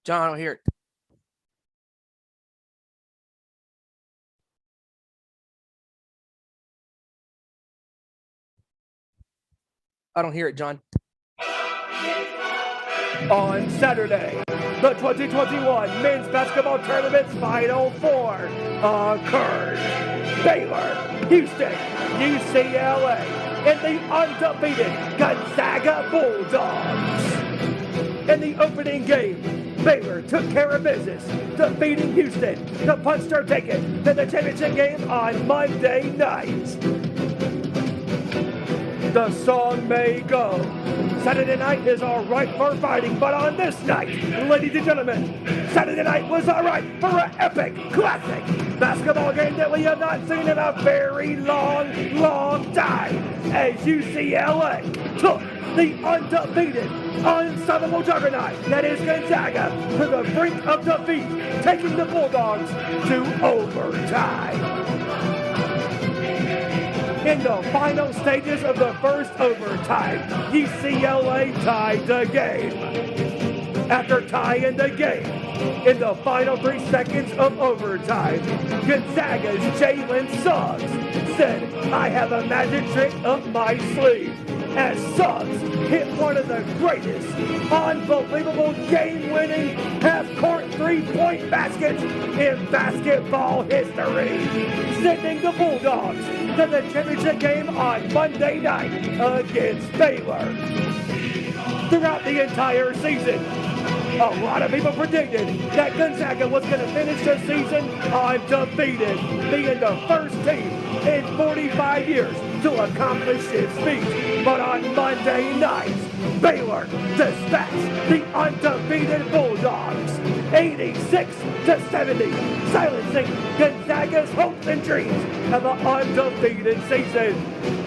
John, I don't hear it. I don't hear it, John. On Saturday, the 2021 Men's Basketball Tournament's Final Four occurred. Baylor, Houston, UCLA, and the undefeated Gonzaga Bulldogs. In the opening game, Baylor took care of business, defeating Houston to punch their ticket to the championship game on Monday night. The song may go. Saturday night is all right for fighting, but on this night, ladies and gentlemen, Saturday night was all right for an epic, classic basketball game that we have not seen in a very long time, as UCLA took the undefeated, unstoppable juggernaut that is Gonzaga to the brink of defeat, taking the Bulldogs to overtime. In the final stages of the first overtime, UCLA tied the game. After tying the game, in the final 3 seconds of overtime, Gonzaga's Jalen Suggs said, "I have a magic trick up my sleeve," as Suggs hit one of the greatest, unbelievable game-winning half-court three-point baskets in basketball history, sending the Bulldogs to the championship game on Monday night against Baylor. Throughout the entire season, a lot of people predicted that Gonzaga was going to finish the season undefeated, being the first team in 45 years to accomplish this feat. But on Monday night, Baylor dispatched the undefeated Bulldogs 86-70, silencing Gonzaga's hopes and dreams of an undefeated season.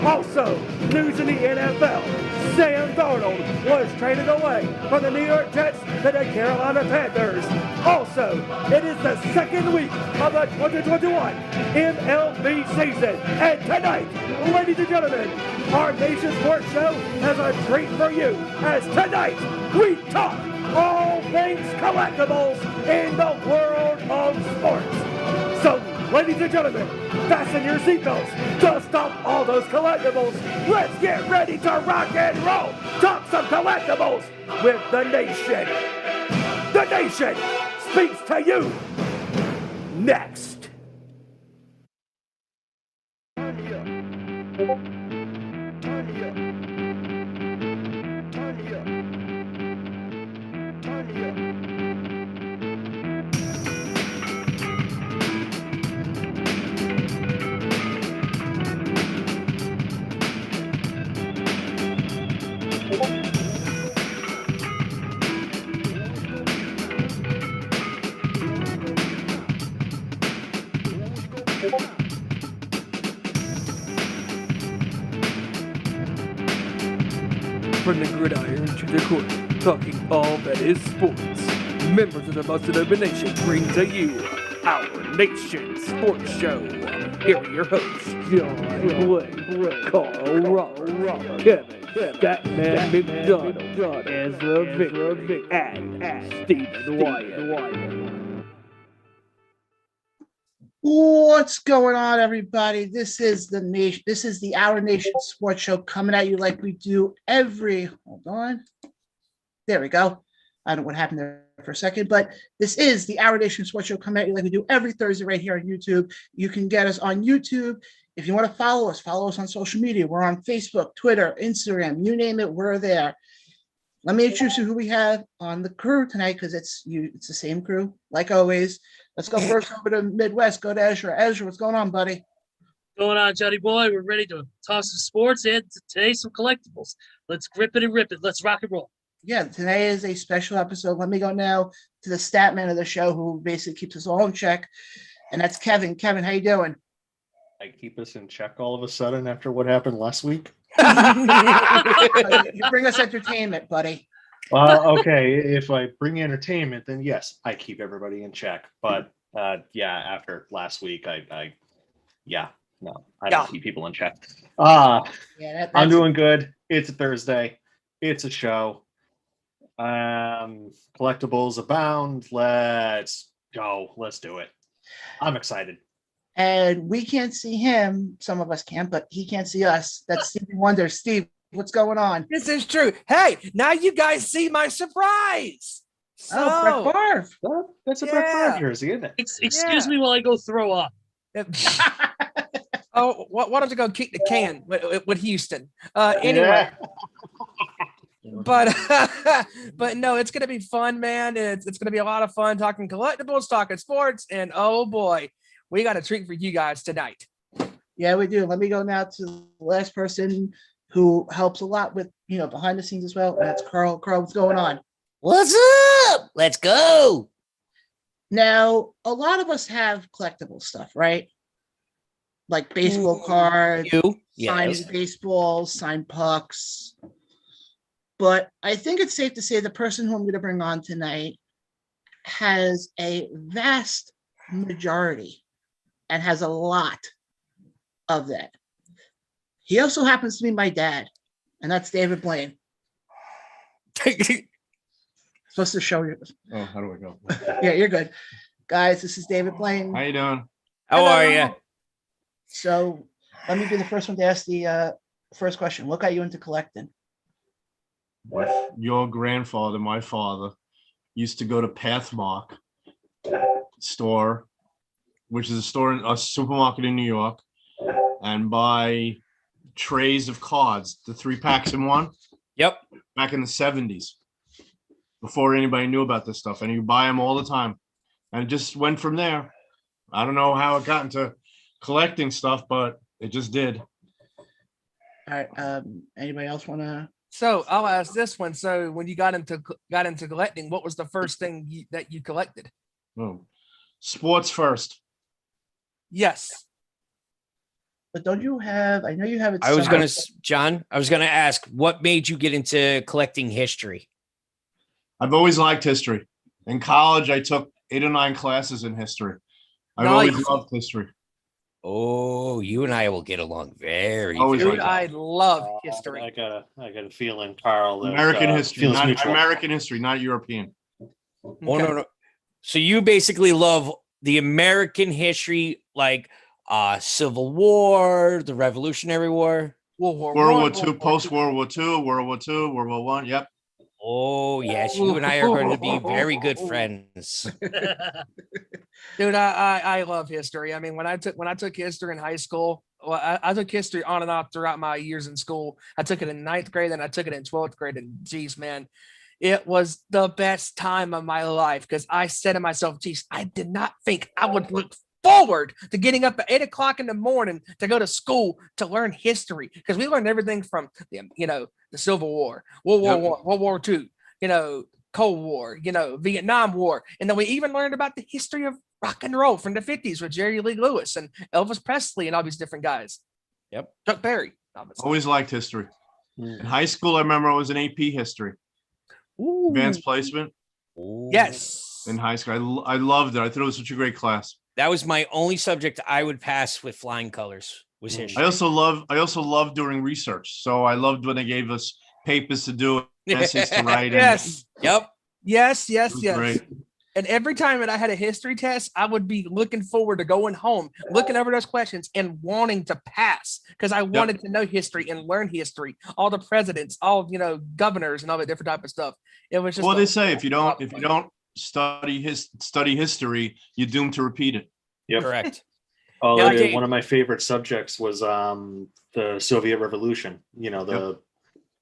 Also, news in the NFL, Sam Darnold was traded away from the New York Jets to the Carolina Panthers. Also, it is the second week of the 2021 MLB season. And tonight, ladies and gentlemen, our Nation Sports Show has a treat for you, as tonight we talk all things collectibles in the world of sports. So, ladies and gentlemen, fasten your seatbelts, dust off all those collectibles. Let's get ready to rock and roll. Talk some collectibles with the Nation. The Nation speaks to you next. From the gridiron to the court, talking all that is sports. Members of the Busted Open Nation bring to you our Nation Sports Show. Here are your hosts, Jon Blayne, Carl Ross, Kevin, Batman McDonald, Ezra Victor, and Stephen Wyand. What's going on, everybody? This is the Nation. This is the Our Nation Sports Show, coming at you like we do every. Hold on. There we go. I don't know what happened there for a second, but this is the Our Nation Sports Show, coming at you like we do every Thursday right here on YouTube. You can get us on YouTube. If you want to follow us on social media. We're on Facebook, Twitter, Instagram, you name it, we're there. Let me introduce you who we have on the crew tonight, because it's the same crew, like always. Let's go first over to Midwest. Go to Ezra. Ezra, what's going on, buddy? Going on, Johnny boy? We're ready to toss some sports and today some collectibles. Let's grip it and rip it. Let's rock and roll. Yeah, today is a special episode. Let me go now to the stat man of the show, who basically keeps us all in check, and that's Kevin. Kevin, how you doing? I keep us in check all of a sudden after what happened last week. You bring us entertainment, buddy. Okay, if I bring entertainment, then yes, I keep everybody in check. But after last week, I don't keep people in check. I'm doing good. It's a Thursday. It's a show. Collectibles abound. Let's go. Let's do it. I'm excited. And we can't see him. Some of us can, but he can't see us. That's Stevie Wonder. Steve, what's going on? This is true. Hey, now you guys see my surprise. Oh, Brett Favre. Well, that's a Yeah. Brett Favre jersey, isn't it? Excuse me while I go throw up. Oh, why don't you go kick the can with Houston? Anyway, but but no, it's gonna be fun, man. It's gonna be a lot of fun talking collectibles, talking sports, and oh boy, we got a treat for you guys tonight. Yeah, we do. Let me go now to the last person who helps a lot with, behind the scenes as well. And that's Carl. Carl, what's going on? What's up? Let's go. Now, a lot of us have collectible stuff, right? Like baseball cards, You? signed Yes. baseballs, signed pucks. But I think it's safe to say the person who I'm going to bring on tonight has a vast majority and has a lot of that. He also happens to be my dad, and that's David Blayne. Supposed to show you. Oh, how do I go? Yeah, you're good. Guys, this is David Blayne. How you doing? How are you? So let me be the first one to ask the first question. What got you into collecting? Your grandfather, my father, used to go to Pathmark store, which is a supermarket in New York, and buy trays of cards, the 3 packs in one. Yep. Back in the 70s, before anybody knew about this stuff, and you buy them all the time, and it just went from there. I don't know how it got into collecting stuff, but it just did. All right. Anybody else want to? So I'll ask this one. So when you got into collecting, what was the first thing that you collected? Oh, sports first. Yes. But don't you have? I know you have it. I was somewhere. going to, John, I was going to ask, what made you get into collecting history? I've always liked history. In college, I took 8 or 9 classes in history. I've Nice. always loved history. Oh, you and I will get along very, Always very Dude, like I love history. I got a feeling, Carl. that, American history, feels not mutual. American history, not European. Oh, no. So you basically love the American history, like Civil War, the Revolutionary War. World War World War One, II, post World War II, World War II, World War One. Yep. Oh, yes. You and I are going to be very good friends. Dude, I love history. I mean, when I took history in high school, well, I took history on and off throughout my years in school. I took it in 9th grade, and I took it in 12th grade. And geez, man, it was the best time of my life because I said to myself, geez, I did not think I would look forward to getting up at 8 o'clock in the morning to go to school to learn history because we learned everything from the Civil War, World War One, World War II, Cold War, Vietnam War, and then we even learned about the history of rock and roll from the 50s with Jerry Lee Lewis and Elvis Presley and all these different guys. Yep. Chuck Berry. Obviously. Always liked history. In high school, I remember I was in AP history, Ooh. advanced placement Yes. in high school. I loved it. I thought it was such a great class. That was my only subject I would pass with flying colors was history. I also love doing research. So I loved when they gave us papers to do, essays to write. Yes. Yep. Yes. It was great. And every time that I had a history test, I would be looking forward to going home, looking over those questions and wanting to pass because I wanted to know history and learn history, all the presidents, all governors and all that different type of stuff. It was just Well, they say if you don't study history, you're doomed to repeat it. Yep. Correct. Oh, Yeah, Dave. one of my favorite subjects was the Soviet Revolution.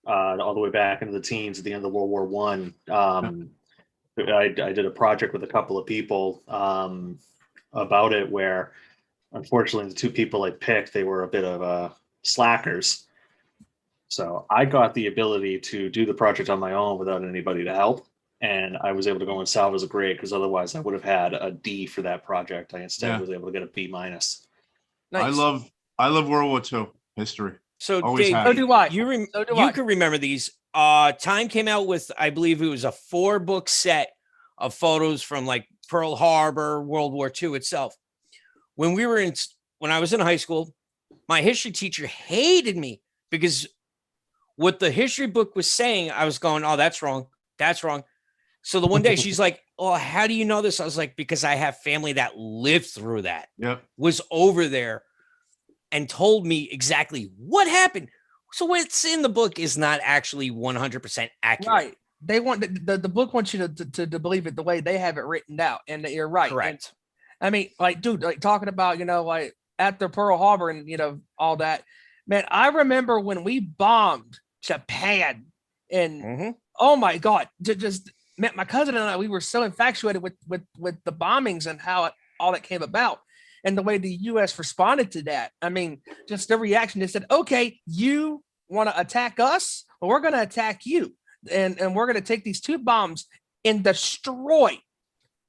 All the way back into the teens at the end of World War One. I did a project with a couple of people about it where, unfortunately, the 2 people I picked, they were a bit of slackers. So I got the ability to do the project on my own without anybody to help. And I was able to go and salvage a grade because otherwise I would have had a D for that project. I instead was able to get a B-. Nice. I love World War II history. So Always Dave, have. So do I. you So do I. can remember these. Time came out with, I believe it was a 4-book set of photos from like Pearl Harbor, World War II itself. When I was in high school, my history teacher hated me because what the history book was saying, I was going, oh, that's wrong. That's wrong. So the one day she's like, "Oh, how do you know this?" I was like, "Because I have family that lived through that, Yep. was over there, and told me exactly what happened." So what's in the book is not actually 100% accurate. Right. They want the book wants you to believe it the way they have it written out, and you're right. Correct. And, I mean, like, dude, like talking about, like after Pearl Harbor and all that, man. I remember when we bombed Japan, and oh my God, just man, my cousin and I, we were so infatuated with the bombings and how all that came about, and the way the U.S. responded to that. I mean, just the reaction. They said, "Okay, you want to attack us? Well, we're going to attack you, and we're going to take these 2 bombs and destroy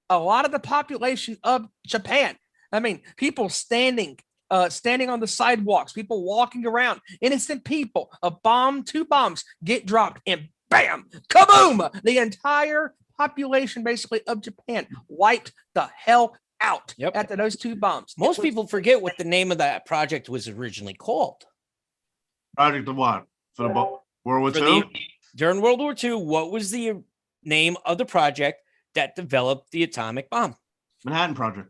a lot of the population of Japan." I mean, people standing on the sidewalks, people walking around, innocent people. A bomb, 2 bombs get dropped, and bam, kaboom! The entire population, basically, of Japan wiped the hell out after those 2 bombs. Most people forget what the name of that project was originally called. Project of what? For the World War For II? During World War II, what was the name of the project that developed the atomic bomb? Manhattan Project.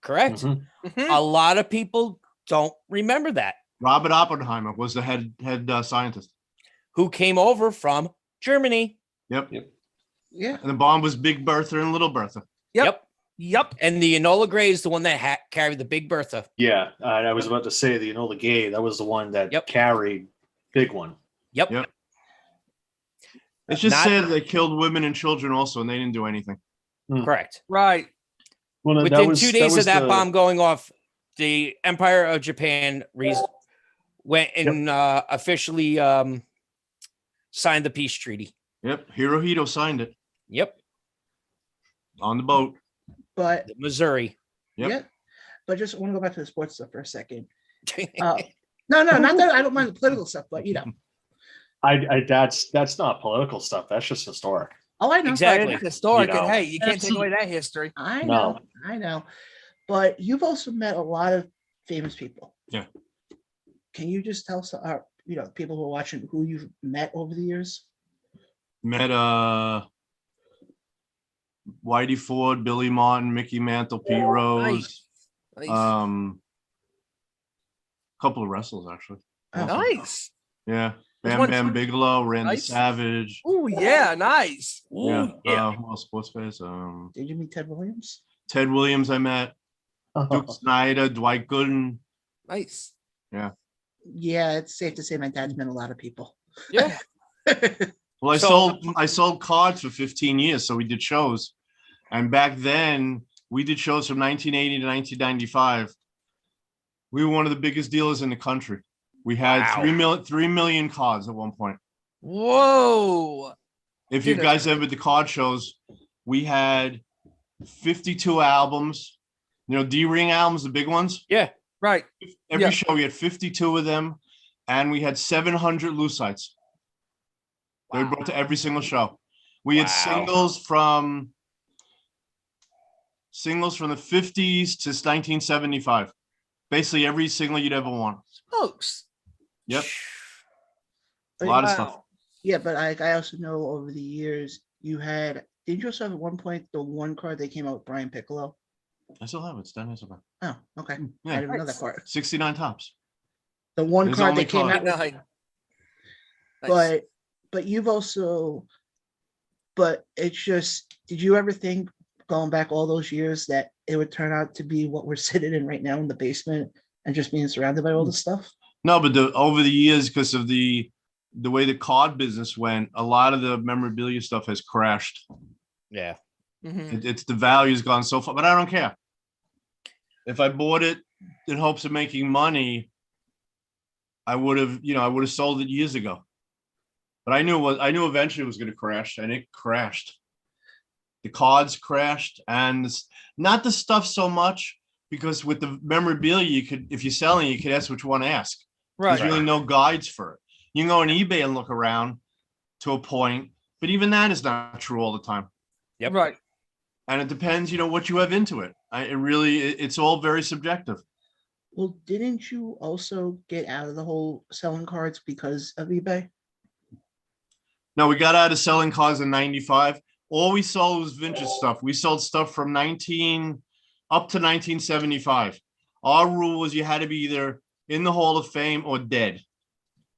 Correct. A lot of people don't remember that. Robert Oppenheimer was the head scientist. Who came over from Germany. Yep. Yeah. And the bomb was Big Bertha and Little Bertha. Yep. And the Enola Gay is the one that carried the Big Bertha. Yeah, I was about to say the Enola Gay. That was the one that carried big one. Yep. It's just sad they killed women and children also, and they didn't do anything. Correct. Right. Well, no, Within 2 days of that bomb going off, the Empire of Japan went and officially signed the peace treaty. Yep. Hirohito signed it. Yep. On the boat. But Missouri. Yep. yeah. But just want to go back to the sports stuff for a second. No, not that I don't mind the political stuff, but that's not political stuff. That's just historic. Oh, I know. Exactly. It's historic, You know. and hey, you can't take away that history. I No. know. But you've also met a lot of famous people. Yeah. Can you just tell us, people who are watching, who you've met over the years? Met Whitey Ford, Billy Martin, Mickey Mantle, Pete Rose. Nice. Couple of wrestlers actually. Oh, Nice. Yeah. Which Bam one- Bam Bigelow, Randy Nice. Savage. Oh yeah, nice. Yeah. Yeah. Who else? Sports fans? Did you meet Ted Williams? Ted Williams I met. Duke Snyder, Dwight Gooden. Nice. Yeah, it's safe to say my dad's met a lot of people. Yeah. Well, So- I sold cards for 15 years, so we did shows. And back then, we did shows from 1980 to 1995. We were one of the biggest dealers in the country. We had Wow. 3 million cards at one point. Whoa. If you Dude, guys ever did the card shows, we had 52 albums. D-Ring albums, the big ones. Yeah. Right. Every Yeah. show, we had 52 of them, and we had 700 lucite. They were brought to every single show. We had singles from the 50s to 1975. Basically every single you'd ever want. Folks. Yep. A lot of Wow. stuff. Yeah, but I also know over the years didn't you also have at one point the one card they came out with Brian Piccolo? I still have it. It's down here somewhere. Oh, okay. Yeah. I didn't know that card. 69 tops. The one His card only they came card. out with, Nice. but you've also, but it's just, did you ever think going back all those years that it would turn out to be what we're sitting in right now in the basement and just being surrounded by all this stuff? No, but over the years, because of the way the card business went, a lot of the memorabilia stuff has crashed. Yeah. Mhm. It's the value's gone so far, but I don't care. If I bought it in hopes of making money, I would have sold it years ago. But I knew eventually it was going to crash, and it crashed. The cards crashed, and not the stuff so much, because with the memorabilia, if you're selling, you could ask which one to ask. Right. There's really no guides for it. You can go on eBay and look around to a point, but even that is not true all the time. Yep. Right. And it depends, what you have into it. It's all very subjective. Well, didn't you also get out of the whole selling cards because of eBay? No, we got out of selling cars in 95. All we sold was vintage stuff. We sold stuff from 19 up to 1975. Our rule was you had to be either in the Hall of Fame or dead,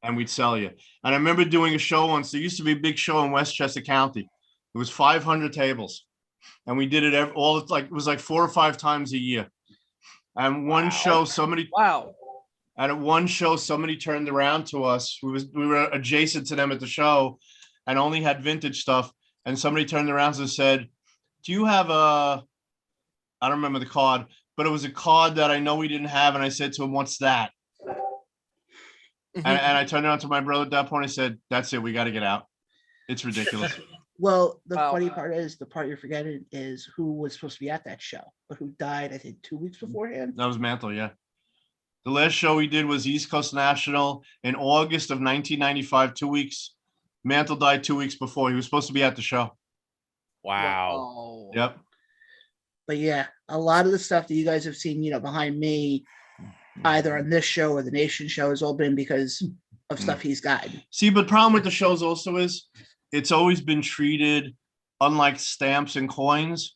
and we'd sell you. And I remember doing a show once. There used to be a big show in Westchester County. It was 500 tables, and we did it it was like 4 or 5 times a year. And one show, somebody And at one show, somebody turned around to us. We were adjacent to them at the show, and only had vintage stuff. And somebody turned around and said, "Do you have a?" I don't remember the card, but it was a card that I know we didn't have. And I said to him, "What's that?" And I turned around to my brother at that point. I said, "That's it. We got to get out. It's ridiculous." Well, the funny part is, the part you're forgetting is who was supposed to be at that show, but who died, I think, 2 weeks beforehand. That was Mantle, yeah. The last show we did was East Coast National in August of 1995, 2 weeks. Mantle died 2 weeks before. He was supposed to be at the show. Wow. Yep. But yeah, a lot of the stuff that you guys have seen, behind me, either on this show or the Nation show, has all been because of stuff he's gotten. See, but the problem with the shows also is it's always been treated, unlike stamps and coins,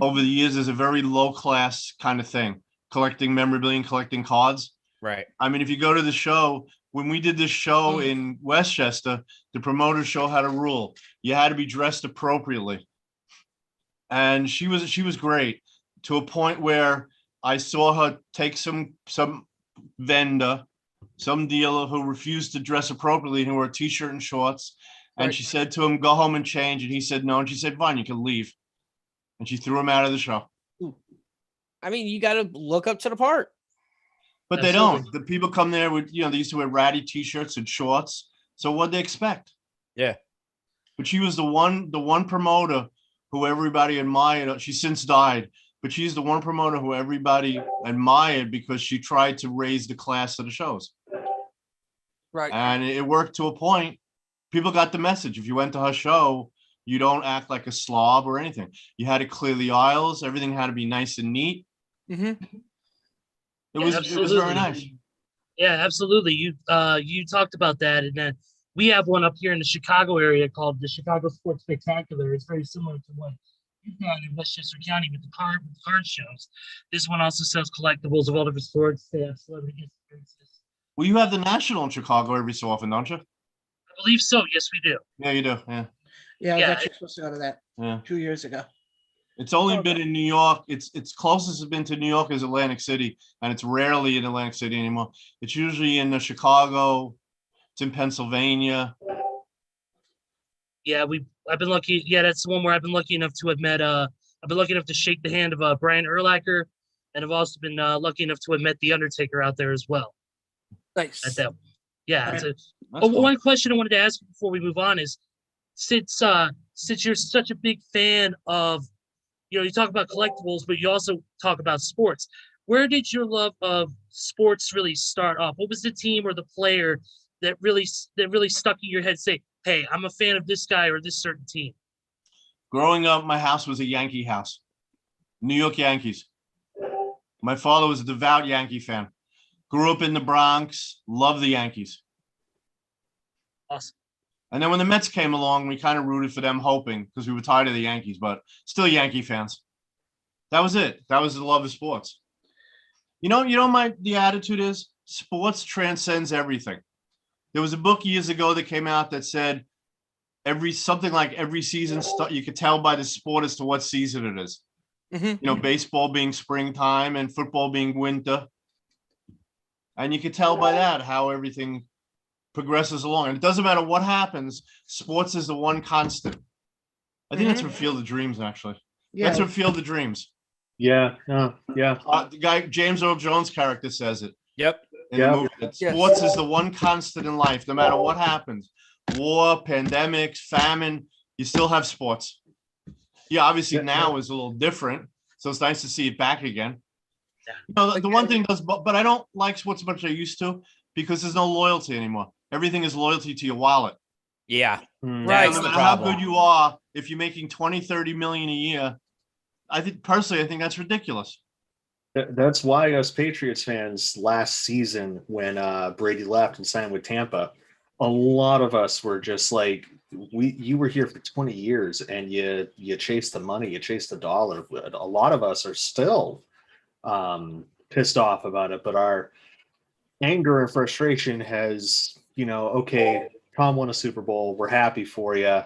over the years, as a very low class kind of thing. Collecting memorabilia and collecting cards. Right. I mean, if you go to the show, when we did this show in Westchester, the promoter show had a rule. You had to be dressed appropriately. And she was great, to a point where I saw her take some vendor, some dealer who refused to dress appropriately and who wore a t-shirt and shorts. And she said to him, "Go home and change." And he said no. And she said, "Fine, you can leave." And she threw him out of the show. I mean, you got to look up to the part. But they don't. The people come there with, they used to wear ratty t-shirts and shorts. So what'd they expect? Yeah. But she was the one promoter who everybody admired. She's since died, but she's the one promoter who everybody admired because she tried to raise the class of the shows. Right. And it worked to a point. People got the message. If you went to her show, you don't act like a slob or anything. You had to clear the aisles. Everything had to be nice and neat. It was very nice. Yeah, absolutely. You talked about that, and then we have one up here in the Chicago area called the Chicago Sports Spectacular. It's very similar to what you've got in Westchester County with the card shows. This one also sells collectibles of all different sorts. They have celebrity experiences. Well, you have the National in Chicago every so often, don't you? I believe so. Yes, we do. Yeah, you do. Yeah. Yeah, I was actually supposed to go to that 2 years ago. It's only been in New York. It's closest it's been to New York is Atlantic City, and it's rarely in Atlantic City anymore. It's usually in Chicago. It's in Pennsylvania. Yeah, I've been lucky. Yeah, that's the one where I've been lucky enough to have met. I've been lucky enough to shake the hand of Brian Urlacher, and I've also been lucky enough to have met the Undertaker out there as well. Nice. At that. Yeah. Right. Cool. One question I wanted to ask before we move on is, since you're such a big fan of, you talk about collectibles, but you also talk about sports. Where did your love of sports really start off? What was the team or the player that really stuck in your head? Say, hey, I'm a fan of this guy or this certain team. Growing up, my house was a Yankee house, New York Yankees. My father was a devout Yankee fan. Grew up in the Bronx, loved the Yankees. Awesome. And then when the Mets came along, we kind of rooted for them, hoping, because we were tired of the Yankees, but still Yankee fans. That was it. That was the love of sports. The attitude is sports transcends everything. There was a book years ago that came out that said every season, you could tell by the sport as to what season it is. Baseball being springtime and football being winter. And you could tell by that how everything progresses along. And it doesn't matter what happens, sports is the one constant. I think that's from Field of Dreams, actually. Yeah. That's from Field of Dreams. Yeah. Yeah. The guy, James Earl Jones' character says it. Yep. In the movie. Sports is the one constant in life, no matter what happens. War, pandemics, famine, you still have sports. Yeah, obviously now is a little different. So it's nice to see it back again. The one thing does, but I don't like sports as much as I used to, because there's no loyalty anymore. Everything is loyalty to your wallet. Yeah. Right. No matter how good you are, if you're making 20, 30 million a year, I think that's ridiculous. That's why us Patriots fans last season, when Brady left and signed with Tampa, a lot of us were just like, you were here for 20 years and you chased the money, you chased the dollar. A lot of us are still pissed off about it, but our anger and frustration has, okay, Tom won a Super Bowl, we're happy for you,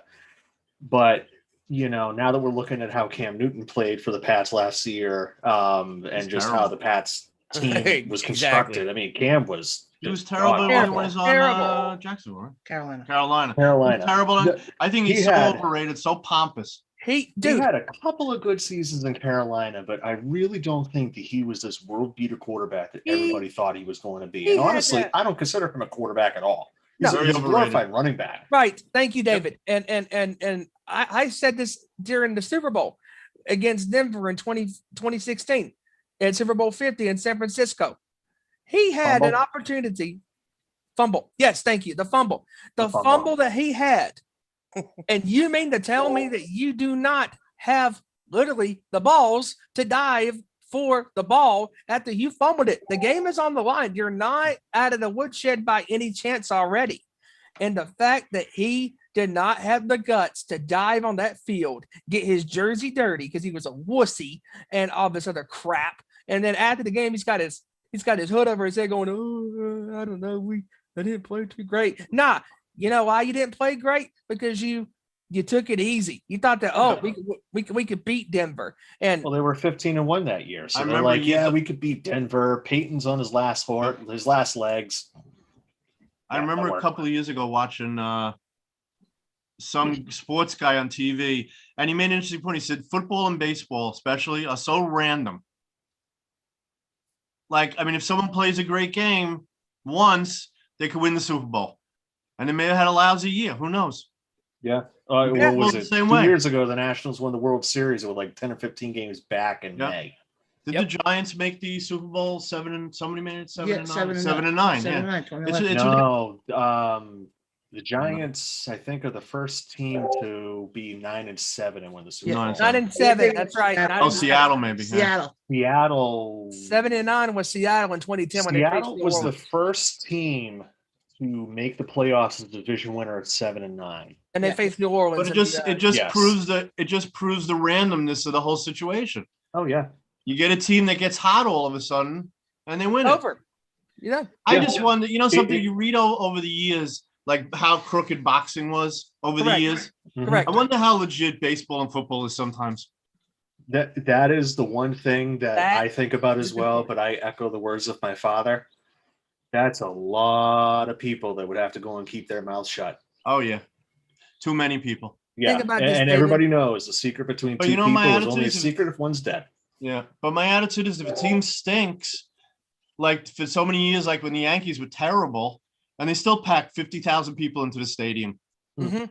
but now that we're looking at how Cam Newton played for the Pats last year, and just how the Pats team was constructed. Exactly. I mean, Cam was He was terrible when he was on Jacksonville, right? Carolina. He was terrible. I think he's so had- overrated, so pompous. He had a couple of good seasons in Carolina, but I really don't think that he was this world beater quarterback that everybody thought he was going to be. And honestly, I don't consider him a quarterback at all. He's a glorified running back. Right. Thank you, David. Yep. And I said this during the Super Bowl against Denver in 2016 at Super Bowl 50 in San Francisco. He had an opportunity. Fumble. Yes, thank you. The fumble. The fumble that he had. And you mean to tell me that you do not have literally the balls to dive for the ball after you fumbled it? The game is on the line. You're not out of the woodshed by any chance already. And the fact that he did not have the guts to dive on that field, get his jersey dirty because he was a wussy and all this other crap. And then after the game, he's got his hood over his head going, oh, I don't know. I didn't play too great. Nah, you know why you didn't play great? Because you took it easy. You thought that, we could beat Denver. And well, they were 15-1 that year. So they're like, we could beat Denver. Peyton's on his last legs. I remember a couple of years ago watching some sports guy on TV, and he made an interesting point. He said football and baseball especially are so random. Like, I mean, if someone plays a great game once, they could win the Super Bowl. And they may have had a lousy year. Who knows? Yeah. What was it? 2 years ago, the Nationals won the World Series with like 10 or 15 games back in May. Did the Giants make the Super Bowl 7 and somebody made it 7 and 9? 7 and 9. The Giants, I think, are the first team to be 9-7 and win the Super Bowl. 9-7. That's right. Seattle maybe. Seattle. 7-9 was Seattle in 2010. Seattle was the first team to make the playoffs as a division winner at 7-9, and they faced New Orleans. But it just proves the randomness of the whole situation. Oh yeah, you get a team that gets hot all of a sudden, and they win over. Yeah, I just wonder. Something you read over the years, like how crooked boxing was over the years. Correct. I wonder how legit baseball and football is sometimes. That is the one thing that I think about as well. But I echo the words of my father. That's a lot of people that would have to go and keep their mouths shut. Oh yeah, too many people. Yeah, and everybody knows the secret between two people is only a secret if one's dead. Yeah, but my attitude is if a team stinks, like for so many years, like when the Yankees were terrible, and they still packed 50,000 people into the stadium and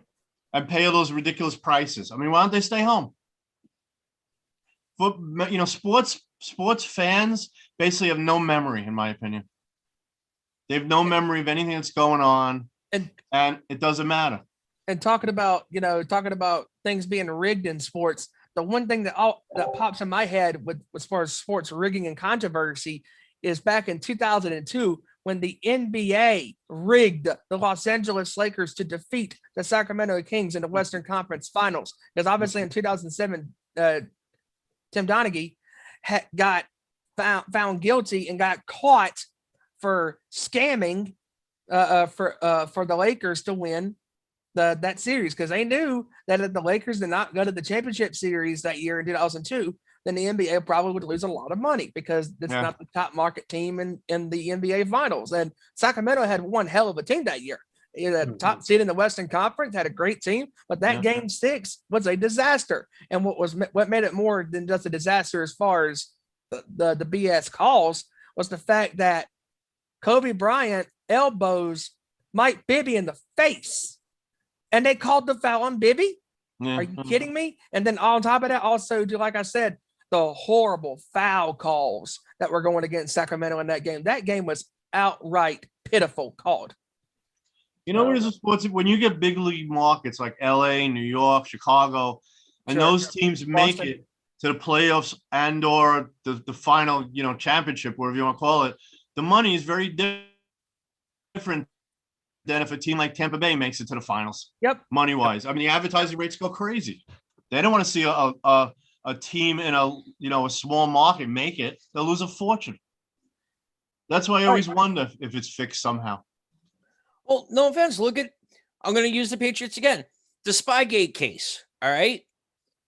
pay all those ridiculous prices. I mean, why don't they stay home? But sports fans basically have no memory, in my opinion. They have no memory of anything that's going on, and it doesn't matter. And talking about things being rigged in sports, the one thing that pops in my head with as far as sports rigging and controversy is back in 2002 when the NBA rigged the Los Angeles Lakers to defeat the Sacramento Kings in the Western Conference Finals. Because obviously in 2007, Tim Donaghy got found guilty and got caught for scamming for the Lakers to win that series, because they knew that if the Lakers did not go to the championship series that year in 2002, then the NBA probably would lose a lot of money because it's not the top market team in the NBA finals. And Sacramento had one hell of a team that year. The top seed in the Western Conference, had a great team, but that game 6 was a disaster. And what made it more than just a disaster as far as the BS calls was the fact that Kobe Bryant elbows Mike Bibby in the face, and they called the foul on Bibby. Are you kidding me? And then on top of that, also, like I said, the horrible foul calls that were going against Sacramento in that game. That game was outright pitiful called. What is a sports when you get big league markets like LA, New York, Chicago, and those teams make it to the playoffs and or the final, championship, whatever you want to call it. The money is very different than if a team like Tampa Bay makes it to the finals. Yep. Money wise, I mean, the advertising rates go crazy. They don't want to see a team in a small market make it. They'll lose a fortune. That's why I always wonder if it's fixed somehow. Well, no offense. I'm going to use the Patriots again. The Spygate case. All right.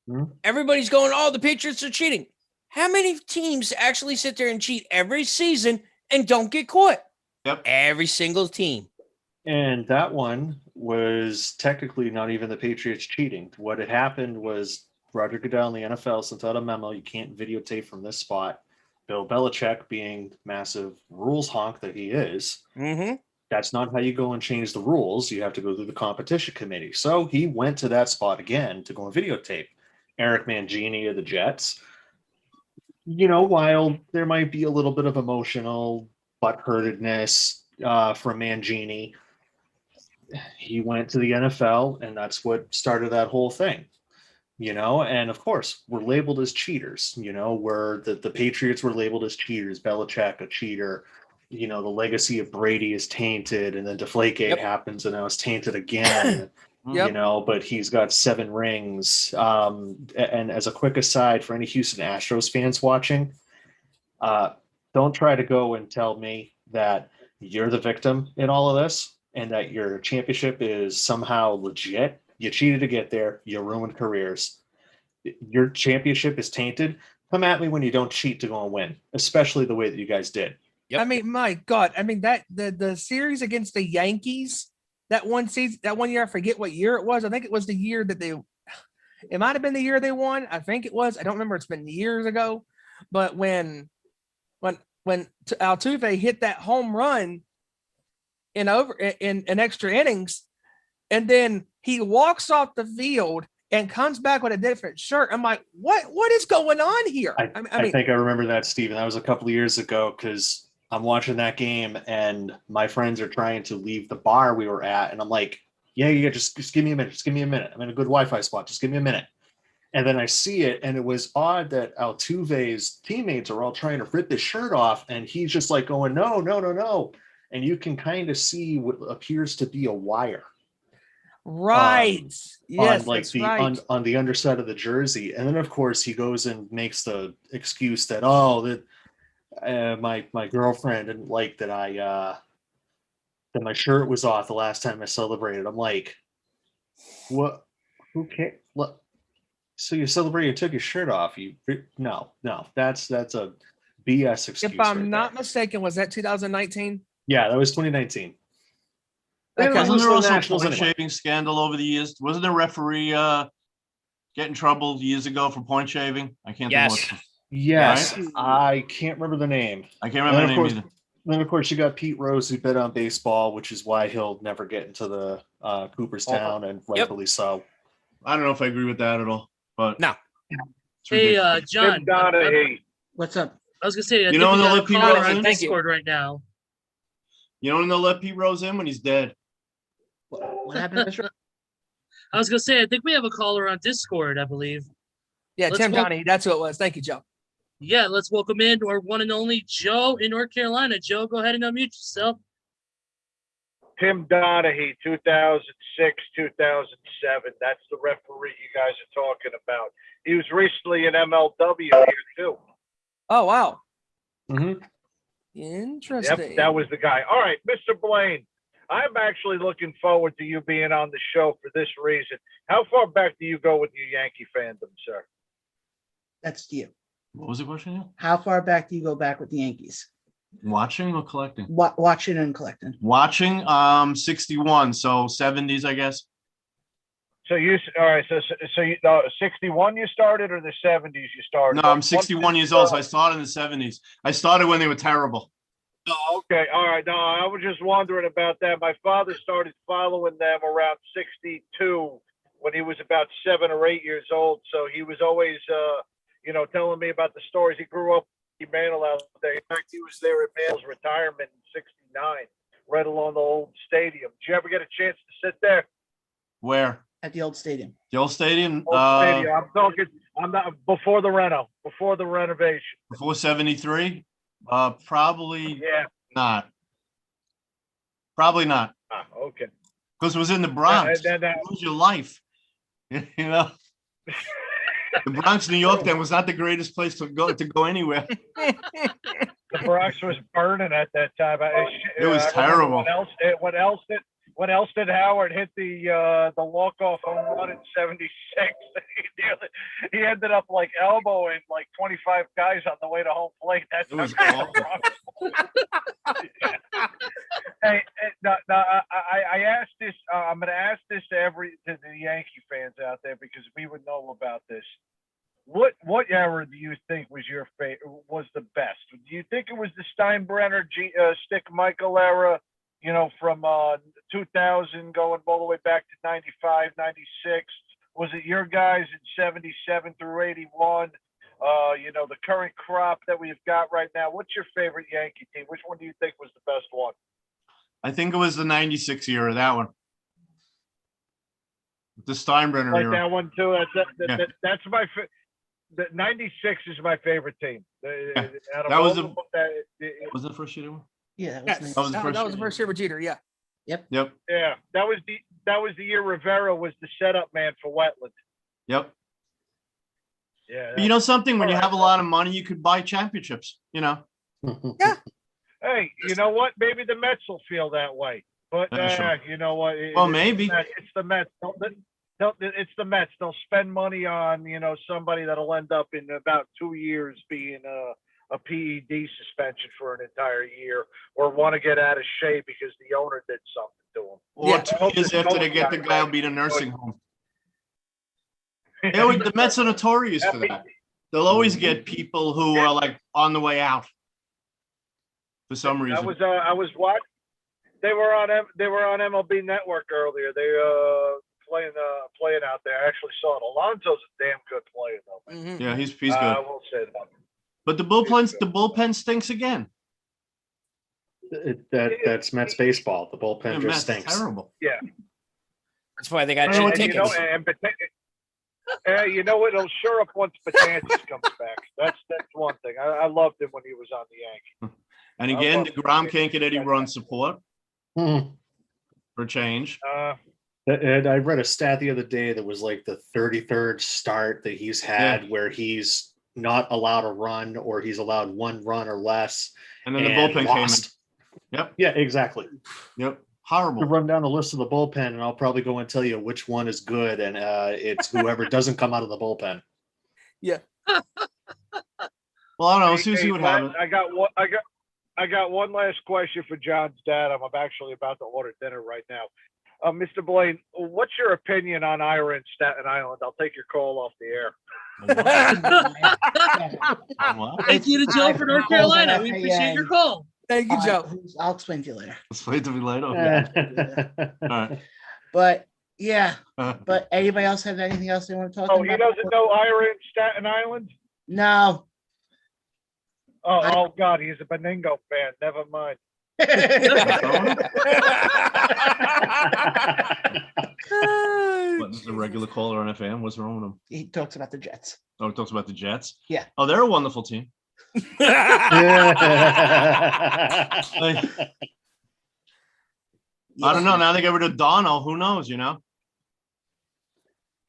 Mhm. Everybody's going, oh, the Patriots are cheating. How many teams actually sit there and cheat every season and don't get caught? Yep. Every single team. And that one was technically not even the Patriots cheating. What had happened was Roger Goodell in the NFL sent out a memo. You can't videotape from this spot. Bill Belichick, being massive rules honk that he is, that's not how you go and change the rules. You have to go through the competition committee. So he went to that spot again to go and videotape. Eric Mangini of the Jets. While there might be a little bit of emotional butthurtedness from Mangini, he went to the NFL, and that's what started that whole thing. And of course, we're labeled as cheaters. Where the Patriots were labeled as cheaters, Belichick a cheater. The legacy of Brady is tainted, and then Deflategate happens, and now it's tainted again. But he's got 7 rings. And as a quick aside for any Houston Astros fans watching, don't try to go and tell me that you're the victim in all of this and that your championship is somehow legit. You cheated to get there. You ruined careers. Your championship is tainted. Come at me when you don't cheat to go and win, especially the way that you guys did. Yep. I mean, my God. I mean, that the series against the Yankees, that one season, that one year, I forget what year it was. I think it was the year that it might have been the year they won. I think it was. I don't remember. It's been years ago. But when Altuve hit that home run in extra innings, and then he walks off the field and comes back with a different shirt. I'm like, what is going on here? I think I remember that, Steven. That was a couple of years ago because I'm watching that game and my friends are trying to leave the bar we were at. And I'm like, yeah, just give me a minute. Just give me a minute. I'm in a good Wi-Fi spot. Just give me a minute. And then I see it, and it was odd that Altuve's teammates are all trying to rip his shirt off, and he's just like going, no. And you can kind of see what appears to be a wire. Right. Yes, on like that's the right. on the underside of the jersey. And then of course he goes and makes the excuse that my girlfriend didn't like that that my shirt was off the last time I celebrated. I'm like, what? Who cares? Look, so you celebrated and took your shirt off. No, that's a BS excuse. If I'm not mistaken, was that 2019? Yeah, that was 2019. Okay. Wasn't there also a Nationals point anyway. shaving scandal over the years? Wasn't a referee get in trouble years ago for point shaving? I can't Yes. think Yes, Right? I can't remember the name. I can't remember the name either. Then, of course, you got Pete Rose, who bet on baseball, which is why he'll never get into the Cooperstown, and rightfully so. I don't know if I agree with that at all, but No. it's Hey, ridiculous. John. What's up? I was gonna say, I You think know we when got they'll a let people caller in? on Thank you. Discord right now. You know when they'll let Pete Rose in when he's dead? What happened, Mr. I was gonna say, I think we have a caller on Discord, I believe. Yeah, Let's Tim go. Donahue. That's who it was. Thank you, Joe. Yeah, let's welcome in our one and only Joe in North Carolina. Joe, go ahead and unmute yourself. Tim Donahue, 2006, 2007. That's the referee you guys are talking about. He was recently in MLW here, too. Oh, wow. Mm-hmm. Interesting. Yep, that was the guy. All right, Mr. Blayne, I'm actually looking forward to you being on the show for this reason. How far back do you go with your Yankee fandom, sir? That's you. What was the question? Here? How far back do you go back with the Yankees? Watching or collecting? Watching and collecting. Watching, 61, so 70s, I guess. So all right, so you, 61 you started, or the 70s you started? No, I'm 61 years old, so I started in the 70s. I started when they were terrible. Oh, okay. All right. No, I was just wondering about that. My father started following them around 62 when he was about 7 or 8 years old. So he was always, telling me about the stories. He grew up in Mantle out there. In fact, he was there at Mantle's retirement in 69, right along the old stadium. Did you ever get a chance to sit there? Where? At the old stadium. The old stadium? Old stadium. I'm not before the renovation. Before 73? Probably Yeah. not. Probably not. Okay. Because it was in the Bronx. And then, Lose your life. You know, the Bronx, New York, then was not the greatest place to go anywhere. the Bronx was burning at that time. It was terrible. When else did Howard hit the walk-off home run in '76? He ended up like elbowing like 25 guys on the way to home plate. That's It was awful. Hey, no, I asked this. I'm going to ask this to the Yankee fans out there because we would know about this. What era do you think was was the best? Do you think it was the Steinbrenner Stick Michael era? You know, from 2000 going all the way back to 95, 96. Was it your guys in 77 through 81? You know, the current crop that we've got right now. What's your favorite Yankee team? Which one do you think was the best one? I think it was the 96 year, that one. The Steinbrenner Like era. that one too. Yeah. That's my the 96 is my favorite team. That was was was the first year? Yeah, Yes, nice. That was the that first was the first year with Jeter. Yeah. Yep. Yeah, that was the year Rivera was the setup man for Wetland. Yep. Yeah. But you know something? When you All have a right. lot of money, you could buy championships. You know. Hey, you know what? Maybe the Mets will feel that way. But Yeah, sure. you know what? Well, maybe. It's the Mets. It's the Mets. They'll spend money on somebody that'll end up in about 2 years being a PED suspension for an entire year, or want to get out of shape because the owner did something to him. Or Yeah. 2 years after they get the guy, will be in a nursing home. The Mets are notorious for that. They'll always get people who are like on the way out for some reason. I was watching. They were on MLB Network earlier. They playing out there. I actually saw it. Alonso's a damn good player though. Man. Mhm. Yeah, he's good. I will say that. But the bullpen stinks again. That's Mets baseball. The bullpen Yeah, just Mets, stinks. terrible. Yeah. That's why they got I cheap don't know And tickets. you know what? It'll sure up once Betances comes back. That's one thing. I loved him when he was on the Yankees. And again, DeGrom can't get any run support Hmm. for change. And I read a stat the other day that was like the 33rd start that he's had where he's not allowed a run or he's allowed one run or less. And then the and bullpen lost. came in. Yep. Yeah, exactly. Yep. To Horrible. run down the list of the bullpen, and I'll probably go and tell you which one is good, and it's whoever doesn't come out of the bullpen. Well, I don't know. We'll see what Matt, happens. I got one last question for John's dad. I'm actually about to order dinner right now. Mr. Blayne, what's your opinion on Ira and Staten Island? I'll take your call off the air. Thank you to Joe for North Carolina. We appreciate your call. Thank you, Joe. I'll explain to you later. Let's wait till we later. All right. But yeah, but anybody else have anything else they want to talk Oh, about? he doesn't know Ira and Staten Island? No. Oh God, he's a Beningo fan. Never mind. What, this is a regular caller on FM? What's wrong with him? He talks about the Jets. Oh, he talks about the Jets? Yeah. Oh, they're a wonderful team. Like, I don't know. Now they get rid of Donald. Who knows, you know?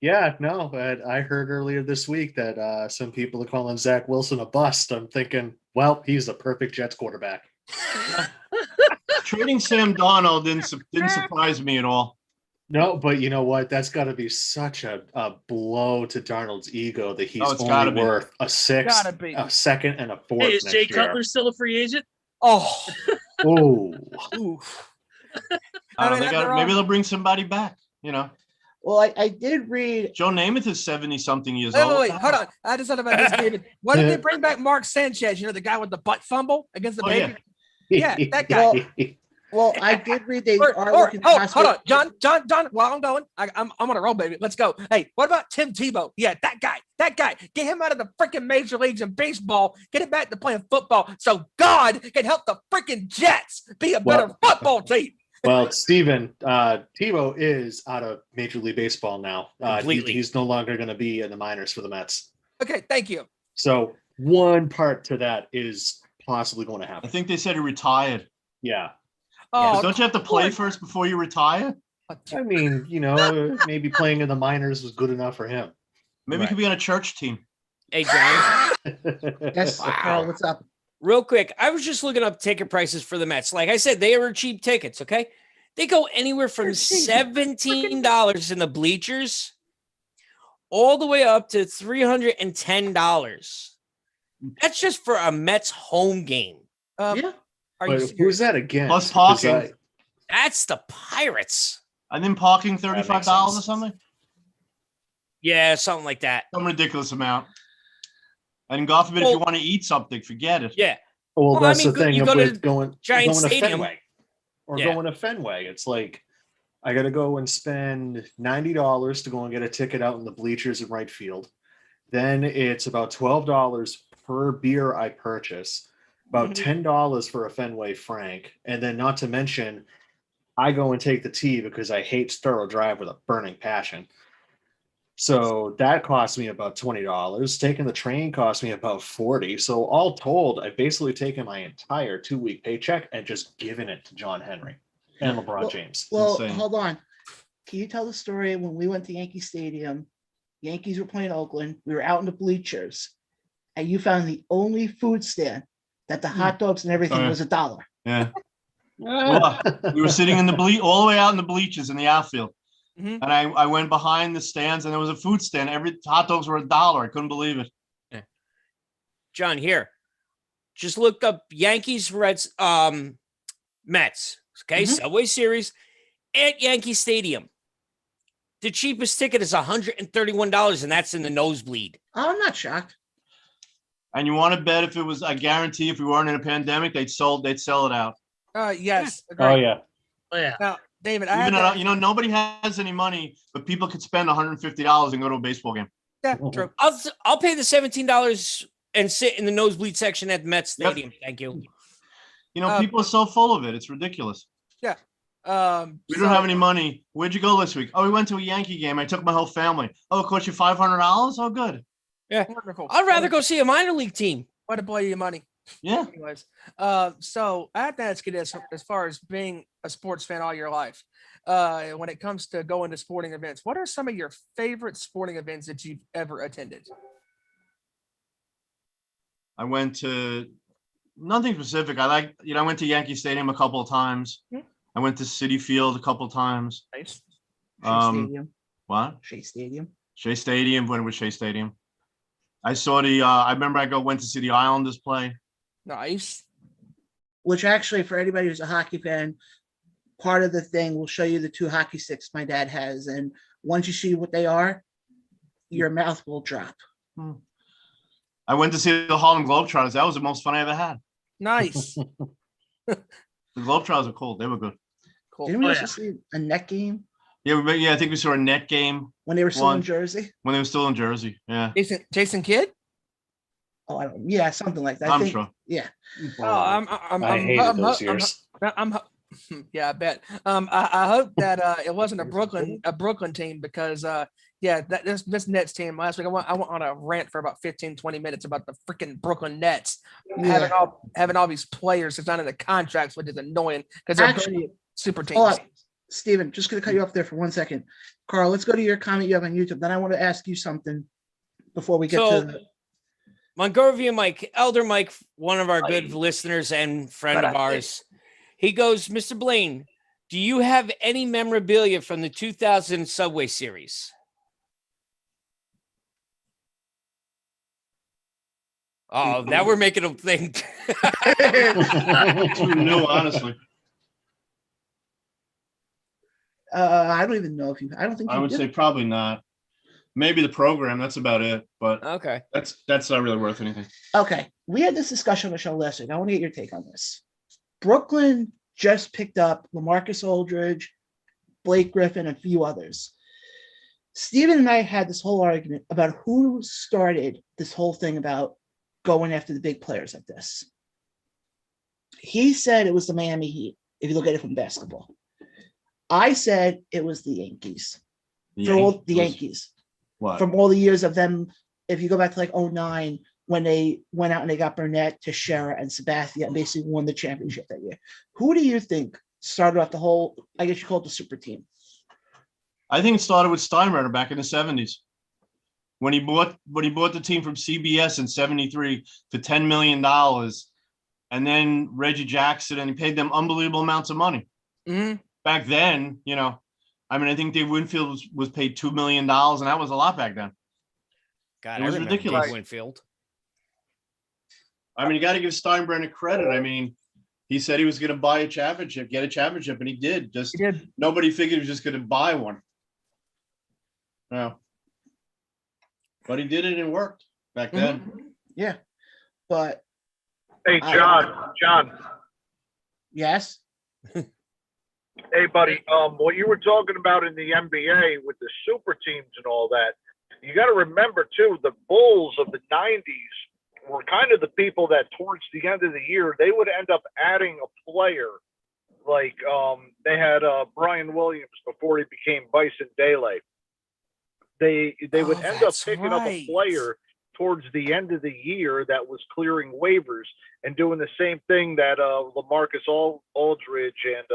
Yeah, no, but I heard earlier this week that some people are calling Zach Wilson a bust. I'm thinking, well, he's the perfect Jets quarterback. Trading Sam Donald didn't surprise me at all. No, but you know what? That's got to be such a blow to Darnold's ego that he's it's gotta only be. worth a sixth, Gotta be. a second, and a fourth. Hey, is next Jay year. Cutler still a free agent? Oh, Oh, oof. I don't know, mean, maybe they're all- they'll bring somebody back, you know? Well, I did read. Joe Namath is 70-something years Wait, old. wait, hold on. I just thought about this, David. Why did they bring back Mark Sanchez? You know, the guy with the butt fumble against the Oh, yeah. Patriots? Yeah, that guy. Well, I did read they Or, are or, looking. hold on, John. While I'm going, I'm on a roll, baby. Let's go. Hey, what about Tim Tebow? Yeah, that guy. Get him out of the freaking major leagues in baseball. Get him back to playing football, so God can help the freaking Jets be a better football team. Well, Steven, Tebow is out of Major League Baseball now. Completely. He's no longer going to be in the minors for the Mets. Okay, thank you. So one part to that is possibly going to I happen. think they said he retired. Yeah. Oh, Don't you have to play Corey. first before you retire? I mean, maybe playing in the minors was good enough for him. Maybe you could be on a church team. Hey, John. Yes, Carl, what's up? Real quick, I was just looking up ticket prices for the Mets. Like I said, they were cheap tickets, okay? They go anywhere from $17 in the bleachers all the way up to $310. That's just for a Mets home game. Yeah. Are you But serious? who's that against? Plus Because parking. That's the Pirates. And then parking That makes $35 or sense. something? Yeah, something like that. Some ridiculous amount. And God forbid, if you want to eat something, forget it. Yeah. Well, Well, I that's mean, the thing you go with to going Giant going to Stadium. Fenway or Yeah. going to Fenway. It's like I got to go and spend $90 to go and get a ticket out in the bleachers in right field. Then it's about $12 per beer I purchase, about $10 for a Fenway Frank, and then not to mention, I go and take the tea because I hate Sturrow Drive with a burning passion. So that cost me about $20. Taking the train cost me about $40. So all told, I've basically taken my entire 2-week paycheck and just given it to John Henry and LeBron James. Well, insane. hold on. Can you tell the story when we went to Yankee Stadium? Yankees were playing Oakland. We were out in the bleachers, and you found the only food stand that the hot dogs and everything was $1. Yeah. Well, we were sitting in the all the way out in the bleachers in the outfield. Mhm. And I went behind the stands and there was a food stand. Every hot dogs were $1. I couldn't believe it. John, here. Just looked up Yankees, Reds, Mets. Okay, Subway Series at Yankee Stadium. The cheapest ticket is $131, and that's in the nosebleed. Oh, I'm not shocked. And you want to bet if it was, I guarantee if we weren't in a pandemic, they'd sell it out. Yes. Oh Agreed. yeah. Oh yeah. Now, David, Even though, nobody has any money, but people could spend $150 and go to a baseball game. yeah, true. I'll pay the $17 and sit in the nosebleed section at the Mets Yep. Stadium. Thank you. People are so full of it. It's ridiculous. Yeah. We don't have any money. Where'd you go this week? Oh, we went to a Yankee game. I took my whole family. Oh, it cost you $500? Oh, good. Yeah. Wonderful. I'd rather go see a minor league team. Way to blow your money. Yeah. Anyways, so I have to ask you this: as far as being a sports fan all your life, when it comes to going to sporting events, what are some of your favorite sporting events that you've ever attended? I went to nothing specific. I went to Yankee Stadium a couple of times. Mhm. I went to Citi Field a couple of times. Nice. Shea Stadium. What? Shea Stadium. Shea Stadium. When it was Shea Stadium. I saw I remember went to see the Islanders play. Nice. Which actually, for anybody who's a hockey fan, part of the thing will show you the 2 hockey sticks my dad has, and once you see what they are, your mouth will drop. I went to see the Harlem Globetrotters. That was the most fun I ever had. Nice. The Globetrotters are cool. They were good. Cool. Didn't we Oh, also yeah. see a net game Yeah, I think we saw a net game when they were still in One. Jersey? when they were still in Jersey. Yeah, Jason Kidd? Oh, I don't. Yeah, something like that. I'm I think, sure. Yeah. Oh, I hated those years. Yeah, I bet. I hope that it wasn't a Brooklyn team because this Nets team last week I went on a rant for about 15-20 minutes about the freaking Brooklyn Nets having all these players that's not in the contracts, which is annoying because they're Actually- pretty super teams. Hold on, Steven, just going to cut you off there for 1 second. Carl, let's go to your comment you have on YouTube. Then I want to ask you something before we get So- to the. Montgomery Mike, Elder Mike, one of our good listeners and friend of ours, he goes, Mr. Blayne, do you have any memorabilia from the 2000 Subway Series? Oh, now we're making him think. It's new, honestly. I don't even know if you. I don't think I you would did. say probably not. Maybe the program. That's about it. But Okay. that's not really worth anything. Okay, we had this discussion on the show last week. I want to get your take on this. Brooklyn just picked up LaMarcus Aldridge, Blake Griffin, and a few others. Steven and I had this whole argument about who started this whole thing about going after the big players like this. He said it was the Miami Heat, if you look at it from basketball. I said it was the Yankees. The Yankees. What? From all the years of them, if you go back to like 2009, when they went out and they got Burnett, Teixeira, and Sabathia and basically won the championship that year. Who do you think started off the whole, I guess you call it the super team. I think it started with Steinbrenner back in the 70s. When he bought the team from CBS in 73 for $10 million, and then Reggie Jackson, and he paid them unbelievable amounts of money. Back then, you know, I mean, I think Dave Winfield was paid $2 million, and that was a lot back then. God, It was ridiculous. Dave Winfield. I mean, you got to give Steinbrenner credit. I mean, he said he was going to buy a championship, get a championship, and he did. Nobody figured he was just going to buy one. No. But he did it and it worked back then. Yeah. But Hey, John. yes. Hey, buddy. What you were talking about in the NBA with the super teams and all that, you got to remember too, the Bulls of the '90s were kind of the people that towards the end of the year they would end up adding a player. Like they had Brian Williams before he became Bison Dele. They would end up picking up a player towards the end of the year that was clearing waivers and doing the same thing that LaMarcus Aldridge and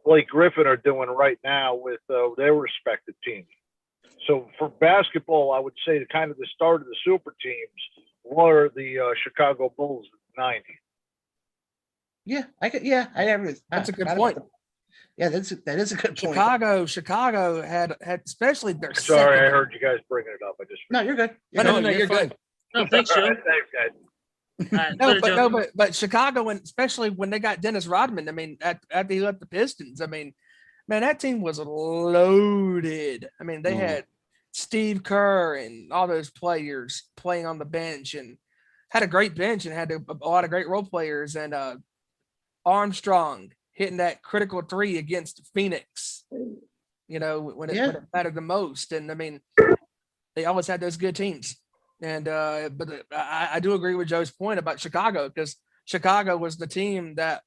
Blake Griffin are doing right now with their respective teams. So for basketball, I would say the kind of the start of the super teams were the Chicago Bulls in the '90s. Yeah, I never. That's a good point. Yeah, that is a good point. Chicago had especially their. Sorry, I heard you guys bringing it up. I just No, you're good. You're good. No, thanks, Joe. Thanks, guys. But Chicago, and especially when they got Dennis Rodman, I mean, after he left the Pistons, I mean, man, that team was loaded. I mean, they had Steve Kerr and all those players playing on the bench, and had a great bench, and had a lot of great role players, and Armstrong hitting that critical three against Phoenix, you know, when it mattered the most. And I mean, they always had those good teams. And but I do agree with Joe's point about Chicago, because Chicago was the team that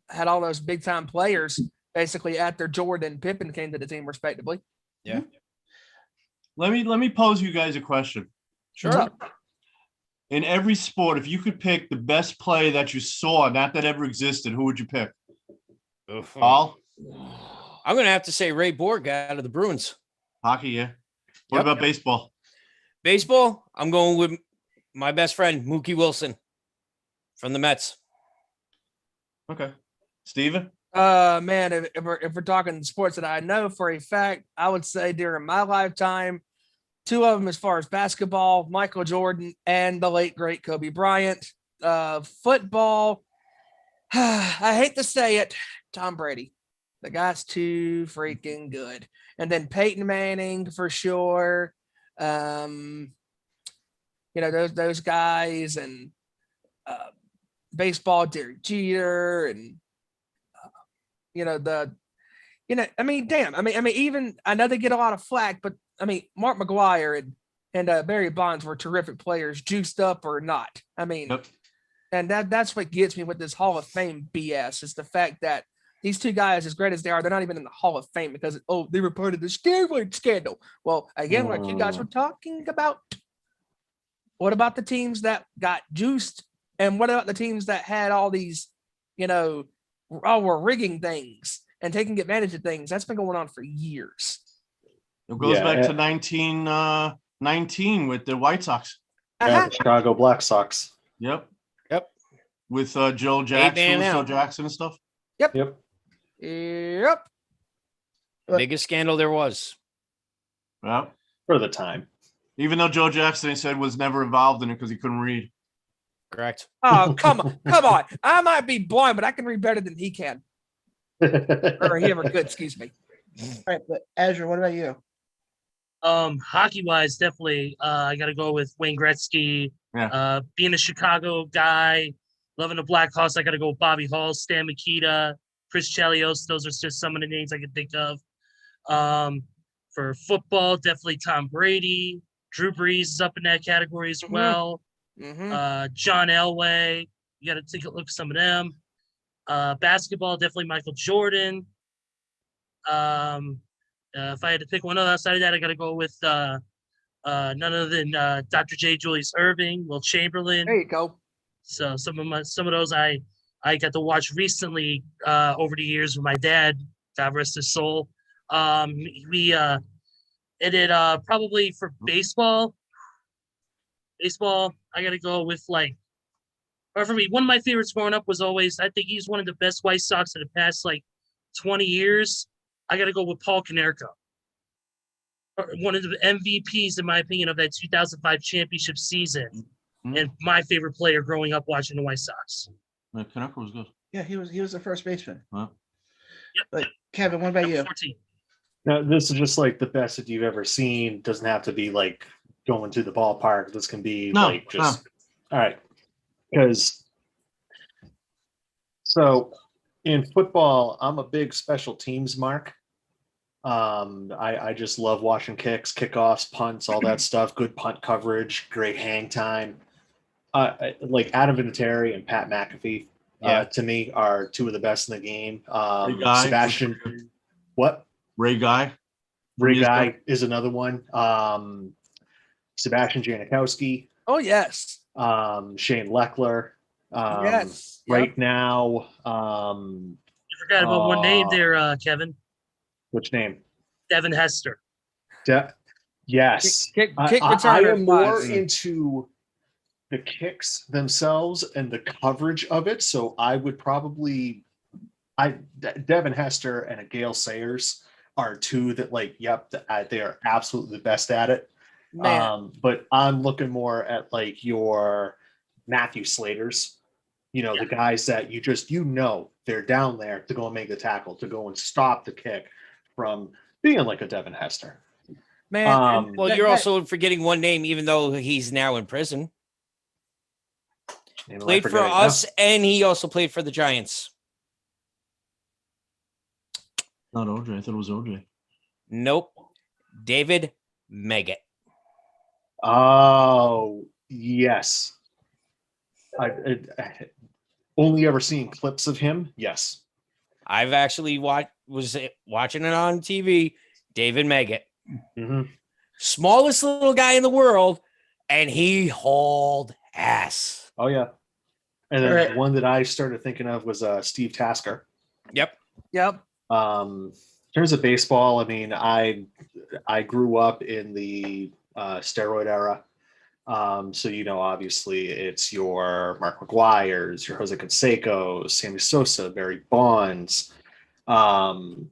had all those big time players basically after Jordan and Pippen came to the team respectively. Yeah. Let me pose you guys a question. Sure. In every sport, if you could pick the best play that you saw, not that ever existed, who would you pick? Paul? I'm going to have to say Ray Borg out of the Bruins. Hockey, yeah. What about baseball? Baseball, I'm going with my best friend, Mookie Wilson from the Mets. Okay. Steven? Man, if we're talking sports that I know for a fact, I would say during my lifetime, two of them as far as basketball, Michael Jordan and the late, great Kobe Bryant. Football, I hate to say it, Tom Brady. The guy's too freaking good. And then Peyton Manning for sure. You know, those guys, and baseball, Derek Jeter, and I mean, damn. I mean, even I know they get a lot of flack, but I mean, Mark McGwire and Barry Bonds were terrific players, juiced up or not. I mean, and that's what gets me with this Hall of Fame BS, is the fact that these two guys, as great as they are, they're not even in the Hall of Fame because, they were part of the steroid scandal. Well, again, like you guys were talking about, what about the teams that got juiced? And what about the teams that had all these, were rigging things and taking advantage of things? That's been going on for years. It goes back to 1919 with the White Sox. Yeah, the Chicago Black Sox. Yep. With Joe Jackson and stuff. Yep. Biggest scandal there was. Yeah. For the time. Even though Joe Jackson, he said, was never involved in it because he couldn't read. Correct. Oh, come on. I might be blind, but I can read better than he can. Or he ever could, excuse me. All right, but Azure, what about you? Hockey wise, definitely I gotta go with Wayne Gretzky. Yeah. Being a Chicago guy, loving the Blackhawks, I gotta go with Bobby Hall, Stan Mikita, Chris Chelios. Those are just some of the names I can think of. For football, definitely Tom Brady. Drew Brees is up in that category as well. John Elway, you gotta take a look at some of them. Basketball, definitely Michael Jordan. If I had to pick one outside of that, I got to go with none other than Dr. J. Julius Erving, Will Chamberlain. There you go. So some of those I I got to watch recently over the years with my dad, God rest his soul. It did probably for baseball. Baseball, I got to go with like, or for me, one of my favorites growing up was always, I think he's one of the best White Sox in the past like 20 years. I got to go with Paul Konerko. One of the MVPs, in my opinion, of that 2005 championship season. And my favorite player growing up watching the White Sox. Yeah, Konerko was good. Yeah, he was the first baseman. Huh? Yep. But Kevin, what about Number you? 14. Now, this is just like the best that you've ever seen. Doesn't have to be like going to the ballpark. This can be like just all right. Because so in football, I'm a big special teams mark. I just love watching kicks, kickoffs, punts, all that stuff. Good punt coverage, great hang time. Like Adam Vinatieri and Pat McAfee, to me, are two of the best in the game. Sebastian, what? Ray Guy. Ray Guy is another one. Sebastian Janikowski. Oh yes. Shane Leckler. Yes. Right now. You forgot about one name there, Kevin. Which name? Devin Hester. Yes. Kick I returner am more flies. into the kicks themselves and the coverage of it. So I would probably, Devin Hester and a Gale Sayers are two that like, yep, they are absolutely the best at it. Man. But I'm looking more at like your Matthew Slaters, the guys that they're down there to go and make the tackle, to go and stop the kick from being like a Devin Hester. Man. Well, you're also forgetting one name, even though he's now in prison. Played for us, and he also played for the Giants. Not OJ. I thought it was OJ. Nope. David Meggett. Oh, yes. I only ever seen clips of him. Yes. I've actually was watching it on TV. David Meggett. Mm-hmm. Smallest little guy in the world, and he hauled ass. Oh, yeah. And then one that I started thinking of was Steve Tasker. Yep. Yep. In terms of baseball, I mean, I grew up in the steroid era. So, obviously it's your Mark McGuire's, your Jose Canseco's, Sammy Sosa, Barry Bonds. Barry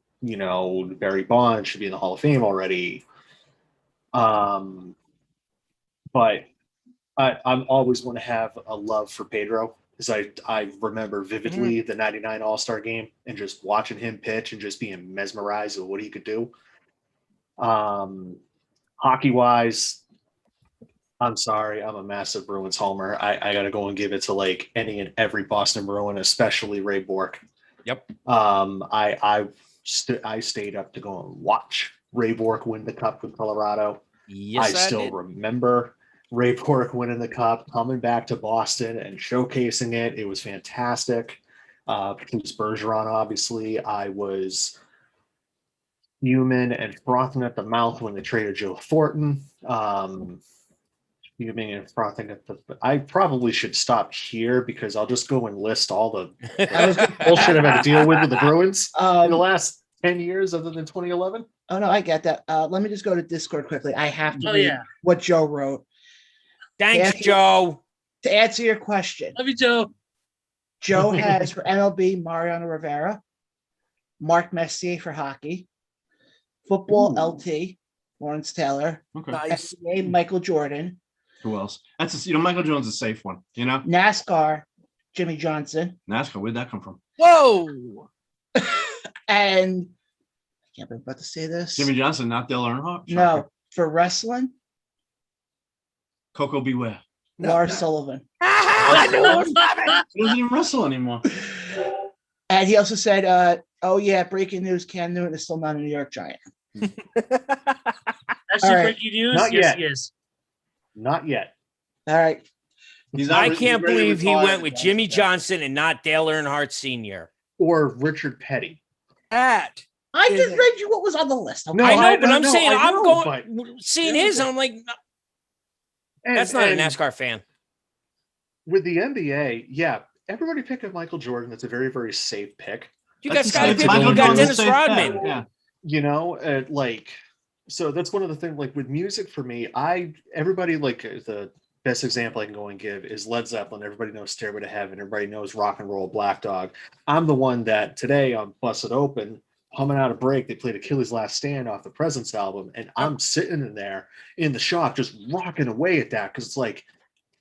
Bonds should be in the Hall of Fame already. But I'm always going to have a love for Pedro, because I remember vividly the 99 All-Star game and just watching him pitch and just being mesmerized at what he could do. Hockey-wise, I'm sorry, I'm a massive Bruins homer. I got to go and give it to like any and every Boston Bruin, especially Ray Bourque. Yep. I stayed up to go and watch Ray Bourque win the Cup with Colorado. Yes, I still remember Ray Bourque winning the Cup, coming back to Boston and showcasing it. It was fantastic. Bruce Bergeron, obviously. I was fuming and frothing at the mouth when they traded Joe Thornton. Fuming and frothing at I probably should stop here, because I'll just go and list all the bullshit I've had to deal with the Bruins in the last 10 years other than 2011. Oh, no, I get that. Let me just go to Discord quickly. I have to read what Joe wrote. Thanks, Joe. To answer your question. Love you, Joe. Joe has for MLB, Mariano Rivera, Mark Messier for hockey, football, LT, Lawrence Taylor, Nice. NBA, Michael Jordan. Who else? That's Michael Jones is a safe one. NASCAR, Jimmy Johnson. NASCAR. Where'd that come from? Whoa. And I can't believe I'm about to say this. Jimmy Johnson, not Dale Earnhardt. No, for wrestling, Coco Beware. Lars Sullivan. I knew it was He doesn't even wrestle anymore. And he also said, oh yeah, breaking news, Cam Newton is still not a New York Giant. Actually, breaking news. Not yes, yet. he is. Not yet. All right. I can't believe he went with Jimmy Johnson and not Dale Earnhardt Sr. Or Richard Petty. I just read you what was on the list. Okay? No, I know, but I'm know, saying I I'm know, going seeing his, and I'm like, that's not a NASCAR fan. With the NBA, yeah, everybody pick a Michael Jordan. That's a very, very safe pick. You got That's Scottie safe. Pippen. Michael You got Jordan's a Dennis safe bet, Rodman. Yeah. You know, so that's one of the things. Like with music, for me, everybody like the best example I can go and give is Led Zeppelin. Everybody knows Stairway to Heaven. Everybody knows Rock and Roll, Black Dog. I'm the one that today on Busted Open, humming out a break. They played Achilles' Last Stand off the Presence album, and I'm sitting in there in the shop just rocking away at that because it's like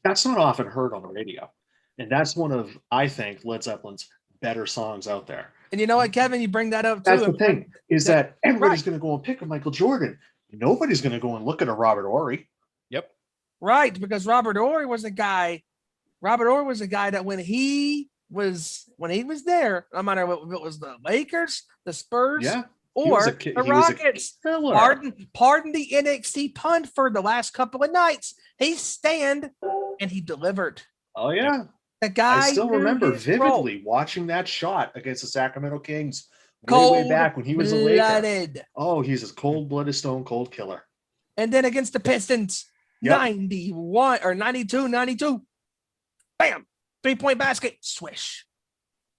that's not often heard on the radio, and that's one of, I think, Led Zeppelin's better songs out there. And you know what, Kevin, you bring that up too. That's the thing, is that everybody's right. going to go and pick a Michael Jordan. Nobody's going to go and look at a Robert Horry. Yep. Right, because Robert Horry was a guy that when he was there, no matter what, if it was the Lakers, the Spurs, Yeah. or the Rockets, pardon the NXT pun for the last couple of nights, he stand and he delivered. Oh yeah. The guy I still knew remember his vividly role. watching that shot against the Sacramento Kings way back when he was a Laker. Cold-blooded. Oh, he's a cold-blooded, stone cold killer. And then against the Pistons, Yep. 91 or 92. Bam. 3-point basket. Swish.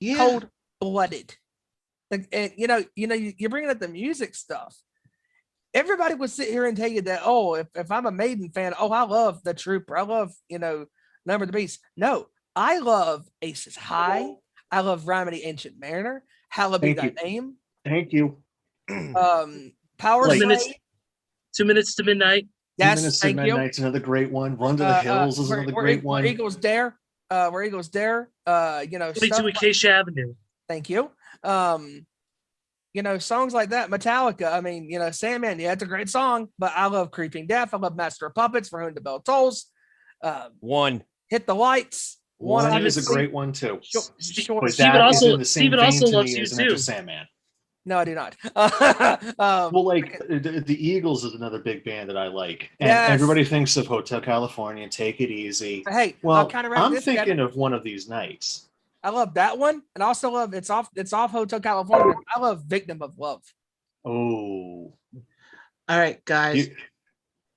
Yeah. Cold-blooded. And you're bringing up the music stuff. Everybody would sit here and tell you that, oh, if I'm a Maiden fan, oh, I love The Trooper. I love, Number of the Beast. No, I love Aces High. I love Rhyming the Ancient Mariner. Hallowed Be Thy Name. Thank you. Power Like- Slave. 2 Minutes to Midnight. Yes, thank you. Midnight's another great one. Run to the Hills is another great one. Where Eagles Dare. Where Eagles Dare. 22 Acacia Avenue. Thank you. Songs like that. Metallica. I mean, Sandman. Yeah, it's a great song. But I love Creeping Death. I love Master of Puppets. For Whom the Bell Tolls. One. Hit the Lights. One is a great one too. Sure. But Steven that also- is in the same Steven vein also to loves me you as Enter too. Sandman. No, I do not. Well, like the Eagles is another big band that I like, and Yes. everybody thinks of Hotel California, Take It Easy. Hey, Well, I'll counteract I'm this, thinking Kevin. of One of These Nights. I love that one, and I also love it's off Hotel California. I love Victim of Love. Oh, All right, guys.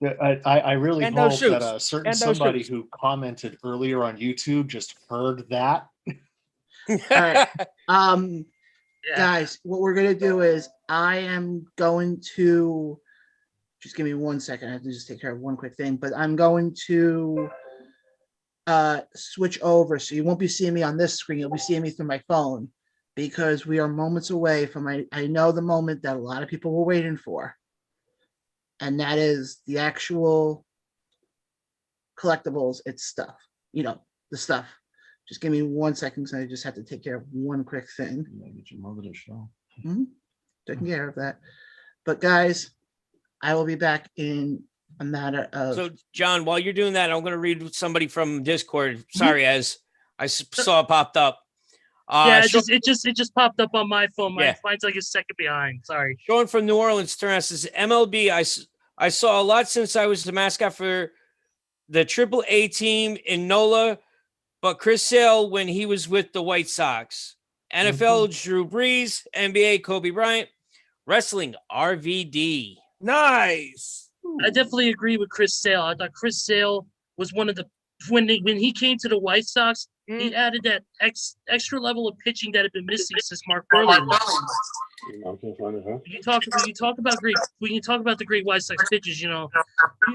I really And hope those that shoes. a certain And those somebody shoes. who commented earlier on YouTube just heard that. All right. Yeah. Guys, what we're gonna do is I am going to just give me 1 second. I have to just take care of one quick thing, but I'm going to switch over, so you won't be seeing me on this screen. You'll be seeing me through my phone because we are moments away from I know the moment that a lot of people were waiting for, and that is the actual collectibles. It's stuff, the stuff. Just give me 1 second, because I just have to take care of one quick thing. Get your mother to show. Taking care of that. But guys, I will be back in a matter of. So, John, while you're doing that, I'm going to read somebody from Discord. Sorry, as I saw it popped up. It just popped up on my phone. Yeah. Mine's like a second behind. Sorry. Sean from New Orleans says MLB. I saw a lot since I was the mascot for the AAA team in NOLA, but Chris Sale when he was with the White Sox. NFL Drew Brees, NBA Kobe Bryant, wrestling RVD. Nice. I definitely agree with Chris Sale. I thought Chris Sale was one of the when he came to the White Sox, he added that extra level of pitching that had been missing since Mark Burley left. When you talk about the great White Sox pitchers, you can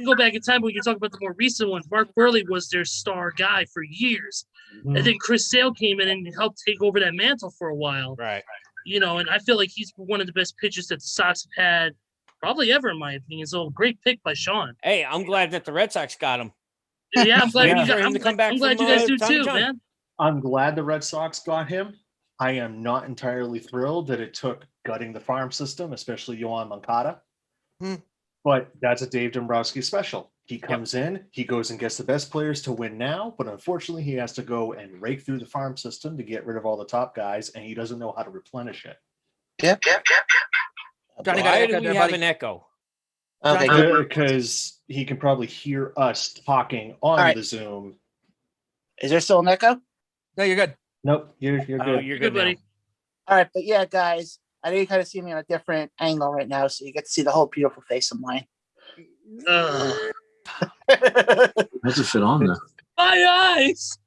go back in time, but we can talk about the more recent ones. Mark Burley was their star guy for years, and then Chris Sale came in and helped take over that mantle for a while. Right. And I feel like he's one of the best pitchers that the Sox have had probably ever, in my opinion. So great pick by Sean. Hey, I'm glad that the Red Sox got him. Yeah, I'm glad Yeah. you guys, For him to come back I'm glad from, you guys do Tommy too, John. man. I'm glad the Red Sox got him. I am not entirely thrilled that it took gutting the farm system, especially Yohan Moncada. But that's a Dave Dombrowski special. He comes in, he goes and gets the best players to win now, but unfortunately he has to go and rake through the farm system to get rid of all the top guys, and he doesn't know how to replenish it. Yep. Johnny, Why got do we there, have buddy. an echo? Okay. Good. Because he can probably hear us talking on All right. the Zoom. Is there still an echo? No, you're good. Nope, you're good. Oh, you're good, Good, buddy. now. All right, but yeah, guys, I know you kind of see me on a different angle right now, so you get to see the whole beautiful face of mine. How's it fit on there? My eyes.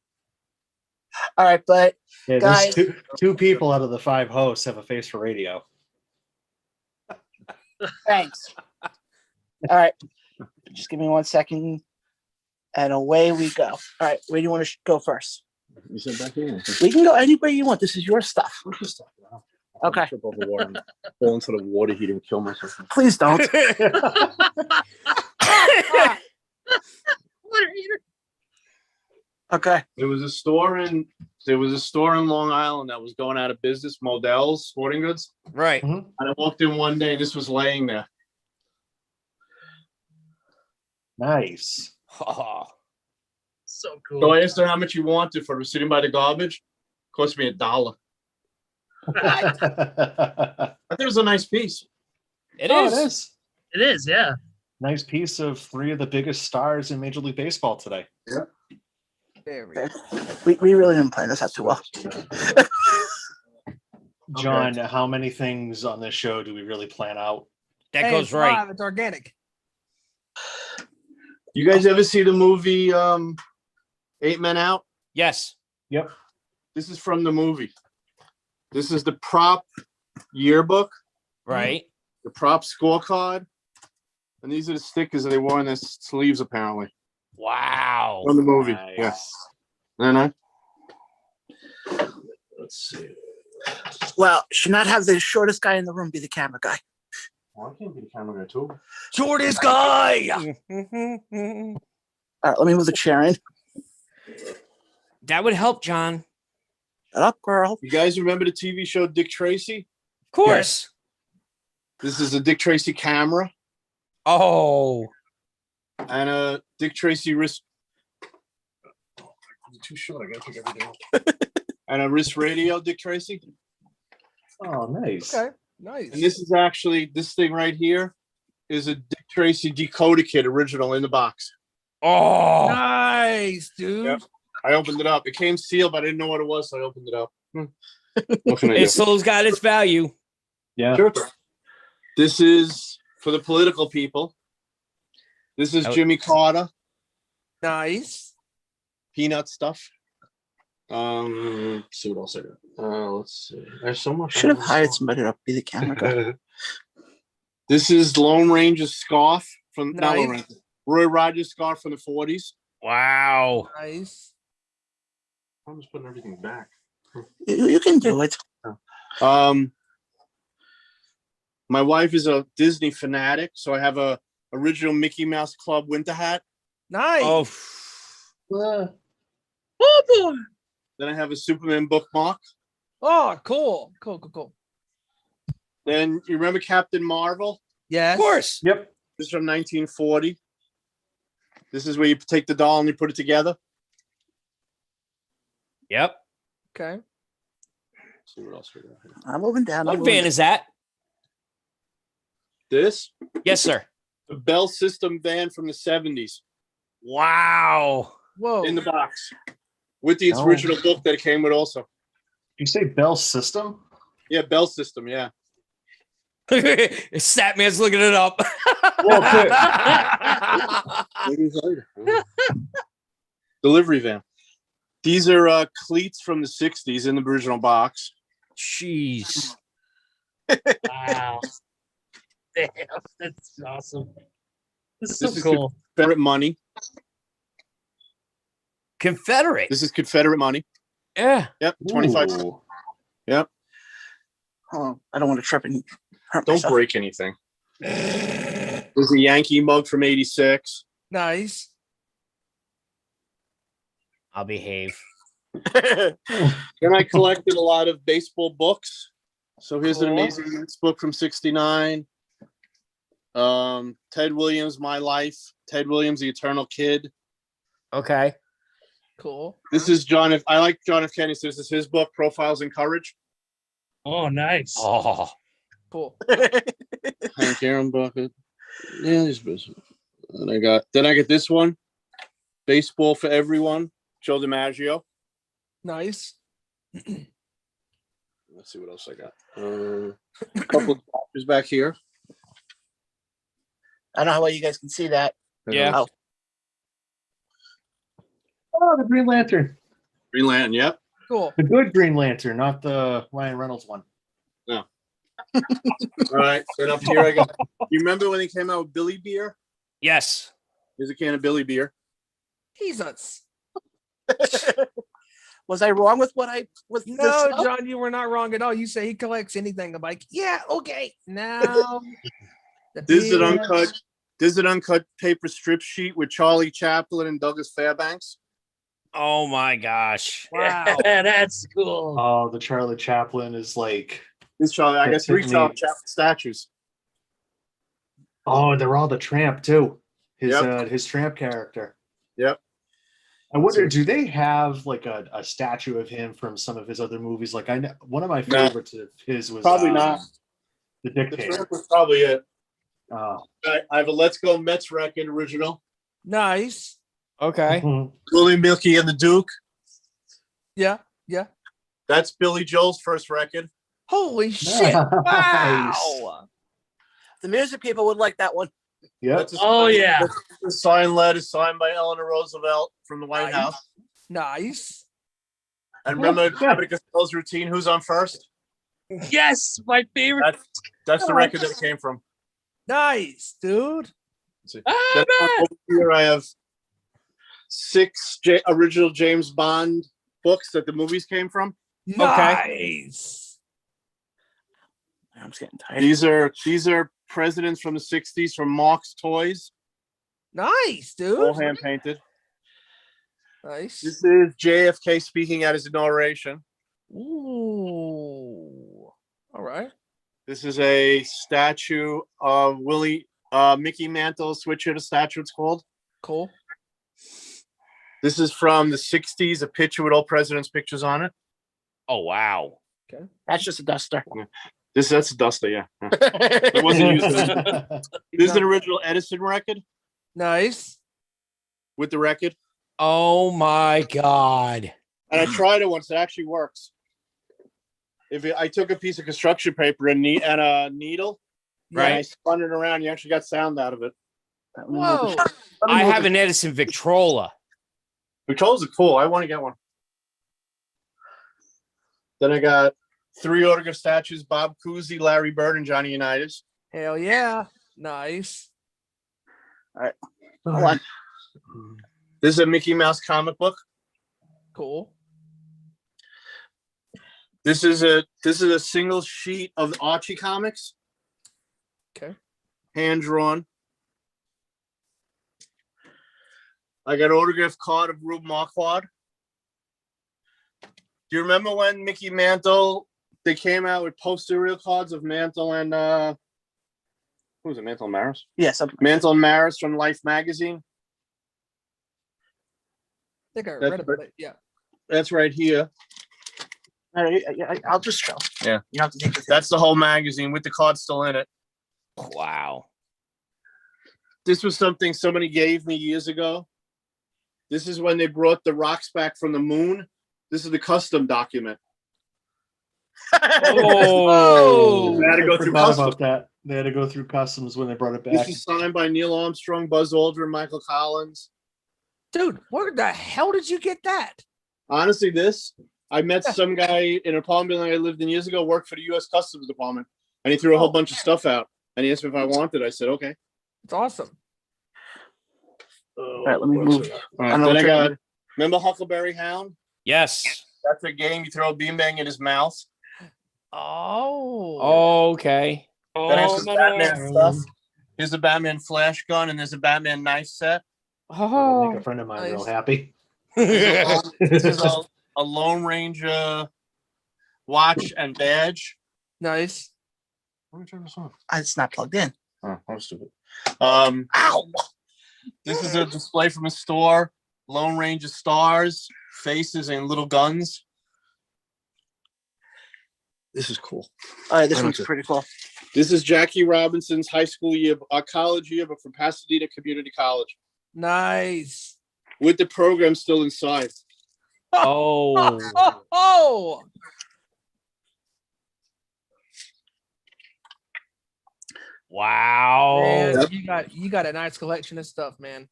All right, but Yeah, Guys. there's two people out of the 5 hosts have a face for radio. thanks. All right, just give me 1 second, and away we go. All right, where do you want to go first? You said back here. We can go anywhere you want. This is your stuff. Okay. Trip over water. Fall into the water heater and kill myself. Please don't. Okay. There was a store in Long Island that was going out of business, Modell's Sporting Goods. Right. And I walked in one day and this was laying there. Nice. Oh, So cool. So I asked her how much you wanted for it. Sitting by the garbage. Cost me $1. I thought it was a nice piece. it Oh, is. it is. It is, yeah. Nice piece of 3 of the biggest stars in Major League Baseball today. There we go. We really didn't plan this out too well. John, how many things on this show do we really plan out? That Hey, goes it's right. live, it's organic. You guys ever see the movie 8 Men Out? Yes. Yep. This is from the movie. This is the prop yearbook, Right. the prop scorecard, and these are the stickers that they wore on their sleeves apparently Wow. from the movie. Nice. Yes. No. Let's see. Well, should not have the shortest guy in the room be the camera guy. Well, I can't be the camera guy too. Shortest guy. All right, let me move the chair in. That would help, John. Shut up, girl. You guys remember the TV show Dick Tracy? Of course. This is a Dick Tracy camera Oh. and a Dick Tracy wrist. Too short. I gotta pick everything up. And a wrist radio, Dick Tracy. Oh, nice. Okay, nice. And this is actually this thing right here is a Dick Tracy decoder kit original in the box. Oh. Nice, dude. Yep. I opened it up. It came sealed, but I didn't know what it was, so I opened it up. What can I do? It still's got its value. Yeah. Sure. This is for the political people. This is Oh. Jimmy Carter, Nice. peanut stuff. See what else I got. Let's see. There's so much. Should have hired somebody to be the camera guy. This is Lone Ranger's scarf from not Lone Nice. Ranger, Roy Rogers scarf from the 40s. Wow. Nice. I'm just putting everything back. You can do it. My wife is a Disney fanatic, so I have a original Mickey Mouse Club winter hat. Nice. Oh. Oh boy. Then I have a Superman bookmark. Oh, cool. Cool. Then you remember Captain Marvel? Yes. Of course. Yep. This is from 1940. This is where you take the doll and you put it together. Yep. Okay. Let's see what else we got here. I'm moving down. What van is that? This, Yes, sir. the Bell System van from the 70s Wow. Whoa. in the box with the Oh. original book that it came with also. You say Bell System? Yeah, Bell System, yeah. Statman's looking it up. Maybe later. Delivery van. These are cleats from the 60s in the original box. Jeez. Wow. Damn, that's awesome. This is so This is cool. Confederate money. Confederate. This is Confederate money. Yeah. Yep, 25. Ooh. Yep. Oh, I don't want to trip and hurt Don't myself. break anything. There's a Yankee mug from 86. Nice. I'll behave. Then I collected a lot of baseball books. So here's an Cool. amazing Mets book from 69. Ted Williams, My Life. Ted Williams, The Eternal Kid. Okay. Cool. This is I like John F. Kennedy. So this is his book, Profiles in Courage. Oh, nice. Oh. Cool. Hank Aaron bucket. Yeah, these business. Then I got this one, Baseball for Everyone, Joe DiMaggio. Nice. Let's see what else I got. A couple of chapters back here. I don't know how well you guys can see that. Yeah. Oh. Oh, the Green Lantern. Green Lantern, yep. Cool. The good Green Lantern, not the Ryan Reynolds one. All right, then up here I got. You remember when they came out with Billy beer? Yes. Here's a can of Billy beer. Jesus. Was I wrong with what I with No, this stuff? John, you were not wrong at all. You say he collects anything. I'm like, yeah, okay. Now This is an uncut. This is an uncut paper strip sheet with Charlie Chaplin and Douglas Fairbanks. Oh my gosh. Wow. Yeah, that's cool. Oh, the Charlie Chaplin is like. This Charlie, I got That's 3 hitting Charlie me. Chaplin statues. Oh, they're all the Tramp too. Yep. His Tramp character. Yep. I wonder, do they have like a statue of him from some of his other movies? Like I know one of my favorites of his was Probably not. The The Dictator. Tramp was probably it. Oh. I have a Let's Go Mets record original. Nice. Okay. Willie Milky and the Duke. Yeah. That's Billy Joel's first record. Holy shit. Wow. The music people would like that one. Yep. That's a Oh, yeah. The signed letter signed by Eleanor Roosevelt from the White Nice. House. Nice. And remember Abbott and Costello's routine, Who's on First? Yes, my favorite. That's the record that it came from. Nice, dude. Let's see. Ah, Then man. over here I have 6 original James Bond books that the movies came from. Nice. I'm just getting tired. These are presidents from the 60s from Mark's Toys, Nice, all dude. hand painted. Nice. This is JFK speaking at his inauguration. Ooh. All right. This is a statue of Mickey Mantle switch hitter statue, it's called. Cool. This is from the 60s, a picture with all presidents' pictures on it. Oh wow. That's just a duster. That's a duster, yeah. It wasn't used. This is an original Edison record Nice. with the record. Oh my god. And I tried it once, it actually works. I took a piece of construction paper and a needle, and I Right. spun it around, you actually got sound out of it. Whoa. I have an Edison Victrola. Controls are cool. I want to get one. Then I got 3 autograph statues: Bob Cousy, Larry Bird, and Johnny Unitas. Hell yeah. Nice. Hold on. This is a Mickey Mouse comic book. Cool. This is a single sheet of Archie comics. Okay. Hand drawn. I got an autographed card of Rube Marquardt. Do you remember when Mickey Mantle, they came out with posterior cards of Mantle and who was it? Mantle and Maris? Yes. Mantle and Maris from Life magazine. I think I That's read about it. Yeah. That's right here. I'll just show. Yeah. You have to take this. That's the whole magazine with the card still in it. Wow. This was something somebody gave me years ago. This is when they brought the rocks back from the moon. This is the custom document. Oh. They had to go I through forgot customs. about that. They had to go through customs when they brought it This back. is signed by Neil Armstrong, Buzz Aldrin, Michael Collins. Dude, where the hell did you get that? Honestly, I met some guy in an apartment building I lived in years ago, worked for the U.S. Customs Department, and he threw a whole bunch of stuff out. And he asked me if I wanted. I said, okay. It's awesome. All right, let me move. All right, then I got, remember Huckleberry Hound? Yes. That's a game. You throw a beanbag in his mouth. Oh. Okay. Then I have some no, Batman stuff. Here's a Batman flash gun, and there's a Batman knife set. That'll make a friend of mine real nice. happy. This is a Lone Ranger watch and badge. Nice. Let me turn this on. It's not plugged in. Oh, I'm stupid. Ow! This is a display from a store. Lone Ranger stars, faces, and little guns. This is cool. All right, this I one's don't- pretty cool. This is Jackie Robinson's high school yearbook, college yearbook from Pasadena Community College, Nice. with the program still inside. Oh. Oh. Wow. Man, you got a nice collection of stuff, man.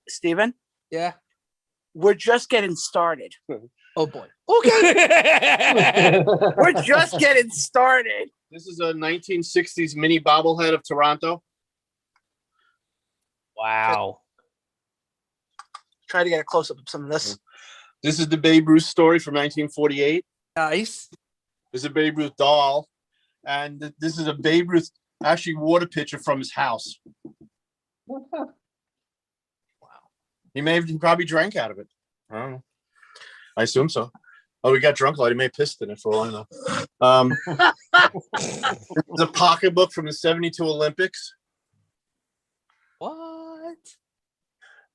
Steven, Yeah. we're just getting started. Oh boy. Okay. We're just getting started. This is a 1960s mini bobblehead of Toronto. Wow. Try to get a close up of some of this. This is the Babe Ruth story from 1948. Nice. This is a Babe Ruth doll. And this is a Babe Ruth actually water pitcher from his house. Wow. He probably drank out of it. I don't know. I assume so. Oh, we got drunk. He may have pissed in it for all I know. It's a pocketbook from the 72 Olympics. What?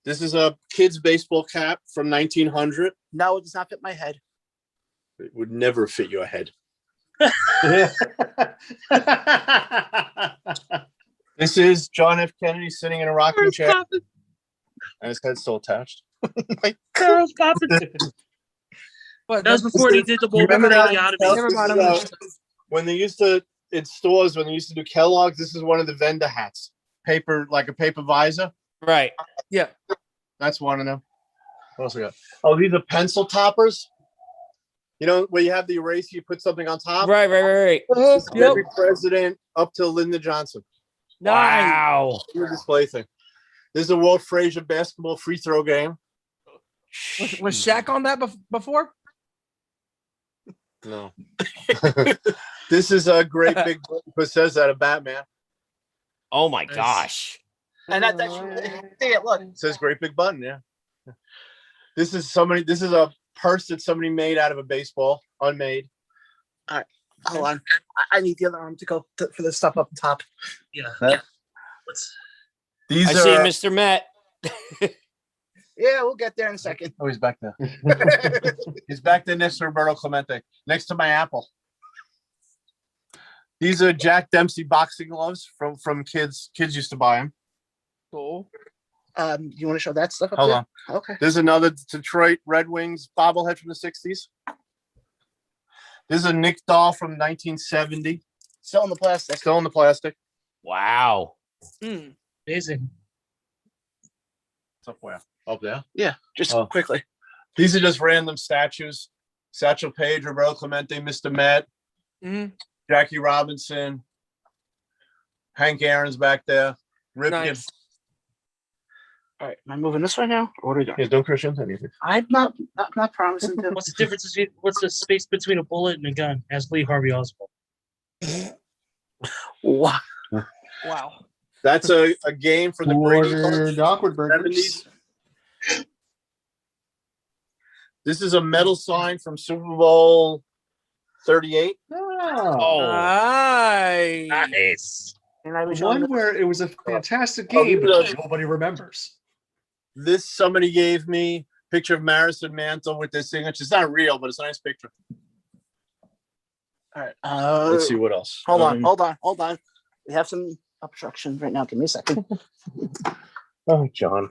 This is a kid's baseball cap from 1900. No, it does not fit my head. It would never fit your head. This is John F. Kennedy sitting in a rocking chair. And his head's still attached. Carl's popping. But That was before he did the whole Remember that? radiotomy. When they used to, in stores, when they used to do Kellogg's, this is one of the vendor hats. Paper, like a paper visor. Right. Yeah. That's one of them. What else we got? Oh, these are pencil toppers. You know, where you have the eraser, you put something on top. Right. This is every president up to Lyndon Johnson. Wow. Display thing. This is a Walt Frazier basketball free throw game. Was Shaq on that before? No. This is a great big book that says that of Batman. Oh my gosh. And that's see it, look. It says great big button, yeah. This is a purse that somebody made out of a baseball, unmade. All right. Hold on. I need the other arm to go for the stuff up top. Yeah. These I are see Mr. Met. Yeah, we'll get there in a second. Oh, he's back there. He's back there next to Roberto Clemente, next to my apple. These are Jack Dempsey boxing gloves from kids. Kids used to buy them. Cool. You want to show that stuff up Hold there? on. Okay. There's another Detroit Red Wings bobblehead from the 60s. This is a Nick doll from 1970. Still in the plastic. Still in the plastic. Wow. Amazing. It's up where? Up there? Yeah, just quickly. These are just random statues. Satchel Paige, Roberto Clemente, Mr. Met, Jackie Robinson, Hank Aaron's back there. Rip Nice. All right, am I moving this way now? Or what are we doing? Yeah, don't Christian anything. I'm not promising to. What's the difference between what's the space between a bullet and a gun? Ask Lee Harvey Oswald. Wow. Wow. That's a game for the Brady Bunch, awkward 70s. This is a medal sign from Super Bowl 38. Oh, Nice. And I was one where it was a fantastic game, but nobody remembers. This somebody gave me picture of Marison Mantle with their signature. It's not real, but it's a nice picture. All right. Let's see what else. Hold on. We have some obstructions right now. Give me a second. Oh, John.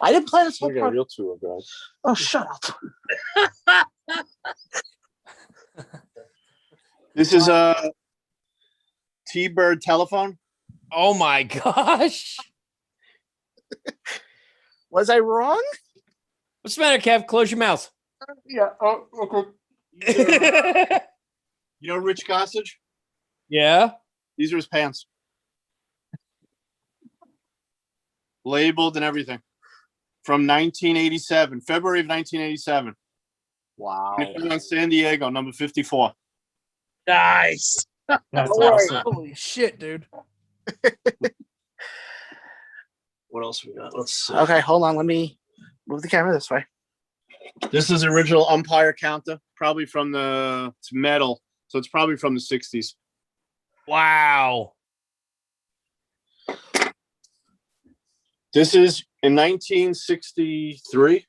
I didn't plan this whole We got a part. real tour guide. Oh, shut up. This is a T-Bird telephone. Oh my gosh. Was I wrong? What's the matter, Kev? Close your mouth. Yeah. Oh, okay. You know Rich Gossage? Yeah. These are his pants. Labeled and everything. From 1987, February of 1987. Wow. On San Diego, number 54. Nice. That's All right. awesome. Holy shit, dude. What else we got? Let's see. Okay, hold on. Let me move the camera this way. This is the original umpire counter, probably from it's metal, so it's probably from the 60s. Wow. This is in 1963.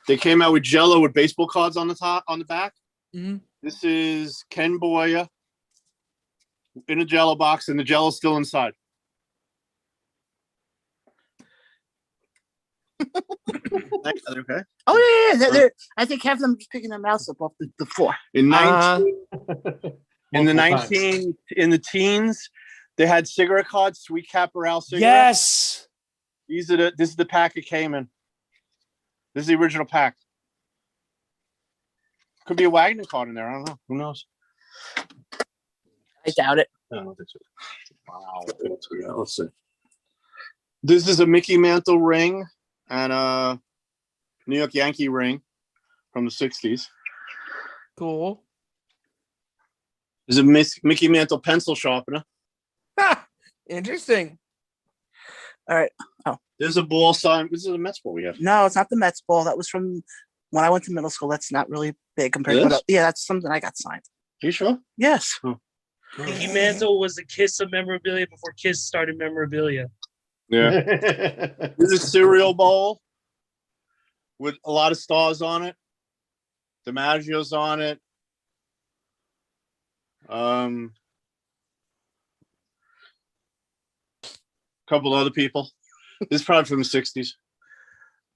They came out with Jello with baseball cards on the back. Mhm. This is Ken Boya in a Jello box, and the Jello's still inside. Okay. Oh yeah. They're, I think half of them just picking their mouse up off the floor. In in the Multiple in the teens, they had cigarette cards, Sweet Caporal cigarettes. Yes. This is the pack it came in. This is the original pack. Could be a Wagner card in there. I don't know. Who knows? I doubt it. I don't think so. Wow. Let's see. This is a Mickey Mantle ring and a New York Yankee ring from the 60s. Cool. This is a Mickey Mantle pencil sharpener. Interesting. All right. Oh, There's a ball sign. This is a Mets ball we have. no, it's not the Mets ball. That was from when I went to middle school. That's not really big compared to This? yeah, that's something I got signed. You sure? Yes. Mickey Mantle was the Kiss of memorabilia before Kiss started memorabilia. Yeah. This is a cereal bowl with a lot of stars on it. DiMaggio's on it. Couple other people. This is probably from the 60s.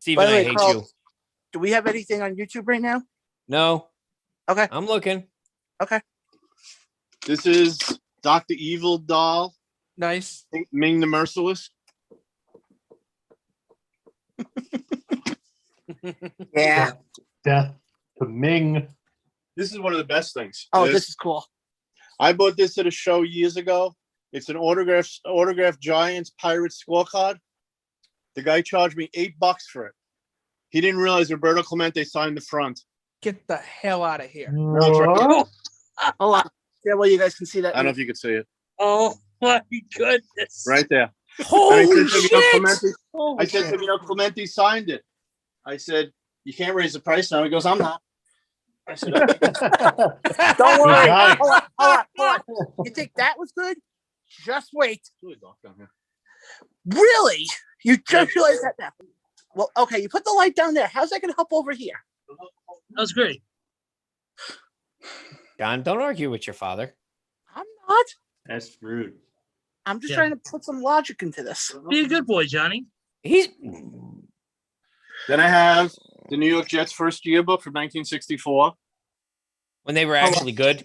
Steven, By the I way, hate Carl, you. do we have anything on YouTube right now? No. Okay. I'm looking. This is Dr. Evil doll, Nice. Ming the Merciless. Yeah. Death to Ming. This is one of the best things. Oh, this is cool. I bought this at a show years ago. It's an autographed Giants Pirates scorecard. The guy charged me $8 for it. He didn't realize Roberto Clemente signed the front. Get the hell out of here. What? Hold on. Yeah, well, you guys can see that. I don't know if you could see it. Oh my goodness! Right there. Holy And I said to shit! Clemente, Holy I said to him, Clemente signed it. I said, you can't raise the price now. He goes, I'm not. I said, Don't worry. Hold on. You think that was good? Just wait. It's really dark down here. Really? You just realized that now? Well, okay. You put the light down there. How's that going to help over here? That was great. John, don't argue with your father. I'm not. That's rude. I'm just Yeah. trying to put some logic into this. Be a good boy, Johnny. He's Then I have the New York Jets first yearbook from 1964. when they were actually good.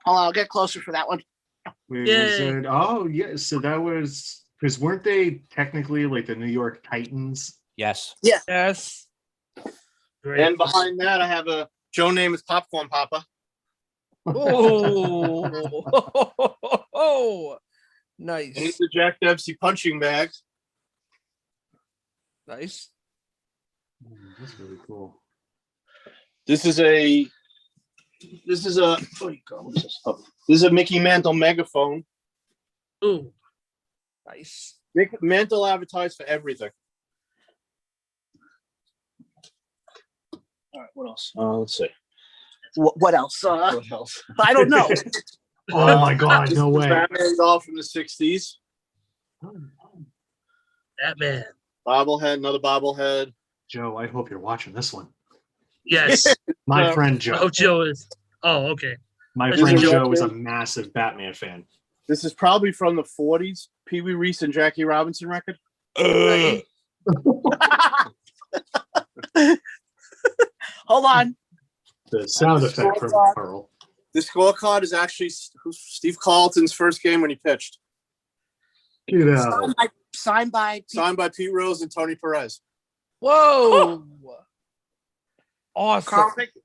Hold on. I'll get closer for that one. Wait, was Yay. it? Oh, yeah. So that was because weren't they technically like the New York Titans? Yes. Yes. Great. And behind that, I have a Joe Namath Popcorn Papa. Oh, And nice. it's the Jack Dempsey punching bags. Nice. That's really cool. This is a what is this? Oh, this is a Mickey Mantle megaphone. Ooh, Nice. Mantle advertised for everything. All right, what else? Let's see. What else? What else? I don't know. Oh my God! This No is a way. Batman doll from the 60s. that man. Bobblehead, another bobblehead. Joe, I hope you're watching this one. Yes. My friend Joe. Oh, Joe is. Oh, okay. My This friend is Joe. Joe is a massive Batman fan. This is probably from the 40s. Pee Wee Reese and Jackie Robinson record. Hold on. The sound effect from Pearl. This scorecard is actually Steve Carlton's first game when he pitched. Get out. Signed by. Signed by Pete Rose and Tony Perez. Whoa. Awesome. Carl picked-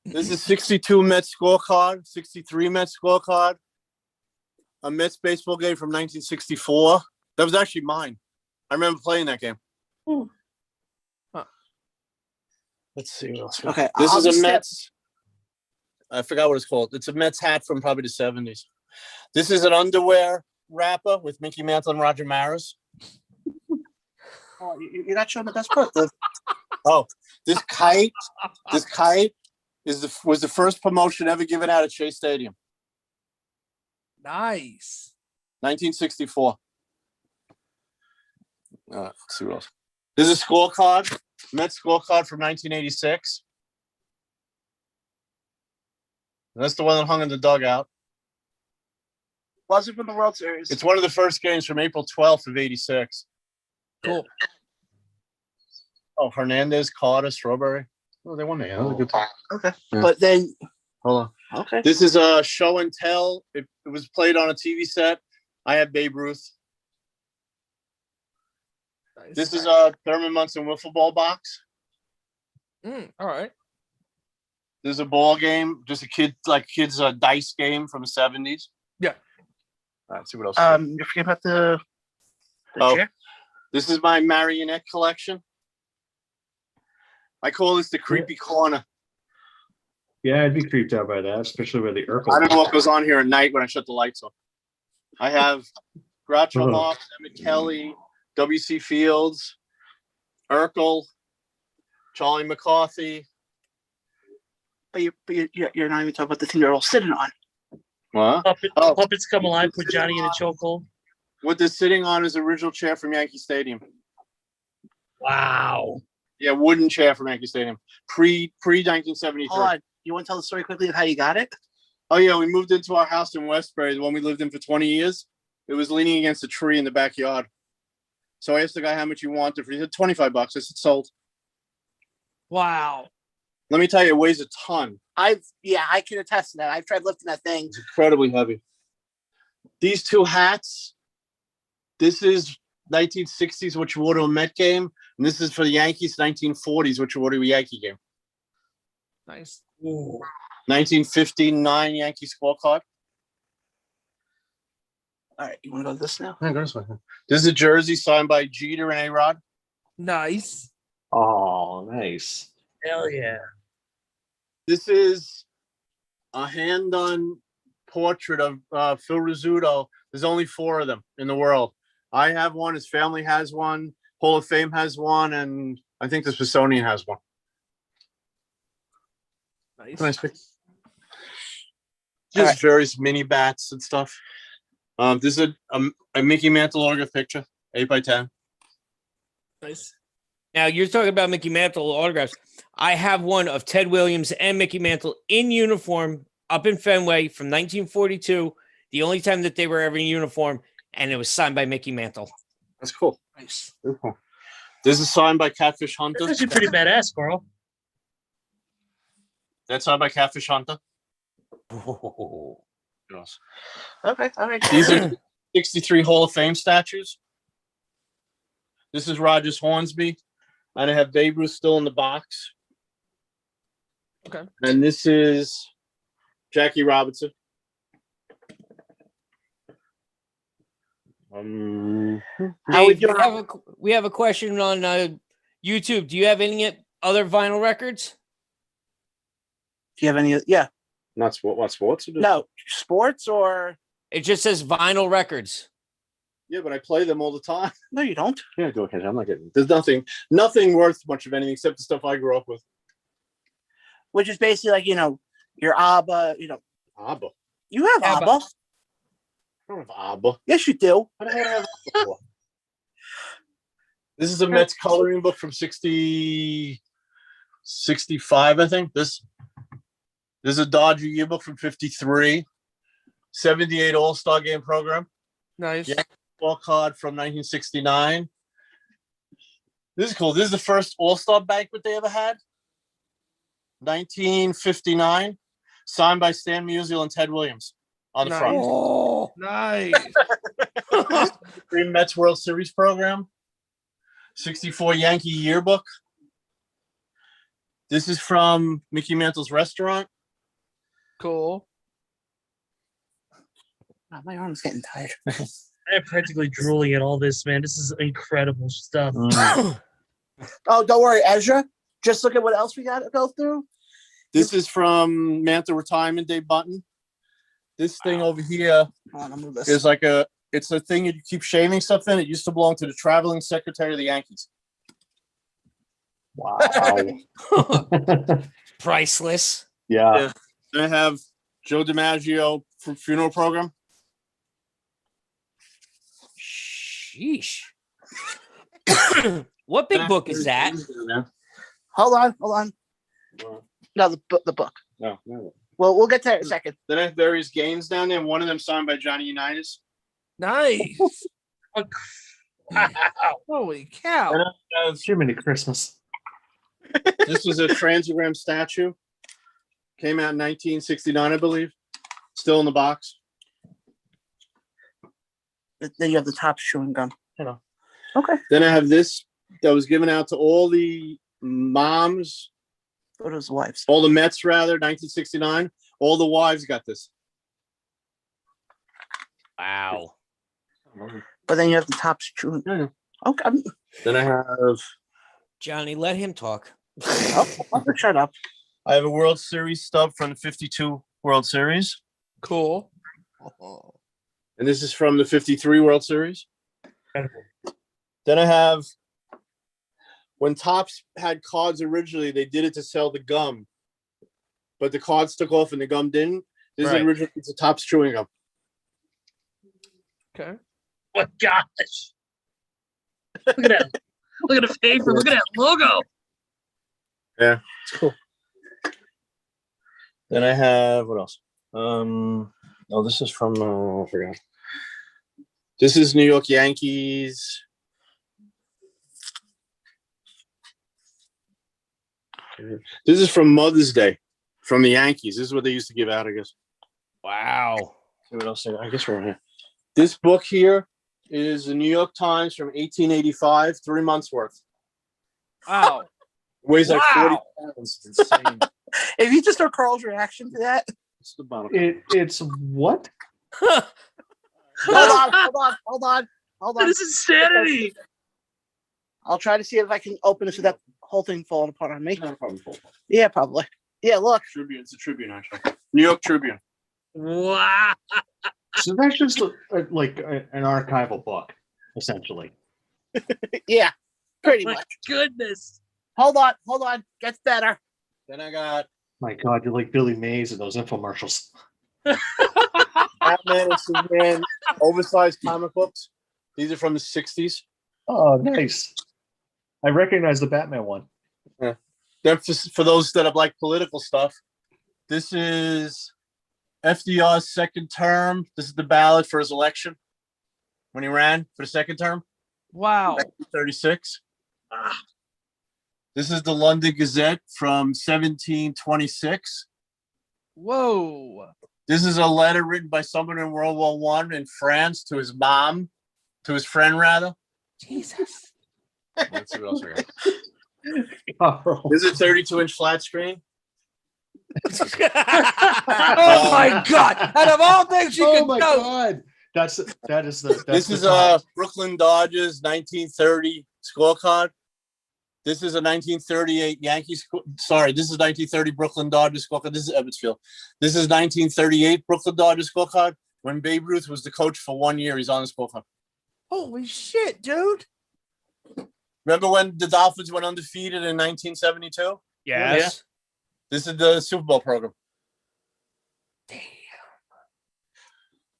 This is 62 Mets scorecard, 63 Mets scorecard. A Mets baseball game from 1964. That was actually mine. I remember playing that game. Huh. Let's see what else. Okay, This I'll is a just step- Mets. I forgot what it's called. It's a Mets hat from probably the 70s. This is an underwear wrapper with Mickey Mantle and Roger Maris. Oh, you're not showing the best part. Oh, this kite was the first promotion ever given out at Shea Stadium, Nice. 1964. Let's see what else. This is a scorecard, Mets scorecard from 1986. That's the one that hung in the dugout. Was it from the World Series? It's one of the first games from April 12th of 86. Cool. Oh, Hernandez, Carter, Strawberry. Oh, they won that. That was a good time. Okay. Yeah. But then, Hold on. okay. This is a show and tell. It was played on a TV set. I have Babe Ruth. Nice. This is a Thurman Munson wiffle ball box. All right. There's a ball game, just a kid's dice game from the 70s. Yeah. Let's see what else. You forget about the Oh. chair? This is my marionette collection. I call this the creepy corner. Yeah, I'd be creeped out by that, especially by the Urkel. I don't know what goes on here at night when I shut the lights off. I have Groucho Uh-huh. Marx, Emmett Kelly, W.C. Fields, Urkel, Charlie McCarthy. But you're not even talking about the thing they're all sitting on. What? Puppets Come Alive, put Johnny in a chokehold. What they're sitting on is the original chair from Yankee Stadium. Wow. Yeah, wooden chair from Yankee Stadium. Pre 1973. Hold on. You want to tell the story quickly of how you got it? Oh yeah, we moved into our house in Westbury, the one we lived in for 20 years. It was leaning against a tree in the backyard. So I asked the guy how much he wanted for it. He said $25. I said sold. Wow. Let me tell you, it weighs a ton. I can attest to that. I've tried lifting that thing. It's incredibly heavy. These two hats, this is 1960s, what you wore to a Met game, and this is for the Yankees, 1940s, what you wore to a Yankee game. Nice. Ooh. 1959 Yankee scorecard. All right, you want to go to this now? Yeah, go this way. This is a jersey signed by Jeter and A-Rod. Nice. Oh, nice. Hell yeah. This is a hand-done portrait of Phil Rizzuto. There's only 4 of them in the world. I have one. His family has one. Hall of Fame has one, and I think the Smithsonian has one. Nice. Just various mini bats and stuff. This is a Mickey Mantle autograph picture, 8x10. Nice. Now you're talking about Mickey Mantle autographs. I have one of Ted Williams and Mickey Mantle in uniform up in Fenway from 1942. The only time that they were ever in uniform, and it was signed by Mickey Mantle. That's cool. Nice. Cool. This is signed by Catfish Hunter. That's actually pretty badass, Carl. That's signed by Catfish Hunter. Oh. Yes. Okay, all right. These are 63 Hall of Fame statues. This is Rogers Hornsby. And I have Babe Ruth still in the box. Okay. And this is Jackie Robinson. How we Dave, doing? we have a question on YouTube. Do you have any other vinyl records? Do you have any? Yeah. Not sport. What sports? No, sports or? It just says vinyl records. Yeah, but I play them all the time. No, you don't. Yeah, go ahead. I'm not getting. There's nothing worth much of anything except the stuff I grew up with. Which is basically like your ABBA. ABBA. You have ABBA. ABBA. I don't have ABBA. Yes, you do. What the hell do I have ABBA for? This is a Mets coloring book from 65, I think. This is a Dodger yearbook from 53. 78 All-Star game program. Nice. Yeah. Ball card from 1969. This is cool. This is the first All-Star banquet they ever had. 1959. Signed by Stan Musial and Ted Williams on the Nice. front. Oh, Nice. Green Mets World Series program. 64 Yankee yearbook. This is from Mickey Mantle's restaurant. Cool. Oh, my arm's getting tired. I'm practically drooling at all this, man. This is incredible stuff. Oh, don't worry, Ezra. Just look at what else we got to go through. This is from Mantle Retirement Day button. This thing over here Hold on, I'll move this. is it's a thing you keep shaving stuff in. It used to belong to the traveling secretary of the Yankees. Wow. priceless. Yeah. Then I have Joe DiMaggio funeral program. Sheesh. What big book is that? Hold on. No, the book. No, no. Well, we'll get to that in a second. Then I have various games down there. One of them signed by Johnny Unitas. Nice. Wow. Holy cow. And I have, Jiminy Christmas. this was a Transogram statue. Came out in 1969, I believe. Still in the box. Then you have the top chewing gum. Hello. Okay. Then I have this that was given out to all the moms What are his wives? All the Mets, rather, 1969. All the wives got this. Wow. But then you have the Topps chewing. Yeah. Okay. Then I have Johnny, let him talk. Shut up. I have a World Series stub from the 52 World Series. Cool. And this is from the 53 World Series. Then I have, when Topps had cards originally, they did it to sell the gum. But the cards took off and the gum didn't. This is Right. an original piece of Topps chewing gum. Okay. What gosh. Look at that. Look at the paper. Look at that logo. Yeah, it's cool. Then I have, what else? Oh, this is from, I forgot. This is New York Yankees. This is from Mother's Day from the Yankees. This is what they used to give out, I guess. Wow. See what else? I guess we're here. This book here is the New York Times from 1885, 3 months worth. Wow. Weighs like 40 Wow. pounds. It's insane. If you just heard Carl's reaction to that, It's the bottom. It's what? hold on. That is insanity. I'll try to see if I can open this without the whole thing falling apart on me. Not a problem. Yeah, probably. Yeah, look. Tribune. It's a Tribune, actually. New York Tribune. Wow. So that's just like an archival book, essentially. Yeah, pretty My much. goodness. Hold on. Gets better. Then I got My God, you're like Billy Mays in those infomercials. Batman and Superman oversized comic books. These are from the 60s. Oh, nice. I recognize the Batman one. Then for those that have like political stuff, this is FDR's second term. This is the ballot for his election when he ran for the second term, Wow. 36. This is the London Gazette from 1726. Whoa. This is a letter written by someone in World War One in France to his mom, to his friend rather. Jesus. Let's see what else we got. Oh, This is a 32-inch flat screen. Oh my God. Out of all things you oh could my know. God. That's This is a Brooklyn Dodgers 1930 scorecard. This is a 1938 Yankees. Sorry, this is 1930 Brooklyn Dodgers scorecard. This is Evansville. This is 1938 Brooklyn Dodgers scorecard. When Babe Ruth was the coach for 1 year, he's on the scorecard. Holy shit, dude. Remember when the Dolphins went undefeated in 1972? Yes. This is the Super Bowl program. Damn.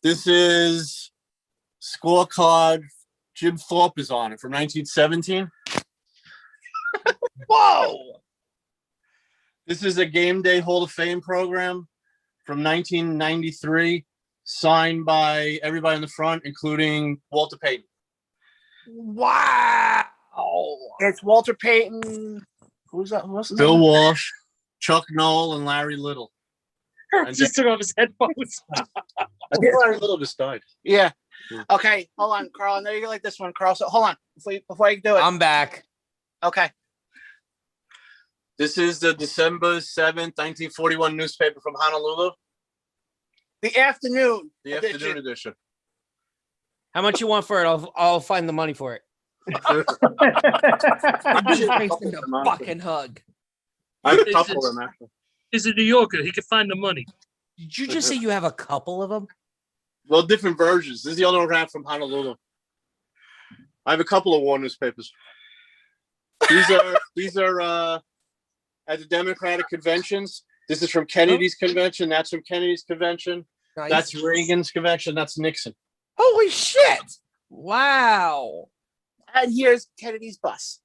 This is scorecard. Jim Thorpe is on it from 1917. Whoa. This is a Game Day Hall of Fame program from 1993, signed by everybody in the front, including Walter Payton. Wow. It's Walter Payton. Who's that? What's his Bill name? Walsh, Chuck Noll, and Larry Little. Just took off his headphones. I think Larry Little just died. Yeah. Okay, hold on, Carl. I know you like this one, Carl. So hold on before you do it. I'm back. Okay. This is the December 7th, 1941 newspaper from Honolulu, The afternoon. the edition. afternoon edition. How much you want for it? I'll find the money for it. I'm just wasting a fucking hug. I have a couple of them, actually. He's a New Yorker. He could find the money. Did you just say you have a couple of them? Well, different versions. This is the only one I have from Honolulu. I have a couple of war newspapers. These are at the Democratic conventions. This is from Kennedy's convention. That's from Kennedy's convention. Nice. That's Reagan's convention. That's Nixon. Holy shit. Wow. And here's Kennedy's bus.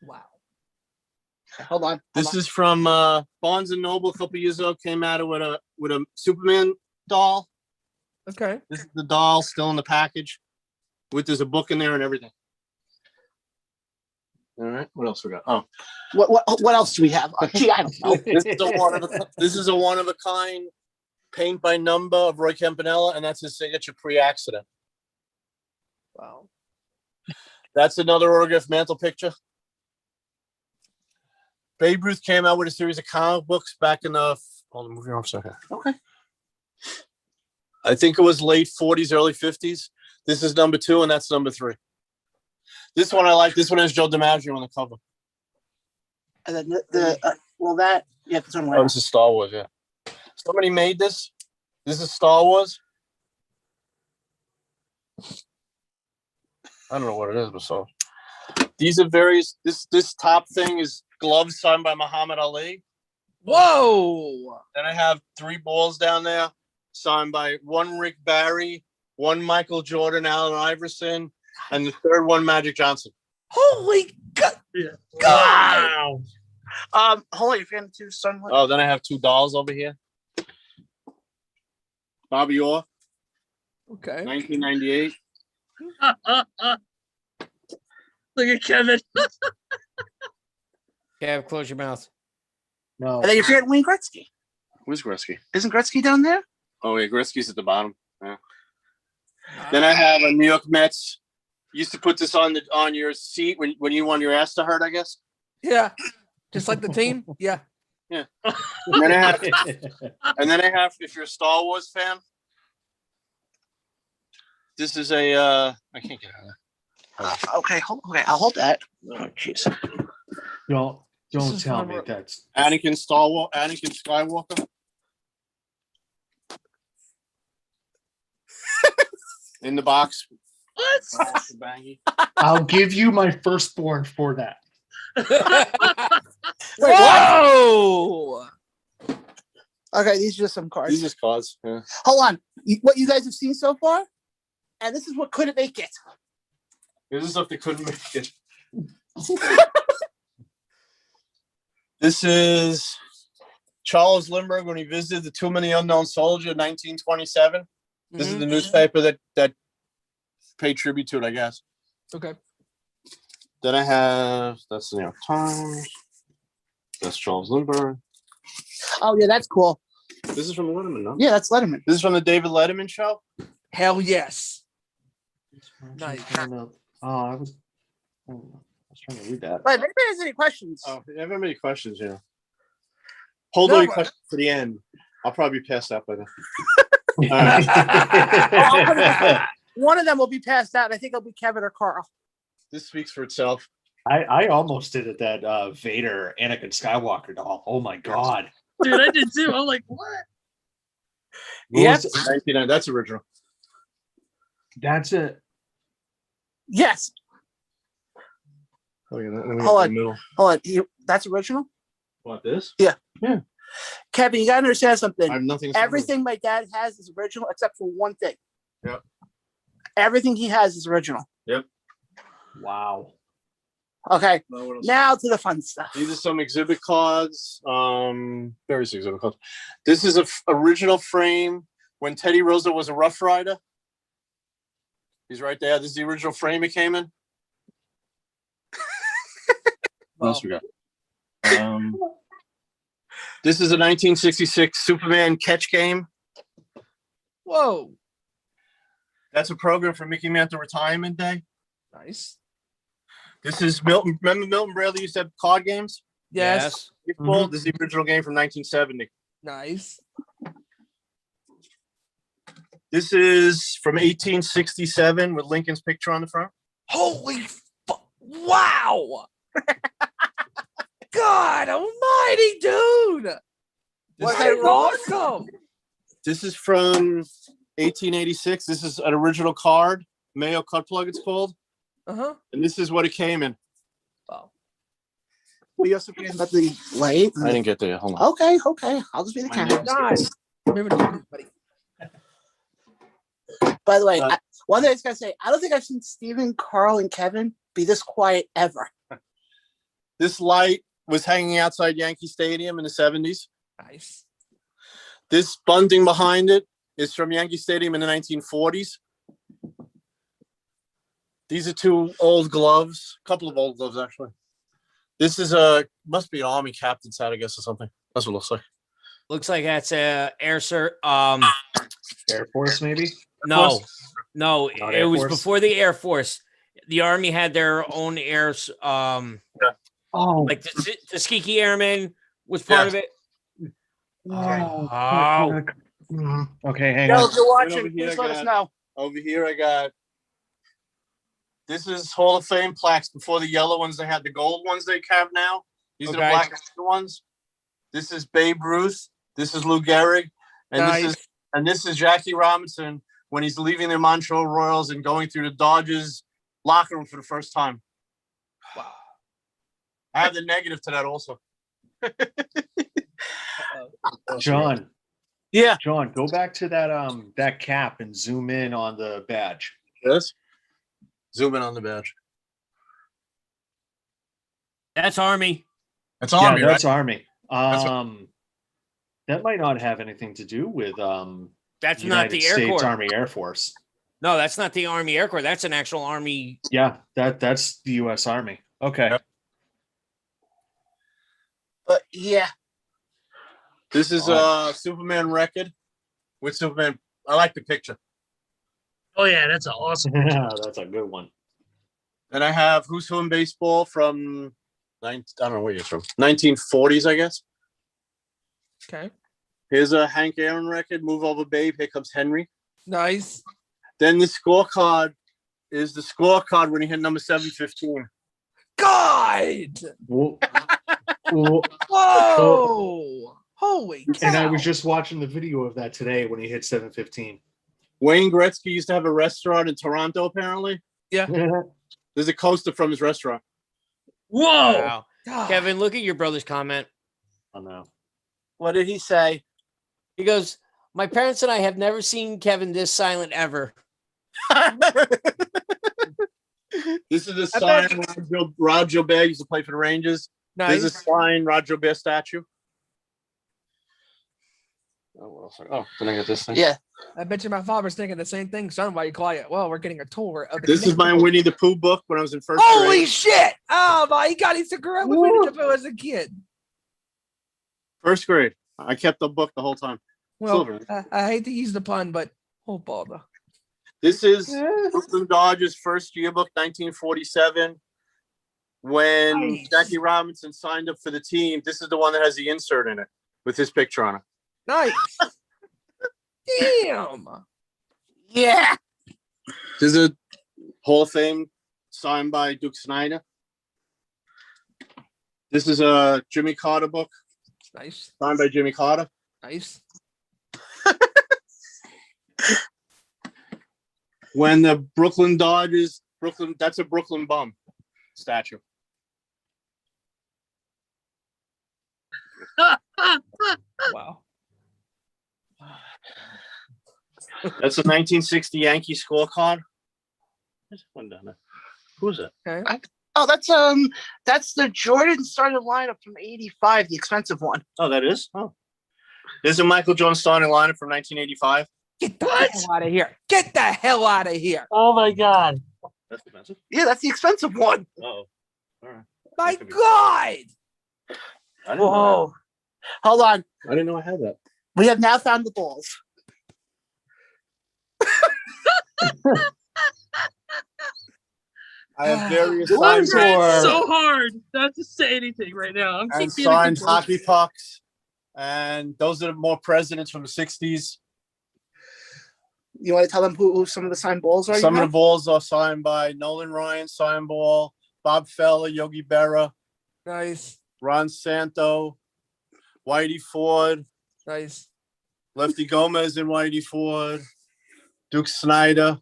Wow. Hold on. This is from Barnes and Noble a couple years ago. Came out with a Superman doll. Okay. This is the doll still in the package. There's a book in there and everything. All right. What else we got? Oh, What else do we have? Gee, I don't know. this is a one of a kind paint by number of Roy Campanella, and that's his signature pre-accident. Wow. That's another autograph Mantle picture. Babe Ruth came out with a series of comic books back in the. Hold on, move your arm a second. Okay. I think it was late 40s, early 50s. This is number 2, and that's number 3. This one I like. This one has Joe DiMaggio on the cover. And then this one Oh, this is Star Wars. Yeah. Somebody made this. This is Star Wars. I don't know what it is, but so these are various. This top thing is gloves signed by Muhammad Ali. Whoa! Then I have 3 balls down there signed by one Rick Barry, one Michael Jordan, Allen Iverson, and the third one Magic Johnson. Holy God! Yeah. God! Wow. Hold on, you're going to start. Oh, then I have 2 dolls over here. Bobby Orr, Okay. 1998. Look at Kevin. Kev, close your mouth. No. And then you're forgetting Wayne Gretzky. Where's Gretzky? Isn't Gretzky down there? Oh, yeah, Gretzky's at the bottom. Yeah. Then I have a New York Mets. Used to put this on your seat when you want your ass to hurt, I guess. Yeah. Just like the team. Yeah. Yeah. And then I have, if you're a Star Wars fan, this is a I can't get out of Okay, I'll hold that. Oh, jeez. Don't is tell fun me work. that's Anakin Skywalker. In the box. What? I'll give you my firstborn for that. Wait, Whoa! Okay, these are just some cards. These are cards. Yeah. Hold on. What you guys have seen so far? And this is what couldn't make it. This is stuff they couldn't make it. This is Charles Lindbergh when he visited the Tomb of the Unknown Soldier in 1927. This is the newspaper that paid tribute to it, I guess. Okay. Then I have, that's the New York Times. That's Charles Lindbergh. Oh, yeah, that's cool. This is from Letterman, no? Yeah, that's Letterman. This is from the David Letterman show. Hell yes. Nice. I was trying to read that. But if anybody has any questions, Oh, if you have any questions, yeah. Hold No, all your but- questions for the end. I'll probably be passed out by then. one of them will be passed out. I think it'll be Kevin or Carl. This speaks for itself. I almost did it that Vader Anakin Skywalker doll. Oh my god. Dude, I did too. I'm like, what? Yes. 99, that's original. That's it. Yes. Oh, yeah, let me Hold get on. in the middle. Hold on. That's original? What, this? Kevin, you gotta understand something. I have nothing. to say. Everything my dad has is original except for one thing. Yep. Everything he has is original. Wow. Okay. No, what else? Now to the fun stuff. These are some exhibit cards. Various exhibit cards. This is a original frame when Teddy Roosevelt was a Rough Rider. He's right there. This is the original frame it came in. What else we got? This is a 1966 Superman catch game. Whoa. That's a program for Mickey Mantle Retirement Day. Nice. This is Milton. Remember Milton Bradley used to have card games? Yes. Baseball. This is the original game from 1970. Nice. This is from 1867 with Lincoln's picture on the front. Holy wow. God almighty, dude. What This, awesome. this is from 1886. This is an original card. Mayo cut plug, it's called. Uh-huh. And this is what it came in. Wow. We also forget about the light. I didn't get there. Hold on. Okay. I'll just be the camera. Nice. Remember to buddy. By the way, one thing I was gonna say, I don't think I've seen Stephen, Carl, and Kevin be this quiet ever. This light was hanging outside Yankee Stadium in the 70s. Nice. This bunting behind it is from Yankee Stadium in the 1940s. These are 2 old gloves, a couple of old gloves actually. This is must be an Army captain's hat, I guess, or something. That's what it looks like. Looks like that's a Air Force, maybe? No, Not it Air was Force? before the Air Force. The Army had their own Oh, Like the Tuskegee Airmen was part of it. oh. Oh. Okay, hang Yo, on. if you're Right watching, over here, please let us guys. know. Over here, I got. This is Hall of Fame plaques. Before the yellow ones, they had the gold ones they have now. These are the Okay. black ones. This is Babe Ruth. This is Lou Gehrig, and this is Jackie Robinson when he's leaving the Monroe Royals and going through the Dodgers locker room for the first time. Wow. I have the negative to that also. John. Yeah. John, go back to that cap and zoom in on the badge. Yes. Zoom in on the badge. That's Army. That's Army, That's right? Army. That's That might not have anything to do with That's not United the Air States Corps. Army Air Force. No, that's not the Army Air Corps. That's an actual Army. Yeah, that's the U.S. Army. Okay. Yep. But yeah. This is Superman record with Superman. I like the picture. Oh yeah, that's an awesome. Yeah, that's a good one. And I have Who's Who in Baseball from I don't know where you're from. 1940s, I guess. Okay. Here's a Hank Aaron record, Move Over Babe. Here comes Henry. Nice. Then the scorecard is the scorecard when he hit number 715. God. Whoa. Whoa. Whoa. Holy cow. And I was just watching the video of that today when he hit 715. Wayne Gretzky used to have a restaurant in Toronto, apparently. Yeah. There's a coaster from his restaurant. Whoa. Wow. God. Kevin, look at your brother's comment. Oh no. What did he say? He goes, "My parents and I have never seen Kevin this silent ever." This is a sign Rod Gilbert used to play for the Rangers. Nice. There's a sign Rod Gilbert statue. Oh, did I get this thing? Yeah. I bet you my father's thinking the same thing. Son, why you quiet? Well, we're getting a tour of the This is my collectibles. Winnie the Pooh book when I was in first Holy grade. shit! Oh my God, he used to grow up with Winnie the Pooh as a kid. First grade. I kept the book the whole time. Well, Silver. I hate to use the pun, but oh bother. This is Brooklyn Dodgers first yearbook, 1947. When Nice. Jackie Robinson signed up for the team, this is the one that has the insert in it with his picture on it. Nice. Damn. Yeah. There's a Hall of Fame signed by Duke Snyder. This is a Jimmy Carter book Nice. signed by Jimmy Carter. Nice. When the Brooklyn Dodgers, that's a Brooklyn bum statue. Wow. That's a 1960 Yankee scorecard. There's one down there. Who's it? Okay. Oh, that's the Jordan starting lineup from '85, the expensive one. Oh, that is? Oh. There's a Michael Jones starting lineup from 1985. Get the hell out of here. Get the hell out of here. Oh my God. That's expensive. Yeah, that's the expensive one. Oh, all right. My That could be- God. I didn't know Whoa. Hold on. that. I didn't know I had that. We have now found the balls. I have various I'm signed trying so hard not to say anything right now. I'm and keep signed hockey pucks, and those are more presidents from the 60s. You want to tell them who some of the signed balls are? Some you of have? the balls are signed by Nolan Ryan, signed ball, Bob Feller, Yogi Berra, Nice. Ron Santo, Whitey Ford, Nice. Lefty Gomez and Whitey Ford, Duke Snyder,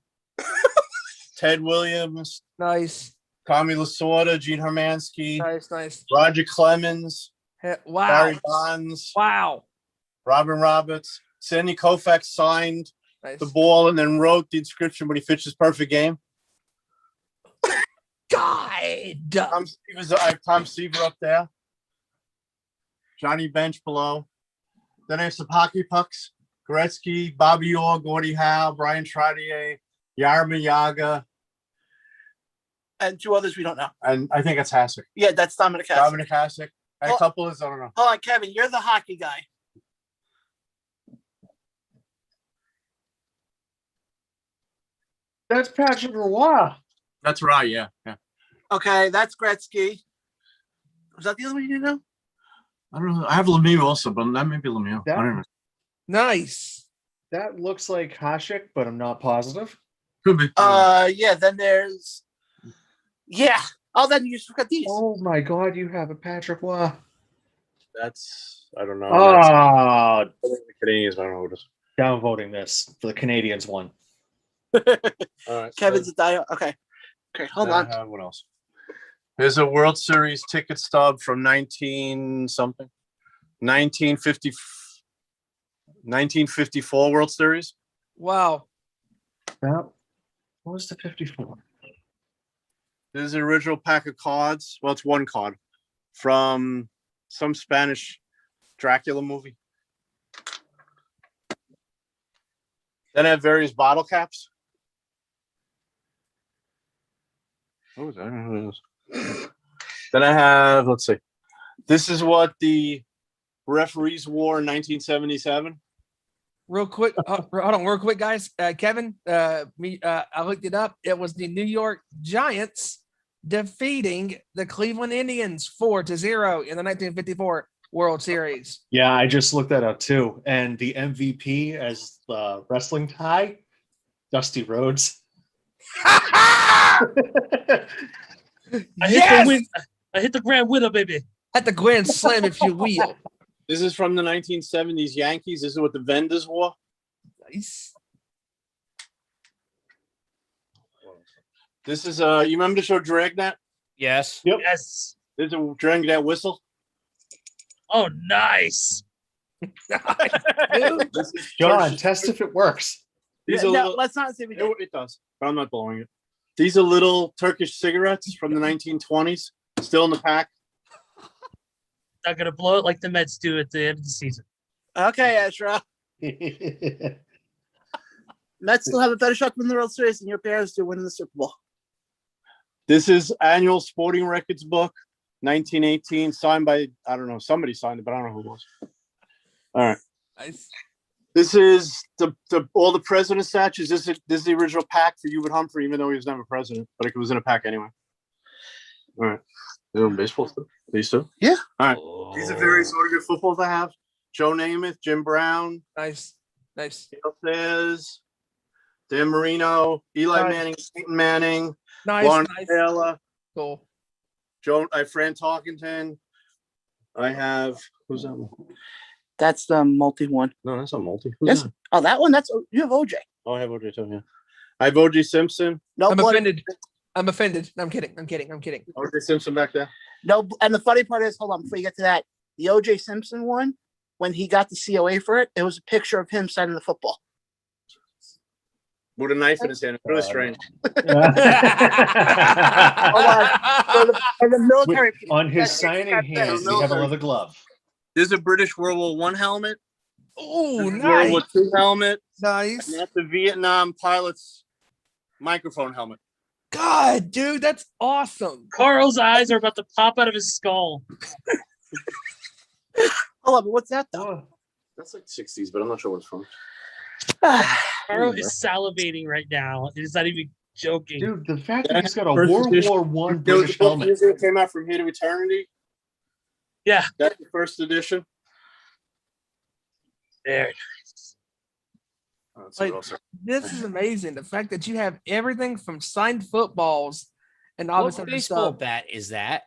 Ted Williams, Nice. Tommy Lasorda, Gene Hermansky, Nice. Nice. Roger Clemens, Wow. Barry Bonds, Wow. Robin Roberts. Sandy Koufax signed Nice. the ball and then wrote the inscription when he pitched his perfect game. God. I have Tom Seaver up there. Johnny Bench below. Then I have some hockey pucks. Gretzky, Bobby Orr, Gordie Howe, Brian Trottier, Jaromir Jagr, And two others we don't know. and I think it's Hasek. Yeah, that's Dominic Hasek. Dominic Hasek. And a Oh. couple is, I don't know. Hold on, Kevin. You're the hockey guy. That's Patrick Roy. That's right, yeah. Okay, that's Gretzky. Was that the other one you didn't know? I don't know. I have Lemieux also, but that may be Lemieux. I don't know. Nice. That looks like Hasek, but I'm not positive. Could be. Yeah. Then there's. Yeah. Oh, then you just got these. Oh my God, you have a Patrick Waugh. That's I don't know. Ah, That's the Canadians. I don't know what it is. downvoting this for the Canadians one. All right. Kevin's a die. Okay. Okay. Hold on. What else? Here's a World Series ticket stub from 1954 World Series. Wow. What was the 54? This is the original pack of cards. Well, it's one card from some Spanish Dracula movie. Then I have various bottle caps. What was that? I don't know what it is. Then I have, let's see. This is what the referees wore in 1977. Real quick, hold on, real quick, guys. Kevin, I looked it up. It was the New York Giants defeating the Cleveland Indians 4-0 in the 1954 World Series. Yeah, I just looked that up too. And the MVP as the wrestling tie, Dusty Rhodes. I hit the grand winner, baby. At the grand slam, if you will. This is from the 1970s Yankees. This is what the vendors wore. Nice. This is you remember the show Dragnet? Yes. Yep. Yes. This is a Dragnet whistle. Oh, nice. This is John, Turkish- test if it works. These Yeah, are no, little, let's not say we did. it does, but I'm not blowing it. These are little Turkish cigarettes from the 1920s, still in the pack. Not gonna blow it like the Mets do at the end of the season. Okay, Ezra. Mets still have a better shot to win the World Series than your Bears do winning the Super Bowl. This is annual sporting records book, 1918, signed by, I don't know, somebody signed it, but I don't know who it was. All right. Nice. This is the all the president statues. This is the original pack for Hubert Humphrey, even though he was never president, but it was in a pack anyway. All right. They're in baseball stuff. These two? Yeah. All right. These are various autograph footballs I have. Joe Namath, Jim Brown, Nice. Nice. Dale Sayers, Dan Marino, Eli Nice. Manning, Peyton Manning, Nice. Lawrence Nice. Taylor, Cool. Fran Tarkenton. I have, who's that one? That's the multi one. No, that's not multi. Who's Yes. that? Oh, that one. You have OJ. Oh, I have OJ too, yeah. I have OJ Simpson. No I'm blood. offended. I'm offended. No, I'm kidding. I'm kidding. I'm kidding. OJ Simpson back there. No, and the funny part is, hold on, before you get to that, the OJ Simpson one, when he got the COA for it, it was a picture of him signing the football. With a knife in his hand. It's really strange. Hold on. For the military people. On his That's signing right there. hand, we have a leather glove. There's a British World War I helmet. Oh, There's a World War nice. II helmet. Nice. And that's the Vietnam pilot's microphone helmet. God, dude, that's awesome. Carl's eyes are about to pop out of his skull. Hold on, but what's that though? That's like 60s, but I'm not sure what it's from. Carl is salivating right now. He's not even joking. Dude, the fact that he's got a First World edition. War One There was British a book helmet. years ago, came out from Here to Eternity. Yeah. That's the first edition. There. Let's Like, see what else. This is amazing. The fact that you have everything from signed footballs and all this What other baseball stuff. bat is that?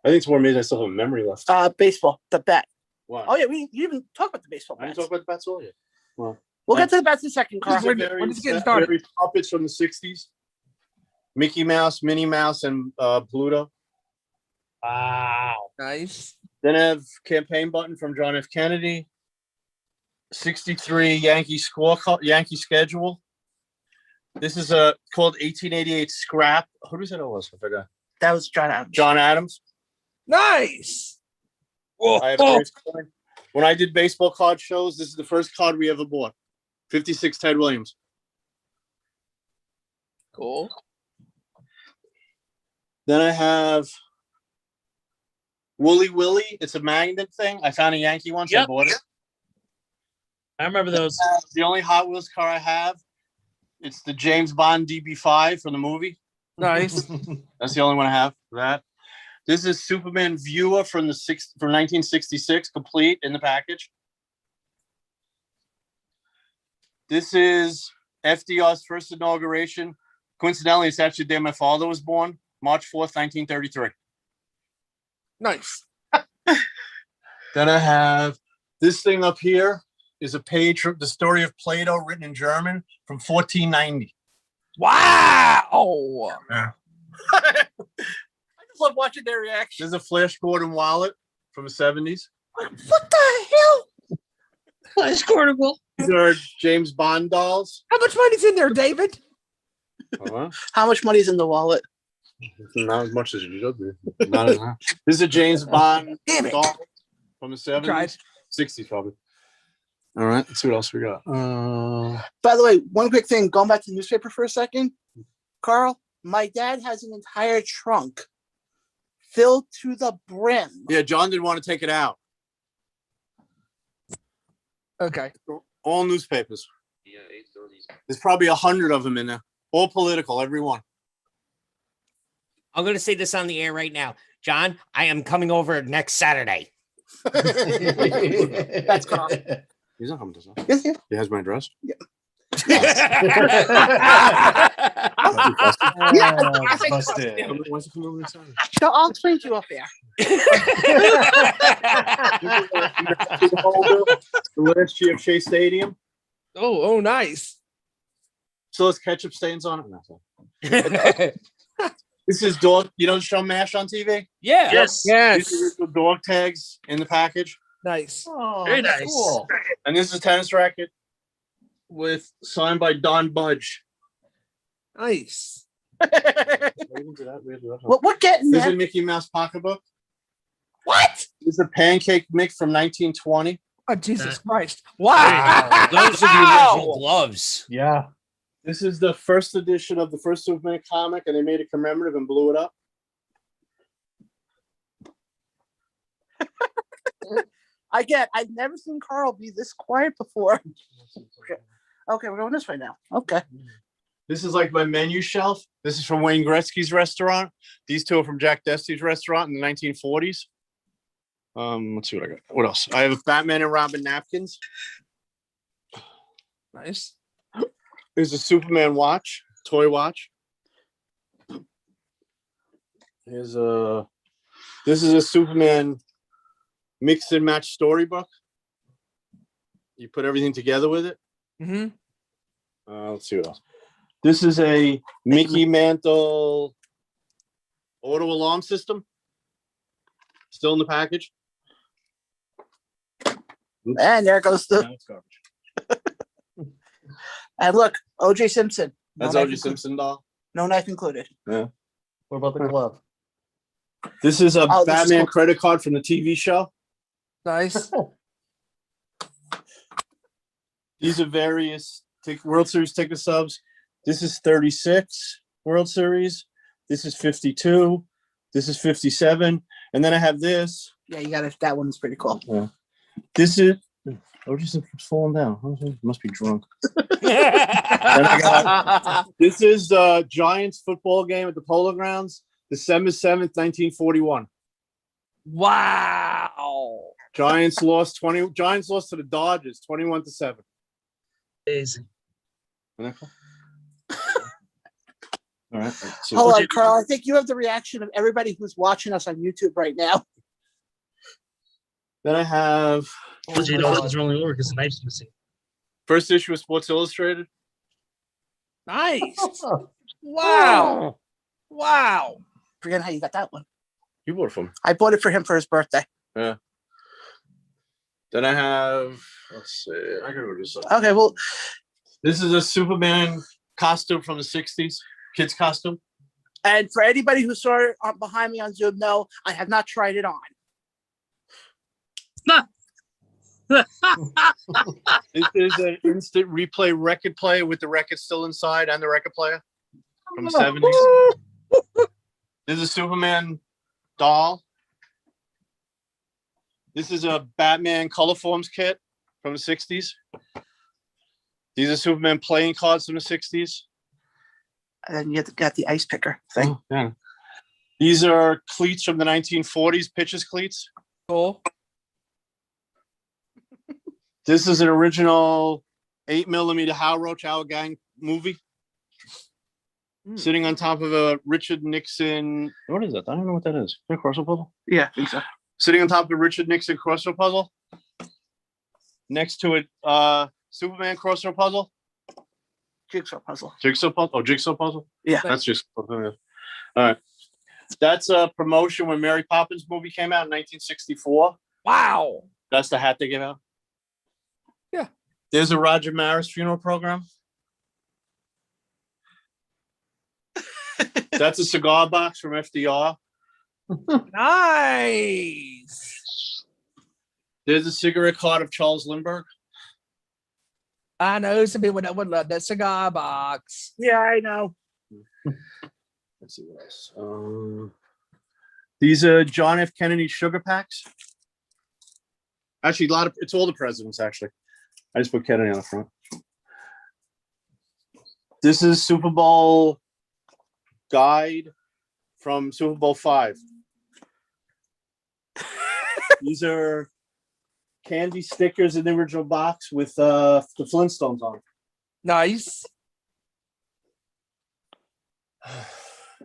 I think it's more amazing I still have a memory left. Baseball, the bat. Wow. Oh yeah, you even talk about the baseball I didn't bats. talk about the bats all yet. Wow. We'll get to the bats in a second, Carl. These are We're just getting started. various puppets from the 60s. Mickey Mouse, Minnie Mouse, and Pluto. Wow. Nice. Then I have campaign button from John F. Kennedy. 63 Yankee schedule. This is called 1888 Scrap. Who does that was? I forgot. That was John Adams. John Adams. Nice. I have various coins. When I did baseball card shows, this is the first card we ever bought. 56 Ted Williams. Cool. Then I have Wooly Willy. It's a magnet thing. I found a Yankee one, so I Yep. bought it. I remember those. The only Hot Wheels car I have, it's the James Bond DB5 from the movie. Nice. That's the only one I have for that. This is Superman viewer from 1966, complete in the package. This is FDR's first inauguration. Coincidentally, it's actually the day my father was born, March 4th, 1933. Nice. Then I have this thing up here is a page from the story of Plato written in German from 1490. Wow. Yeah. I just love watching their reaction. There's a Flash Gordon wallet from the 70s. What the hell? That's portable. These are James Bond dolls. How much money's in there, David? How much money's in the wallet? Not as much as you should be. Not enough. This is a James Bond Damn it. doll from the 70s. Tried. 60s probably. All right, let's see what else we got. By the way, one quick thing, going back to the newspaper for a second. Carl, my dad has an entire trunk filled to the brim. Yeah, John didn't want to take it out. Okay. All newspapers. There's probably 100 of them in there. All political, every one. I'm going to say this on the air right now. John, I am coming over next Saturday. That's Carl. He's not coming to us. Yes, yes. He has my address. Yeah. Busted. Why is he coming over next Saturday? So I'll explain to you up there. The last Jfk Stadium. Oh, nice. So there's ketchup stains on it. This is dog. You know the show MASH on TV? Yeah. Yes. These are the dog tags in the package. Nice. Oh, Very that's nice. cool. And this is a tennis racket with signed by Don Budge. Nice. We're getting This is there. a Mickey Mouse pocketbook. What? This is a pancake mix from 1920. Oh, Jesus That- Christ. Wow. Those are the original gloves. Yeah. This is the first edition of the first Superman comic, and they made a commemorative and blew it up. I've never seen Carl be this quiet before. Okay, we're going this way now. Okay. This is like my menu shelf. This is from Wayne Gretzky's restaurant. These two are from Jack Desty's restaurant in the 1940s. Let's see what I got. What else? I have Batman and Robin napkins. Nice. There's a Superman watch, toy watch. This is a Superman mix and match storybook. You put everything together with it. Mm-hmm. Let's see what else. This is a Mickey Mantle auto alarm system. Still in the package. And there goes the. No, it's garbage. And look, OJ Simpson. That's No O.J. knife Simpson doll. No knife included. What about the glove? This is a Oh, this is Batman cool. credit card from the TV show. Nice. These are various World Series ticket subs. This is 36 World Series. This is 52. This is 57. And then I have this. Yeah, you got it. That one's pretty cool. This is. Oh, just keeps falling down. He must be drunk. This is the Giants football game at the Polo Grounds, December 7th, 1941. Wow. Giants lost to the Dodgers 21-7. Amazing. Isn't that cool? All right. So Hold on, Carl. I think you have the reaction of everybody who's watching us on YouTube right now. then I have OJ dolls are rolling over because the knife's missing. first issue of Sports Illustrated. Nice. Wow. Wow. Forget how you got that one. You bought it for me. I bought it for him for his birthday. Yeah. Then I have. Let's see. I can go do something. Okay, well, This is a Superman costume from the 60s. Kids costume. and for anybody who saw it behind me on Zoom, no, I have not tried it on. This is an instant replay record player with the record still inside and the record player from the 70s. This is a Superman doll. This is a Batman color forms kit from the 60s. These are Superman playing cards from the 60s. And then you got the ice picker thing. Oh, yeah. These are cleats from the 1940s, pitches cleats. Cool. This is an original 8mm Hal Roach Our Gang movie. Sitting on top of a Richard Nixon. What is that? I don't know what that is. Is that a crossword puzzle? Yeah, I think so. Sitting on top of a Richard Nixon crossword puzzle. Next to it, Superman crossword puzzle. Jigsaw puzzle. Jigsaw puzzle. Oh, jigsaw puzzle. Yeah. That's just. All right. That's a promotion when Mary Poppins movie came out in 1964. Wow. That's the hat they gave out. Yeah. There's a Roger Maris funeral program. That's a cigar box from FDR. Nice. There's a cigarette card of Charles Lindbergh. I know some people that would love that cigar box. Yeah, I know. Let's see what else. These are John F. Kennedy sugar packs. Actually, it's all the presidents, actually. I just put Kennedy on the front. This is Super Bowl guide from Super Bowl 5. These are candy stickers in the original box with the Flintstones on. Nice.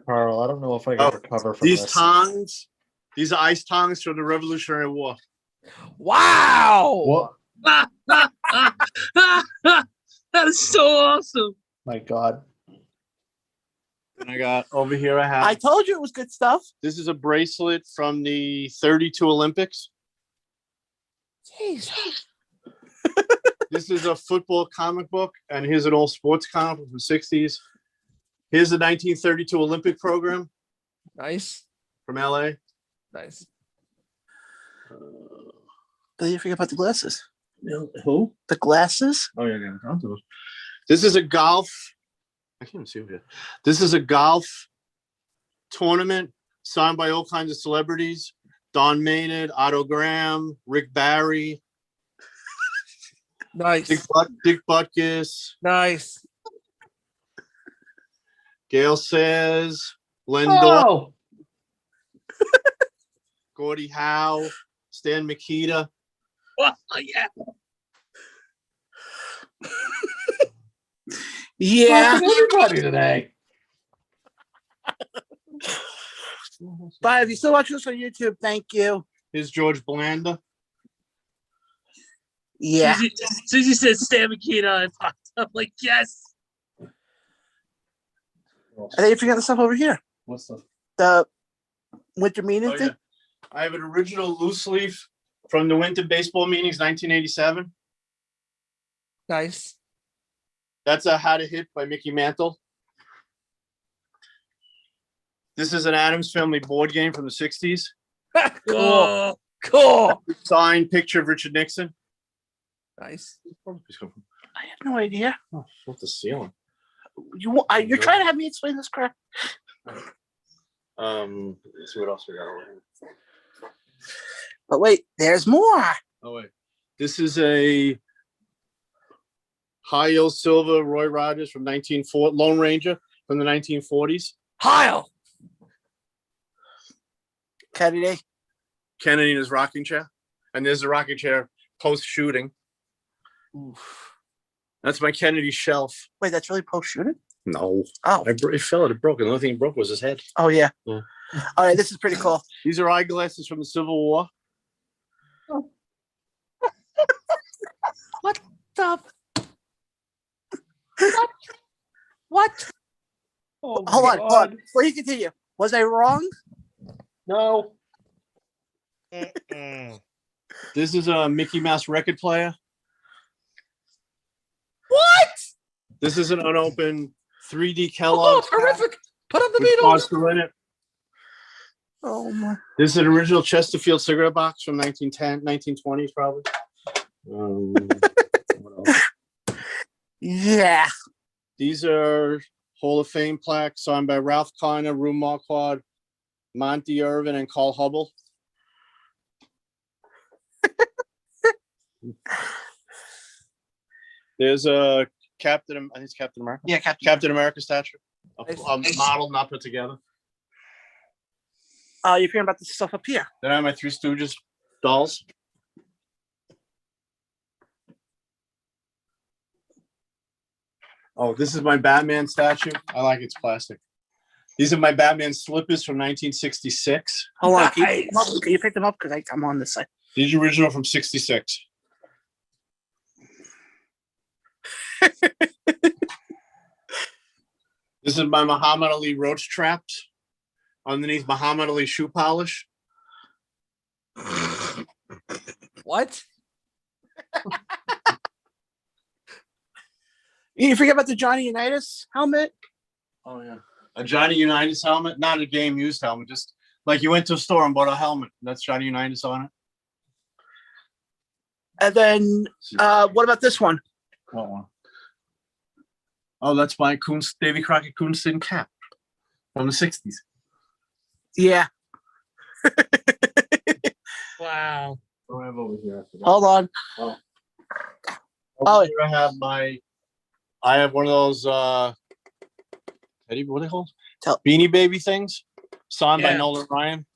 Carl, I don't know if I can recover from These this. tongs, these are ice tongs from the Revolutionary War. Wow. What? That is so awesome. My God. And I got over here, I have. I told you it was good stuff. This is a bracelet from the 32 Olympics. Jeez. This is a football comic book, and here's an old sports comic from the 60s. Here's the 1932 Olympic program Nice. from LA. Nice. Did you forget about the glasses? Who? The glasses? Oh, yeah, this is a golf. I can't even see it here. This is a golf tournament signed by all kinds of celebrities. Don Maynard, Otto Graham, Rick Barry, Nice. Dick Butkus, Nice. Gail Sayers, Len Dawson, Oh, Gordie Howe, Stan Mikita. Oh, yeah. Yeah. everybody today. But if you still watch this on YouTube, thank you. Here's George Blanda. Yeah. As soon as you said Stan Mikita, I popped up like, yes. I think you forgot the stuff over here. What's the? The winter meeting Oh, thing. yeah. I have an original loose leaf from the Winter Baseball meetings, 1987. Nice. That's a How to Hit by Mickey Mantle. This is an Addams Family board game from the 60s. Cool. Oh, Cool. Signed picture of Richard Nixon. Nice. I have no idea. Oh, what's the ceiling? You're trying to have me explain this crap. Let's see what else we got over here. But wait, there's more. Oh, wait. This is a high-yield silver Roy Rogers from 1940, Lone Ranger from the 1940s. Heil. Kennedy. Kennedy in his rocking chair. And there's a rocking chair post-shooting. That's my Kennedy shelf. Wait, that's really post shooting? No. Oh. It fell. It broke. And the only thing it broke was his head. Oh yeah. Yeah. All right, this is pretty cool. These are eyeglasses from the Civil War. What the? What? What? Oh, Hold on. Before you continue, was I wrong? No. This is a Mickey Mouse record player. What? This is an unopened 3D Oh, Kellogg's. horrific. Put up the with Beatles. Monster in it. Oh my. This is an original Chesterfield cigarette box from 1910, 1920s, probably. What else? Yeah. These are Hall of Fame plaques signed by Ralph Kiner, Rue Marquardt, Monty Irvin, and Carl Hubble. There's a I think it's Captain America. Yeah, Captain America statue. Nice. A model not put together. You're hearing about this stuff up here. Then I have my Three Stooges dolls. Oh, this is my Batman statue. I like it's plastic. These are my Batman slippers from 1966. Hold on. Can you pick them up? Because I'm on this side. These are original from 66. This is my Muhammad Ali roach traps underneath Muhammad Ali shoe polish. What? You forget about the Johnny Unitas helmet? Oh yeah, a Johnny Unitas helmet, not a game used helmet. Just like you went to a store and bought a helmet. That's Johnny Unitas on it. And then, what about this one? What one? Oh, that's my Davy Crockett Coonston cap from the 60s. Yeah. Wow. What do I have over here? I forgot. Hold on. Over here I have one of those Eddie, what are they called? Beanie Baby things, signed by Nolan Ryan.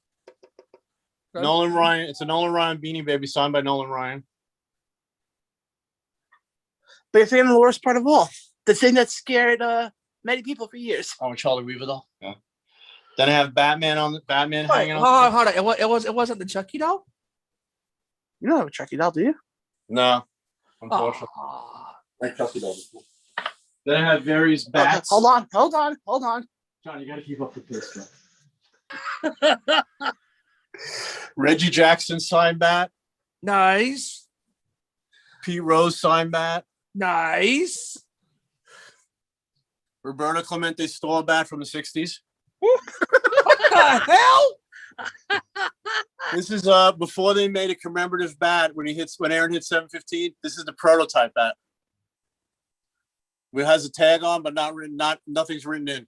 Okay. Nolan Ryan. It's a Nolan Ryan Beanie Baby signed by Nolan Ryan. But you're thinking the worst part of all, the thing that scared many people for years. Oh, Charlie Weaver doll. Yeah. Then I have Batman hanging Hold on. on. It wasn't the Chucky doll? You don't have a Chucky doll, do you? No, unfortunately. Oh. Like Chucky doll. Then I have various bats. Hold on. John, you got to keep up with this. Reggie Jackson signed bat. Nice. Pete Rose signed bat. Nice. Roberto Clemente store bat from the 60s. What the hell? This is before they made a commemorative bat when Aaron hit 715. This is the prototype bat. It has a tag on, but nothing's written in.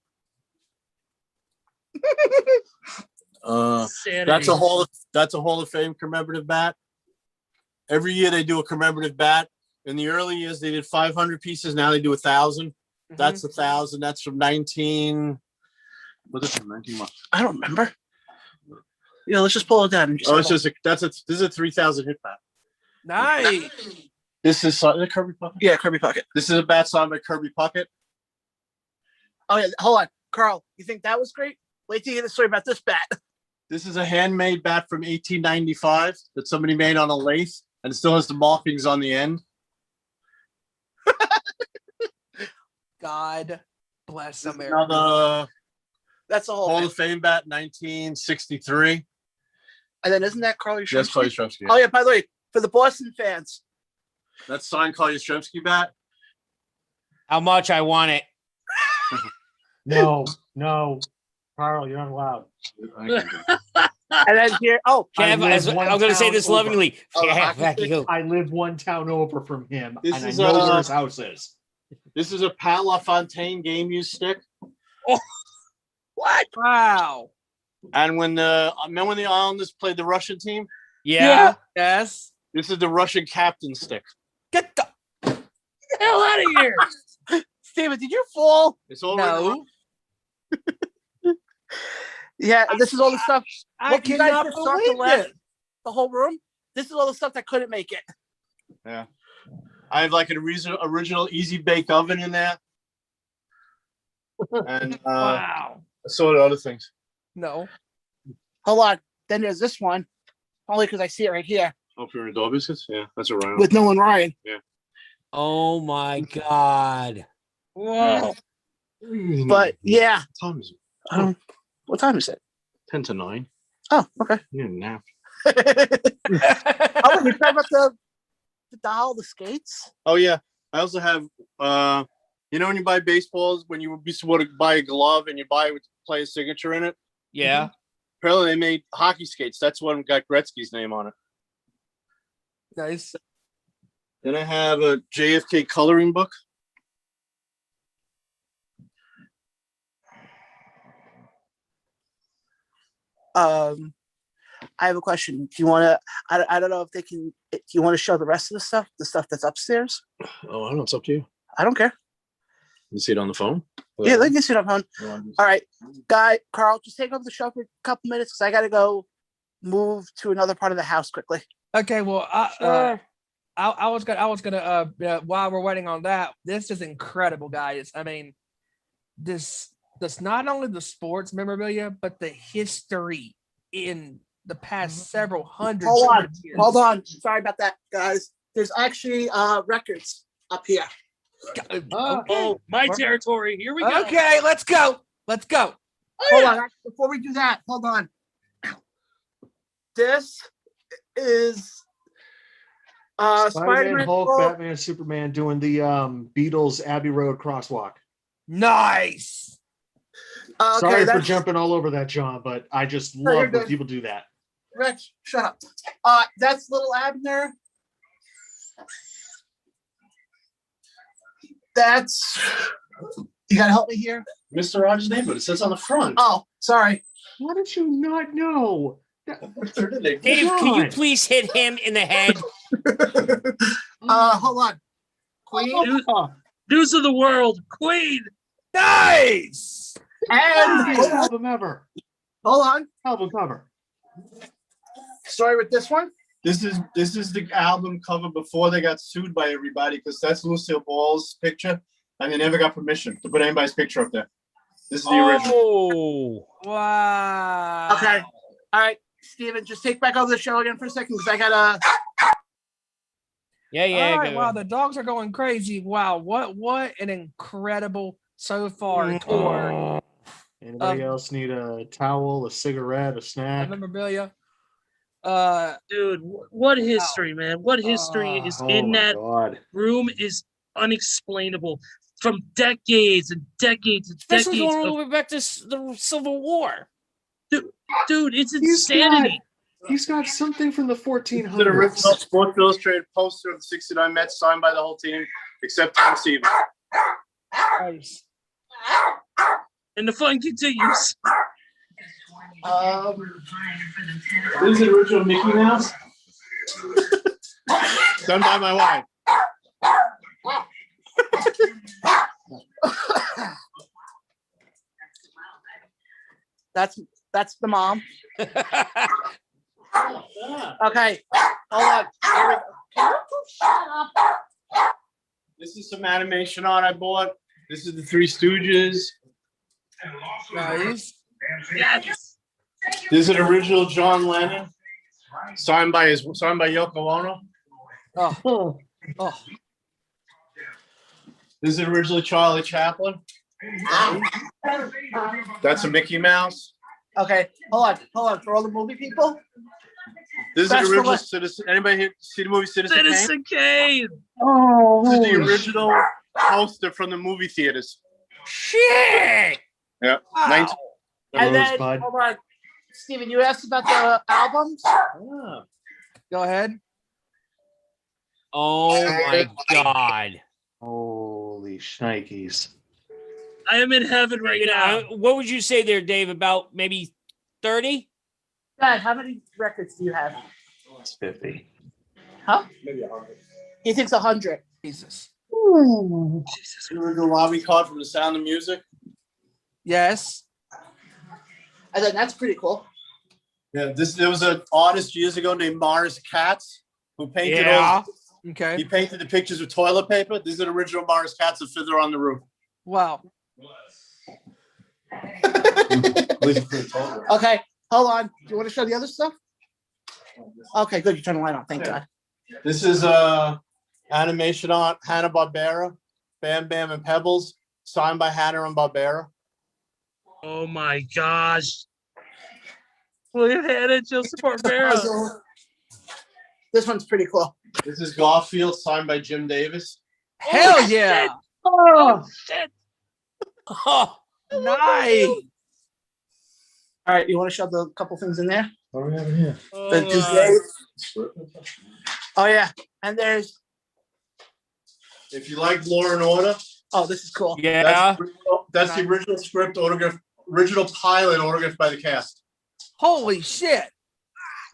That's a Hall of Fame commemorative bat. Every year they do a commemorative bat. In the early years they did 500 pieces. Now they do 1,000. Mm-hmm. That's 1,000. That's from 19. What is it? 19 what? I don't remember. Yeah, let's just pull it down. This is a 3,000 hit bat. Nice. This is Kirby Puckett. Yeah, Kirby Puckett. This is a bat signed by Kirby Puckett. Oh yeah, hold on, Carl. You think that was great? Wait till you hear the story about this bat. This is a handmade bat from 1895 that somebody made on a lathe, and it still has the markings on the end. God bless America. Another That's a Hall of Fame bat, 1963. And then isn't that Carl Yastrzemski? Yes, Carl Yastrzemski. Yeah. Oh yeah, by the way, for the Boston fans. That's signed Carl Yastrzemski bat. How much I want it? No, Carl, you're not allowed. And then here, Kev, I'm going to say this lovingly. I live one town over from him, This and is, I know where his house is. This is a Pat LaFontaine game use stick. Oh, what? Wow. And remember when the Islanders played the Russian team? Yeah. Yes. This is the Russian captain stick. Get the hell out of here. Steven, did you fall? It's all no. Yeah, this is all the stuff. I Look, you guys cannot just start to believe laugh. it. The whole room. This is all the stuff that couldn't make it. Yeah. I have like an original easy bake oven in there. And Wow. so do other things. No. Hold on. Then there's this one. Only because I see it right here. Oh, for your dog biscuits? Yeah, that's a Ryan. With Nolan Ryan. Yeah. Oh my God. Whoa. But yeah. What time is it? What time is it? 10 to 9. Oh, okay. You're a nap. Oh, you talking about the doll, the skates? Oh yeah. I also have when you buy baseballs, when you used to want to buy a glove and you buy it with player's signature in it. Yeah. Apparently they made hockey skates. That's one got Gretzky's name on it. Nice. Then I have a JFK coloring book. I have a question. Do you want to? I don't know if they can. Do you want to show the rest of the stuff that's upstairs? Oh, I don't know. It's up to you. I don't care. You see it on the phone? Yeah, let me sit up, hon. All right, Carl, just take over the show for a couple minutes because I got to go move to another part of the house quickly. Okay, well, I was gonna while we're waiting on that, this is incredible, guys. I mean, this not only the sports memorabilia, but the history in the past several hundred years. Hold on. Sorry about that, guys. There's actually records up here. Oh, my territory. Here we go. Okay, let's go. Hold on. Before we do that, hold on. This is Spider-Man, Spider-Man, Hulk, Batman, Superman doing the Beatles Abbey Road crosswalk. Nice. Sorry for jumping all over that, John, but I just love when people do that. Rex, shut up. That's little Abner. That's. You gotta help me here. Mr. Rogers' name, but it says on the front. Oh, sorry. How did you not know? Dave, can you please hit him in the head? Hold on. Queen. News of the world, Queen. Nice. And album ever. Hold on. Album cover. Story with this one. This is the album cover before they got sued by everybody because that's Lucille Ball's picture, and they never got permission to put anybody's picture up there. This is the original. Oh, wow. Okay. All right, Steven, just take back over the show again for a second because I gotta. Yeah. All right, wow, the dogs are going crazy. Wow, what an incredible so far tour. Anybody else need a towel, a cigarette, a snack? Memorabilia. Dude, what history, man? What history is in that room is unexplainable. From decades and decades and especially decades. going all the way back to the Civil War. Dude, it's insanity. He's got something from the 1400s. The original Sports Illustrated poster of the '69 Mets signed by the whole team except Tom Stevens. Nice. And the fun continues. This is the original Mickey Mouse. Done by my wife. That's the mom. Okay, hold on. Here we go. Shut up. This is some animation art I bought. This is the Three Stooges. Nice. Yes. This is an original John Lennon, signed by Yoko Ono. Oh. This is originally Charlie Chaplin. That's a Mickey Mouse. Okay, hold on. For all the movie people. This is the original Citizen. Anybody here see the movie Citizen Kane? Citizen Kane. Oh. This is the original poster from the movie theaters. Shit. Yeah. Wow. And then, hold on. Steven, you asked about the albums? Go ahead. Oh my God. Holy shnikes. I am in heaven right now. What would you say there, Dave? About maybe 30? Dad, how many records do you have? It's 50. Huh? Maybe 100. He thinks 100. Jesus. Ooh. Remember the lobby card from The Sound of Music? Yes. And then that's pretty cool. Yeah, there was an artist years ago named Morris Katz who painted Okay. He painted the pictures with toilet paper. This is an original Morris Katz of Fiddler on the Roof. Wow. Okay, hold on. Do you want to show the other stuff? Okay, good. You turn the light on. Thank God. This is animation art, Hanna-Barbera, Bam Bam and Pebbles, signed by Hanna and Barbera. Oh my gosh. William Hanna, Joseph Barbera. This one's pretty cool. This is Garfield, signed by Jim Davis. Hell yeah. Oh, shit. Oh, nice. All right, you want to show the couple things in there? What do we have in here? Oh, yeah. And there's. If you like Law and Order. Oh, this is cool. Yeah. That's the original script autograph, original pilot autographed by the cast. Holy shit.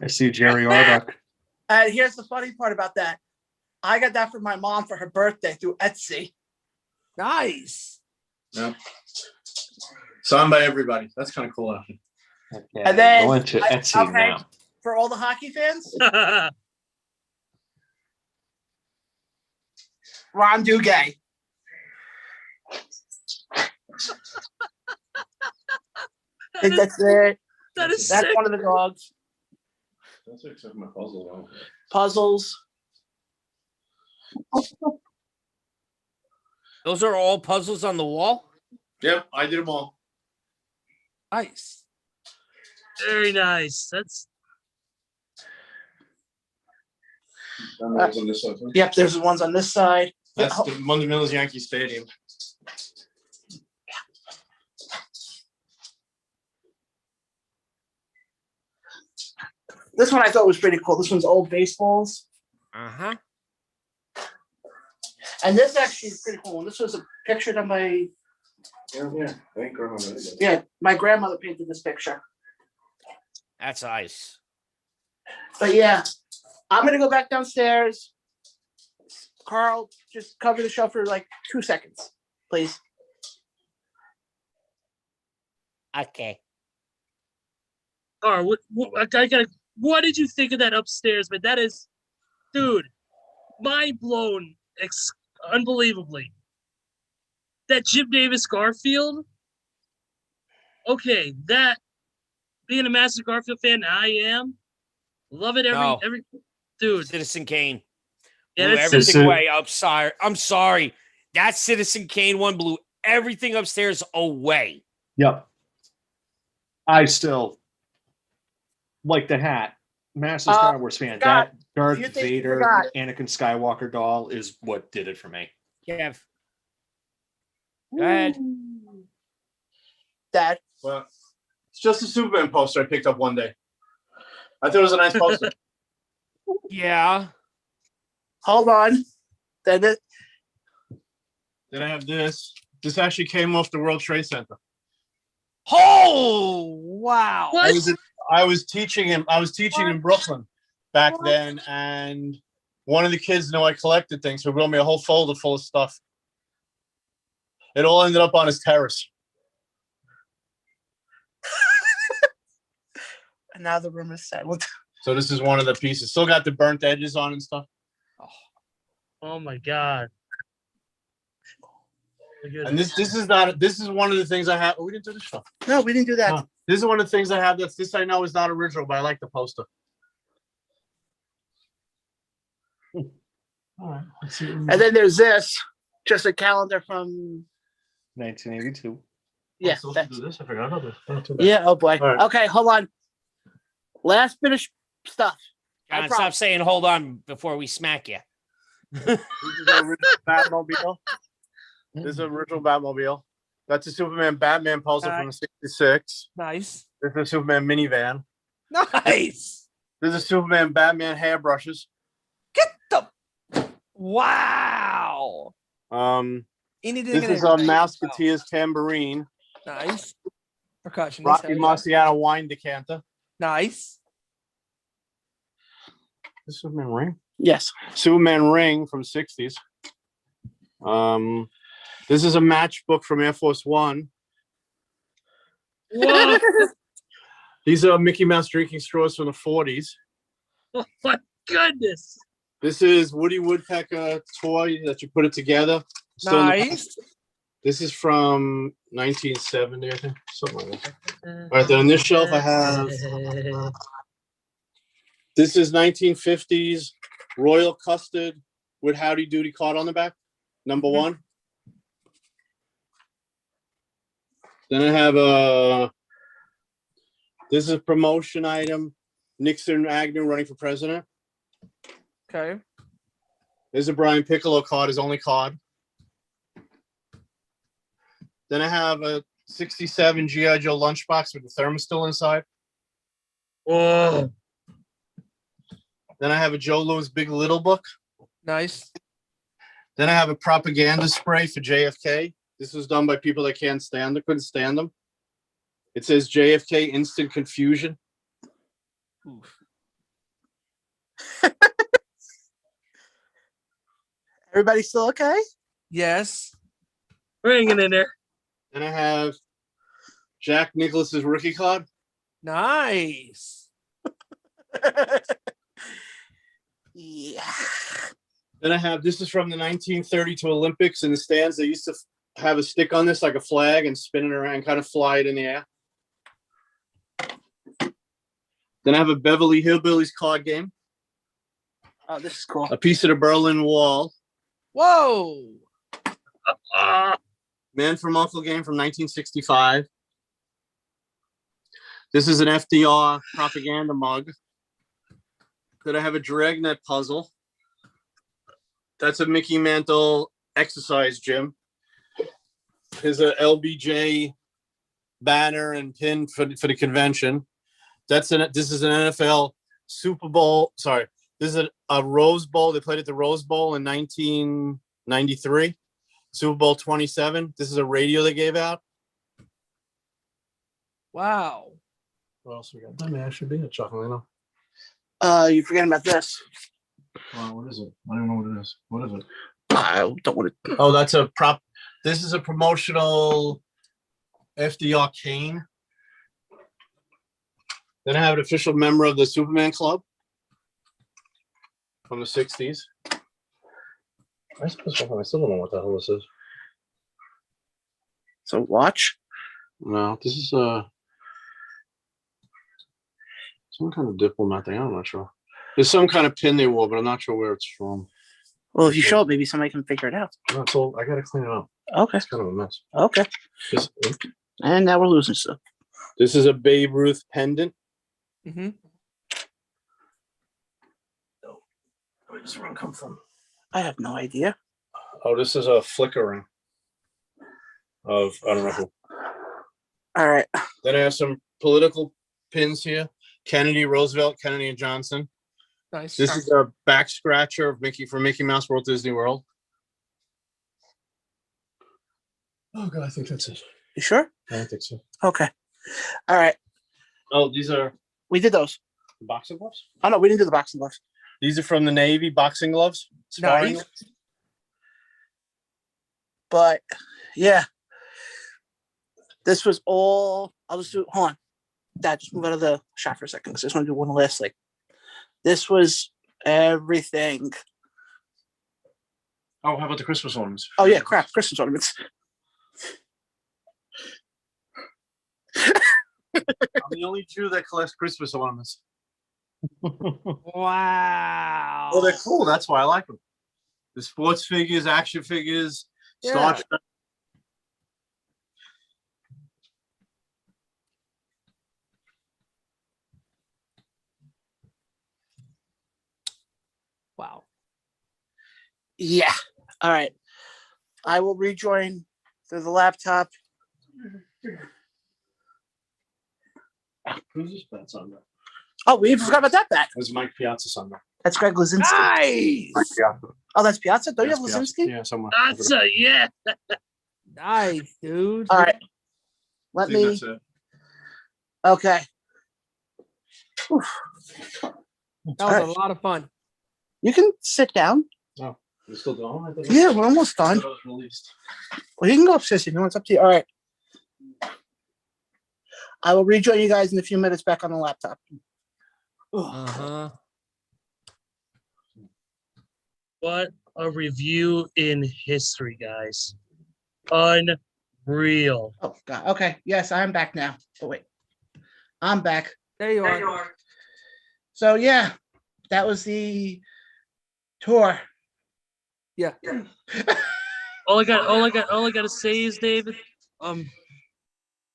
I see Jerry Orbach. And here's the funny part about that. I got that for my mom for her birthday through Etsy. Nice. Yep. Signed by everybody. That's kind of cool. Actually. Okay, And then going to Etsy okay, now. for all the hockey fans, Ron Duguay. I think that's it. That is That's sick. one of the dogs. That's except my puzzle. Puzzles. Those are all puzzles on the wall. Yep, I did them all. Nice. Very nice. That's On this side, huh? Yep, there's the ones on this side. That's the Monday Mills Yankee Stadium. This one I thought was pretty cool. This one's old baseballs. Uh-huh. And this actually is pretty cool. This was a picture that my my grandmother painted this picture. That's ice. But yeah, I'm gonna go back downstairs. Carl, just cover the show for like 2 seconds, please. Okay. all right. What did you think of that upstairs, man? That is, dude, mind blown, unbelievably. That Jim Davis Garfield. Okay, that being a massive Garfield fan, I am. Love it every dude. Citizen Kane. Yeah, Blew that's everything away. I'm sorry. That Citizen Kane one blew everything upstairs away. Yep. I still like the hat. Massive Star Wars fan. Scott, That Darth you think you Vader, forgot. Anakin Skywalker doll is what did it for me. Kev. Go ahead. Dad. Well, it's just a Superman poster I picked up one day. I thought it was a nice poster. Yeah. Hold on. Then it, Then I have this. This actually came off the World Trade Center. Oh wow. What? I was teaching in Brooklyn back then, and one of the kids knew I collected things, so he wrote me a whole folder full of stuff. It all ended up on his terrace. and now the room is silent. So this is one of the pieces. Still got the burnt edges on and stuff. Oh my god. And this is one of the things I have. Oh, we didn't do this stuff. No, we didn't do that. No. This is one of the things I have. This I know is not original, but I like the poster. All right. Let's see. And then there's this, just a calendar from 1982. yeah. I'm supposed to do this. I forgot about this. Don't do that. Yeah. Oh boy. All right. Okay, hold on. Last bit of stuff. I John, promise. stop saying hold on before we smack you. This is the original Batmobile. This is the original Batmobile. That's a Superman Batman poster from '66. Nice. This is a Superman minivan. Nice. This is Superman Batman hairbrushes. Wow. Anything This is a Musketeers tambourine. Nice. Percussion. Rocky Marciano wine decanter. Nice. This Superman ring. Yes. Superman ring from '60s. This is a matchbook from Air Force One. Whoa. These are Mickey Mouse drinking straws from the '40s. Oh my goodness. This is Woody Woodpecker toy that you put it together. Still in the Nice. box. This is from 1970, I think. Something like that. All right, then on this shelf I have. This is 1950s Royal Custard with Howdy Doody card on the back, number one. Then I have this is a promotion item, Nixon Agnew running for president. Okay. This is a Brian Piccolo card, his only card. Then I have a 67 G.I. Joe lunchbox with the thermos still inside. Whoa. Then I have a Joe Louis Big Little book. Nice. Then I have a propaganda spray for JFK. This was done by people that couldn't stand them. It says JFK Instant Confusion. Everybody still okay? Yes. We're hanging in there. Then I have Jack Nicklaus's rookie card. Nice. Yeah. Then I have, this is from the 1932 Olympics in the stands. They used to have a stick on this like a flag and spin it around, kind of fly it in the air. Then I have a Beverly Hillbillies card game. Oh, this is cool. A piece of the Berlin Wall. Whoa. Man from Uncle game from 1965. This is an FDR propaganda mug. Then I have a Dragnet puzzle. That's a Mickey Mantle exercise gym. Here's a LBJ banner and pin for the convention. This is an NFL Super Bowl. Sorry, this is a Rose Bowl. They played at the Rose Bowl in 1993. Super Bowl 27. This is a radio they gave out. Wow. What else we got? That may actually be a chocolate. You're forgetting about this. What is it? I don't know what it is. What is it? I don't want to. Oh, that's a prop. This is a promotional FDR cane. Then I have an official member of the Superman Club from the 60s. I still don't know what the hell this is. So watch. No, this is some kind of diplomat thing. I'm not sure. There's some kind of pin they wore, but I'm not sure where it's from. Well, if you show it, maybe somebody can figure it out. No, it's all, I gotta clean it up. Okay. It's kind of a mess. Okay. This, And now we're losing stuff. this is a Babe Ruth pendant. Mm-hmm. Where does this one come from? I have no idea. Oh, this is a flickering of, I don't know who. All right. Then I have some political pins here. Kennedy, Roosevelt, Kennedy, and Johnson. Nice. This is a back scratcher of Mickey from Mickey Mouse Walt Disney World. Oh god, I think that's it. You sure? I don't think so. Okay. All right. Oh, these are We did those. the boxing gloves. Oh no, we didn't do the boxing gloves. These are from the Navy boxing gloves. Sparring. Nice. But yeah, this was all. I'll just do. Hold on, Dad. Just move out of the shot for a second because I just want to do one last. Like, this was everything. Oh, how about the Christmas ornaments? Oh yeah, crap! Christmas ornaments. I'm the only Jew that collects Christmas ornaments. Wow. Oh, they're cool. That's why I like them. The sports figures, action figures, Star Yeah. Trek. Wow. Yeah. All right. I will rejoin through the laptop. Who's this bat on there? Oh, we forgot about that back. There's Mike Piazza's on there. That's Greg Lazinski. Nice. Mike Piazza. Oh, that's Piazza. Don't you have That's Piazza. Lazinski? Yeah, somewhere. That's a yeah. Nice, dude. All right. I Let think me. that's it. Okay. That was a lot of fun. You can sit down. Oh, you still going? I thought it Yeah, we're almost done. was released. Well, you can go upstairs if you want. It's up to you. All right. I will rejoin you guys in a few minutes back on the laptop. Uh-huh. What a review in history, guys. Unreal. Oh, God. Okay. Yes, I'm back now. Oh, wait. I'm back. There you are. So, yeah, that was the tour. Yeah. All I got to say is, David, John,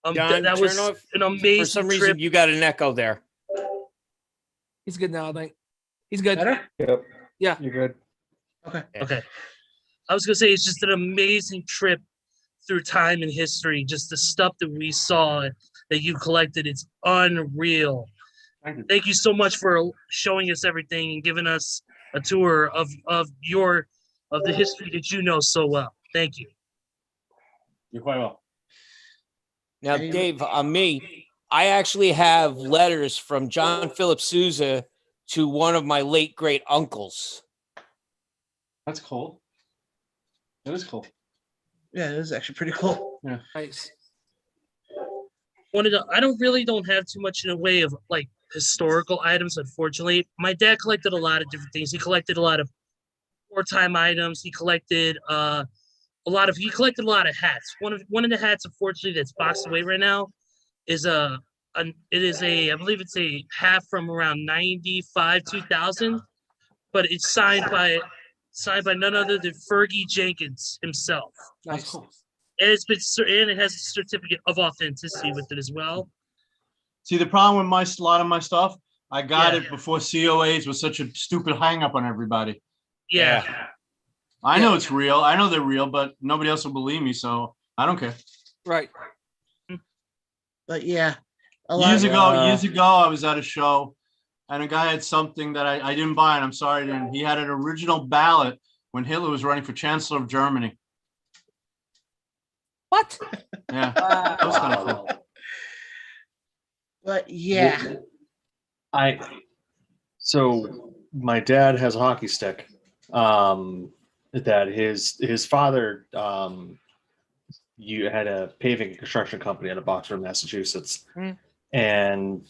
that was turn off. an amazing For some trip. reason, you got an echo there. He's good now, I think. He's good. Better? Yep. Yeah. You're good. Okay. I was gonna say it's just an amazing trip through time and history. Just the stuff that we saw that you collected, it's unreal. Thank you so much for showing us everything and giving us a tour of the history that you know so well. Thank you. You're quite well. Now, Dave, on me, I actually have letters from John Philip Sousa to one of my late great uncles. That's cool. That is cool. Yeah, it is actually pretty cool. Nice. I don't have too much in the way of like historical items, unfortunately. My dad collected a lot of different things. He collected a lot of wartime items. He collected a lot of hats. One of the hats, unfortunately, that's boxed away right now is I believe it's a hat from around 95, 2000, but it's signed by none other than Fergie Jenkins himself. Nice. And it has a certificate of authenticity with it as well. See, the problem with a lot of my stuff, I got it before COAs was such a stupid hang up on everybody. Yeah. I know it's real. I know they're real, but nobody else will believe me, so I don't care. Right. But yeah, Years ago, I was at a show, and a guy had something that I didn't buy, and I'm sorry, and he had an original ballot when Hitler was running for Chancellor of Germany. What? Yeah, that was kind of cool. But yeah, So my dad has a hockey stick that his father you had a paving and construction company out of Boxford, Massachusetts, and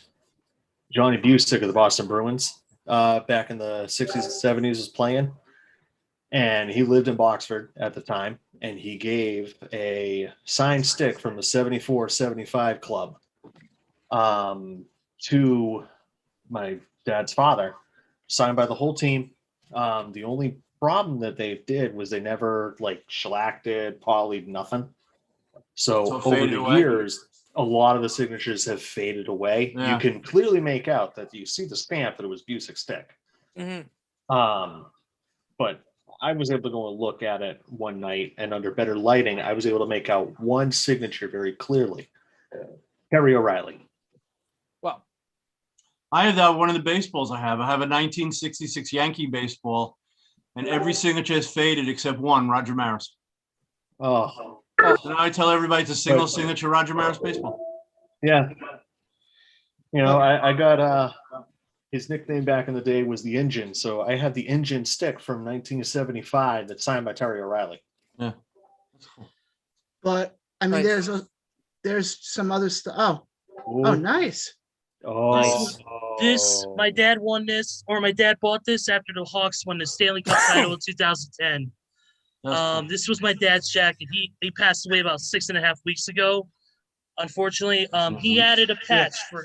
Johnny Busick of the Boston Bruins back in the 60s and 70s was playing, and he lived in Boxford at the time, and he gave a signed stick from the 74-75 club to my dad's father, signed by the whole team. The only problem that they did was they never like shellacked it, polyed, nothing. So over the years, a lot of the signatures have faded away. Yeah. You can clearly make out that you see the stamp that it was Busick's stick. But I was able to go and look at it one night, and under better lighting, I was able to make out one signature very clearly. Terry O'Reilly. Well, I have that one of the baseballs I have. I have a 1966 Yankee baseball, and every signature is faded except one, Roger Maris. Oh. And I tell everybody it's a single signature Roger Maris baseball. Yeah. You know, I got his nickname back in the day was the Engine. So I had the Engine stick from 1975 that's signed by Terry O'Reilly. Yeah. but I mean, Nice. there's some other stuff. Oh, nice. My dad won this, or my dad bought this after the Hawks won the Stanley Cup title in 2010. This was my dad's jacket. He passed away about 6.5 weeks ago. Unfortunately, he added a patch for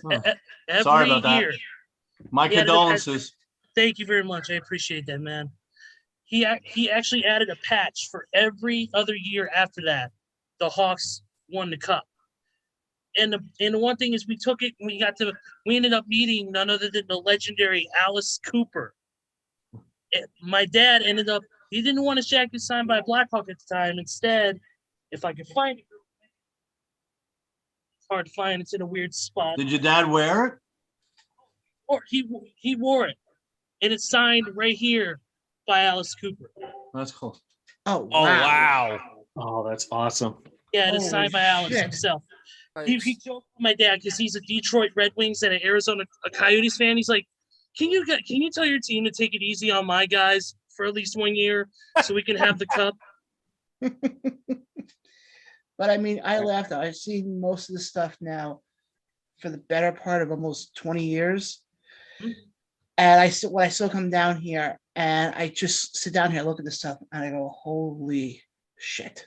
every Sorry about year. that. My condolences. Thank you very much. I appreciate that, man. He actually added a patch for every other year after that. The Hawks won the cup. And the one thing is, we took it and we ended up meeting none other than the legendary Alice Cooper. My dad he didn't want his jacket signed by Blackhawk at the time. Instead, if I could find it, it's hard to find. It's in a weird spot. Did your dad wear it? Or he wore it, and it's signed right here by Alice Cooper. That's cool. Oh, wow. Oh, that's awesome. Yeah, it's signed by Alice himself. He joked with my dad because he's a Detroit Red Wings and an Arizona Coyotes fan. He's like, can you tell your team to take it easy on my guys for at least 1 year so we can have the cup? But I mean, I laughed. I've seen most of the stuff now for the better part of almost 20 years. And when I still come down here and I just sit down here, look at this stuff, and I go, holy shit.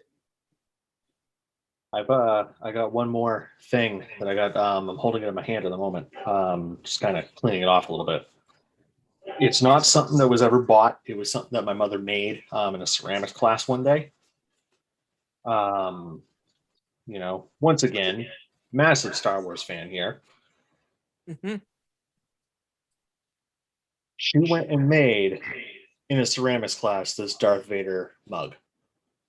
I got one more thing that I got. I'm holding it in my hand at the moment. Just kind of cleaning it off a little bit. It's not something that was ever bought. It was something that my mother made in a ceramics class one day. You know, once again, massive Star Wars fan here. She went and made in a ceramics class this Darth Vader mug.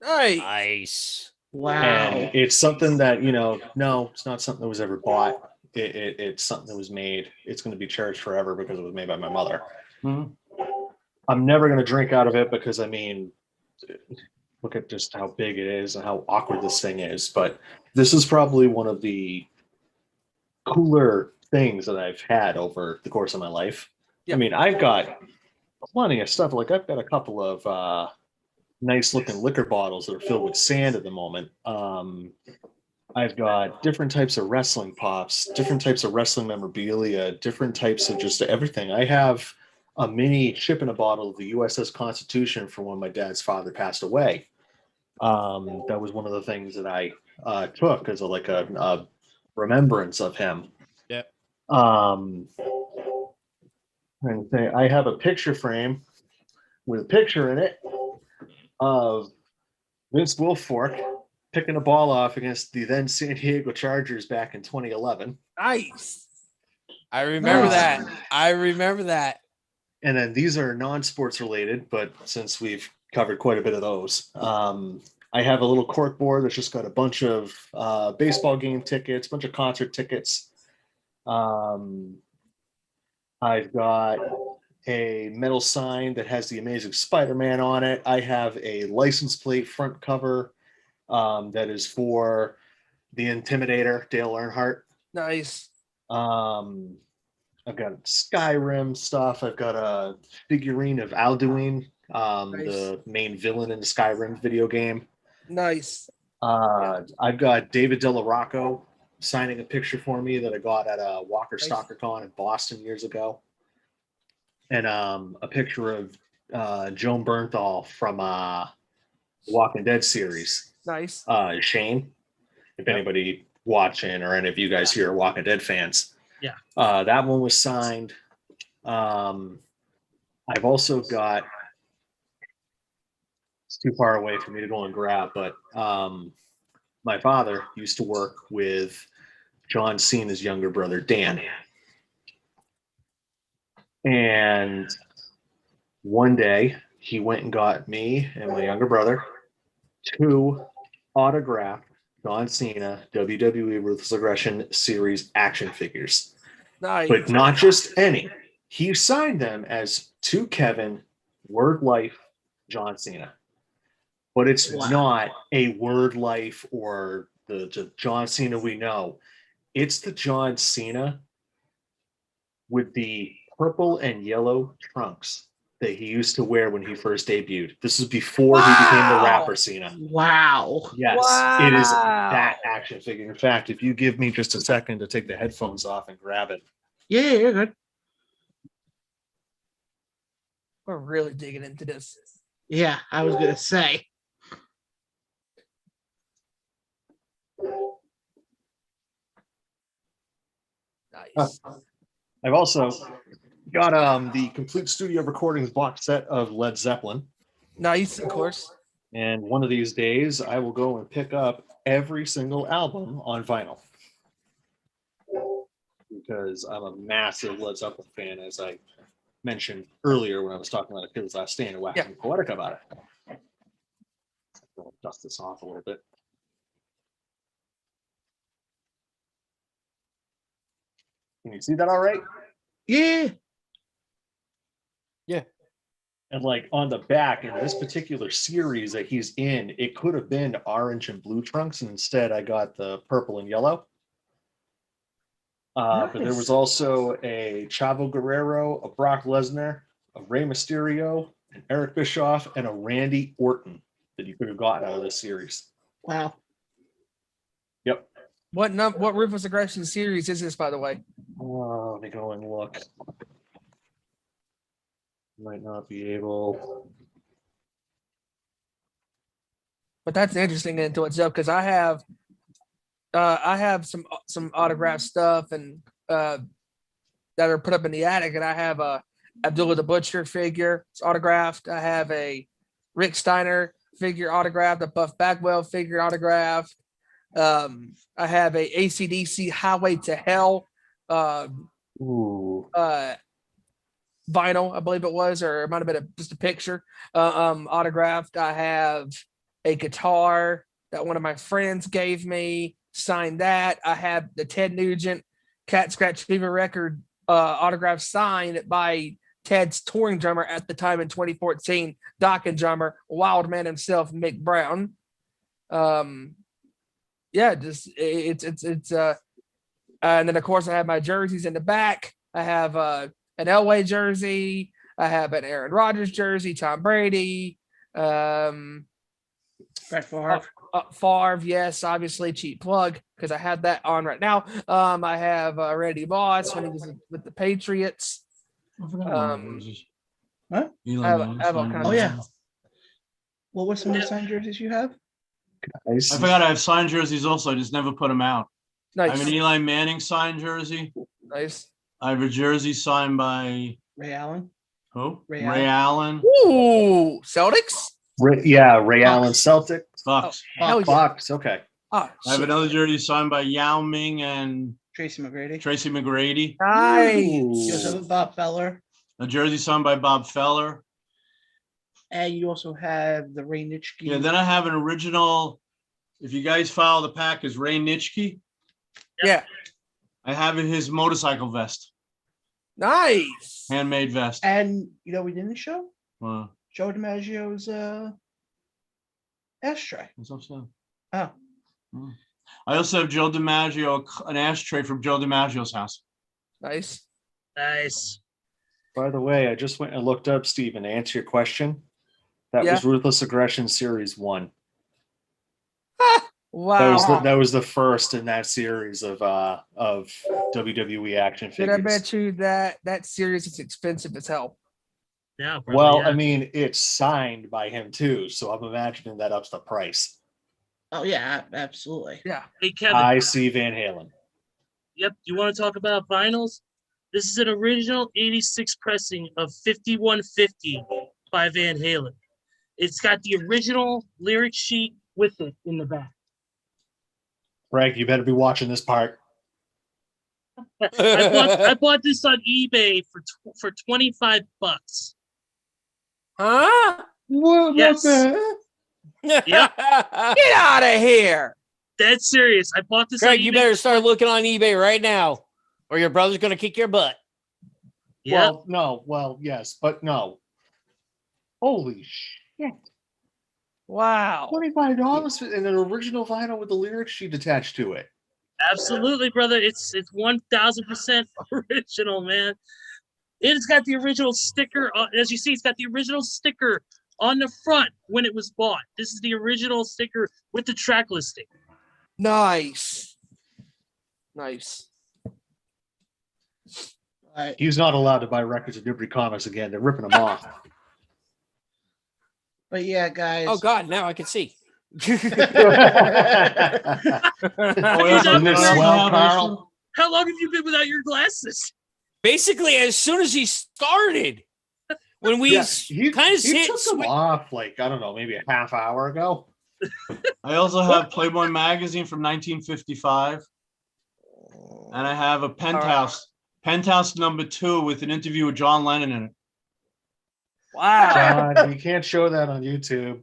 Nice. Wow. And it's something that, you know, no, it's not something that was ever bought. It's something that was made. It's going to be cherished forever because it was made by my mother. I'm never going to drink out of it because, I mean, look at just how big it is and how awkward this thing is. But this is probably one of the cooler things that I've had over the course of my life. I mean, I've got plenty of stuff. Like I've got a couple of nice looking liquor bottles that are filled with sand at the moment. I've got different types of wrestling pops, different types of wrestling memorabilia, different types of just everything. I have a mini ship in a bottle of the USS Constitution from when my dad's father passed away. That was one of the things that I took as a remembrance of him. Yep. And I have a picture frame with a picture in it of Vince Wilfork picking a ball off against the then San Diego Chargers back in 2011. Nice. I remember Nice. that. I remember that. And then these are non-sports related, but since we've covered quite a bit of those, I have a little cork board that's just got a bunch of baseball game tickets, a bunch of concert tickets. I've got a metal sign that has the Amazing Spider-Man on it. I have a license plate front cover that is for the Intimidator, Dale Earnhardt. Nice. I've got Skyrim stuff. I've got a figurine of Alduin, the main villain in the Skyrim video game. Nice. I've got David Delarocco signing a picture for me that I got at a Walker Stalker Con in Boston years ago. And a picture of Joan Bernthal from Walking Dead series. Nice. Shane, if anybody watching or any of you guys here are Walking Dead fans. Yeah. That one was signed. I've also got, it's too far away for me to go and grab, but my father used to work with John Cena's younger brother, Dan. And one day he went and got me and my younger brother 2 autographed John Cena WWE Ruthless Aggression series action figures. Nice. But not just any. He signed them as to Kevin, Word Life, John Cena. But it's not a Word Life or the John Cena we know. It's the John Cena with the purple and yellow trunks that he used to wear when he first debuted. This is before he became the rapper Cena. Wow. Yes, it is that action figure. In fact, if you give me just a second to take the headphones off and grab it. Yeah, you're good. We're really digging into this. Yeah, I was gonna say. Nice. I've also got the complete studio recordings box set of Led Zeppelin. Nice, of course. And one of these days, I will go and pick up every single album on vinyl. Because I'm a massive Led Zeppelin fan, as I mentioned earlier when I was talking about Achilles' Last Stand and Waxing Poetic about it. I'll dust this off a little bit. Can you see that all right? Yeah. Yeah. And like on the back in this particular series that he's in, it could have been orange and blue trunks, and instead I got the purple and yellow. But there was also a Chavo Guerrero, a Brock Lesnar, a Rey Mysterio, an Eric Bischoff, and a Randy Orton that you could have gotten out of this series. Wow. Yep. What Ruthless Aggression series is this, by the way? Oh, let me go and look. Might not be able. But that's interesting into itself because I have some autograph stuff and that are put up in the attic, and I have a Abdullah the Butcher figure. It's autographed. I have a Rick Steiner figure autographed, a Buff Bagwell figure autographed. I have a AC/DC Highway to Hell vinyl, I believe it was, or it might have been just a picture autographed. I have a guitar that one of my friends gave me, signed that. I have the Ted Nugent Cat Scratch Fever record autograph signed by Ted's touring drummer at the time in 2014, Dokken drummer, Wild Man himself, Mick Brown. Yeah, just it's and then of course I have my jerseys in the back. I have an Elway jersey. I have an Aaron Rodgers jersey, Tom Brady, Brett Favre. Favre, yes, obviously cheap plug because I had that on right now. I have Randy Moss when he was with the Patriots. I forgot about Um, jerseys. What? Eli I have Manning all signed kinds Oh of jerseys. yeah. What were some of the signed jerseys you have? I forgot I have signed jerseys also. I just never put them out. I have Nice, an Eli Manning signed jersey. nice. I have a jersey signed by Ray Allen. who? Ray Ray Allen. Ooh, Celtics. Ray Bucks. Allen, Celtic. Bucks. Hell yeah. Fox. Okay. Oh, I have shit. another jersey signed by Yao Ming and Tracy McGrady. Tracy McGrady. Nice. You also have Bob Feller. A jersey signed by Bob Feller. And you also have the Ray Nitschke. Yeah, then I have an original. If you guys follow the pack, is Ray Nitschke. Yeah, I have his motorcycle vest, nice. handmade vest. And you know we didn't show? Wow, Joe DiMaggio's ashtray. that's upset. Oh. I also have Joe DiMaggio, an ashtray from Joe DiMaggio's house. Nice. Nice. By the way, I just went and looked up, Stephen, to answer your question. That Yeah. was Ruthless Aggression Series 1. Wow. That was the first in that series of WWE action Did I figures. bet you that series is expensive as hell? Yeah. Brother, Well, yeah. I mean, it's signed by him too, so I'm imagining that ups the price. Oh yeah, absolutely. Yeah. Hey, Kevin. I see Van Halen. Yep. You want to talk about vinyls? This is an original 86 pressing of 5150 by Van Halen. It's got the original lyric sheet with it in the back. Greg, you better be watching this part. I bought this on eBay for $25. Huh? What Yes. the Yep. Get out of here. Dead serious. I bought this Greg, on you eBay. better start looking on eBay right now, or your brother's gonna kick your butt. Yep. Well, no. Well, yes, but no. Holy shit. Wow. $25 in an original vinyl with the lyric sheet attached to it. Absolutely, brother. It's 1000% original, man. It's got the original sticker. As you see, it's got the original sticker on the front when it was bought. This is the original sticker with the track listing. Nice. Nice. He's not allowed to buy records of Liberty Comics again. They're ripping them off. But yeah, guys. Oh God, now I can see. Isn't this swell, Carl? How long have you been without your glasses? Basically, as soon as he started, when we He kind of took them off like, I don't know, maybe a half hour ago. I also have Playboy Magazine from 1955. And I have a Penthouse #2 with an interview with John Lennon in it. Wow. God, you can't show that on YouTube.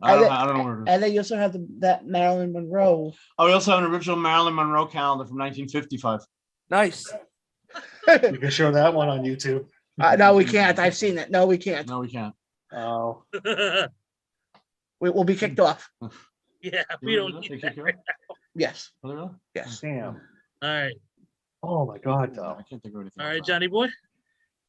I don't know where it is. And then you also have that Marilyn Monroe. Oh, we also have an original Marilyn Monroe calendar from 1955. Nice. You can show that one on YouTube. No, we can't. I've seen it. No, we can't. No, we can't. Oh. We'll be kicked off. Yeah, we don't need that. Yes. Yes. Damn. All right. Oh my God, though. I can't think of anything. All right, Johnny boy.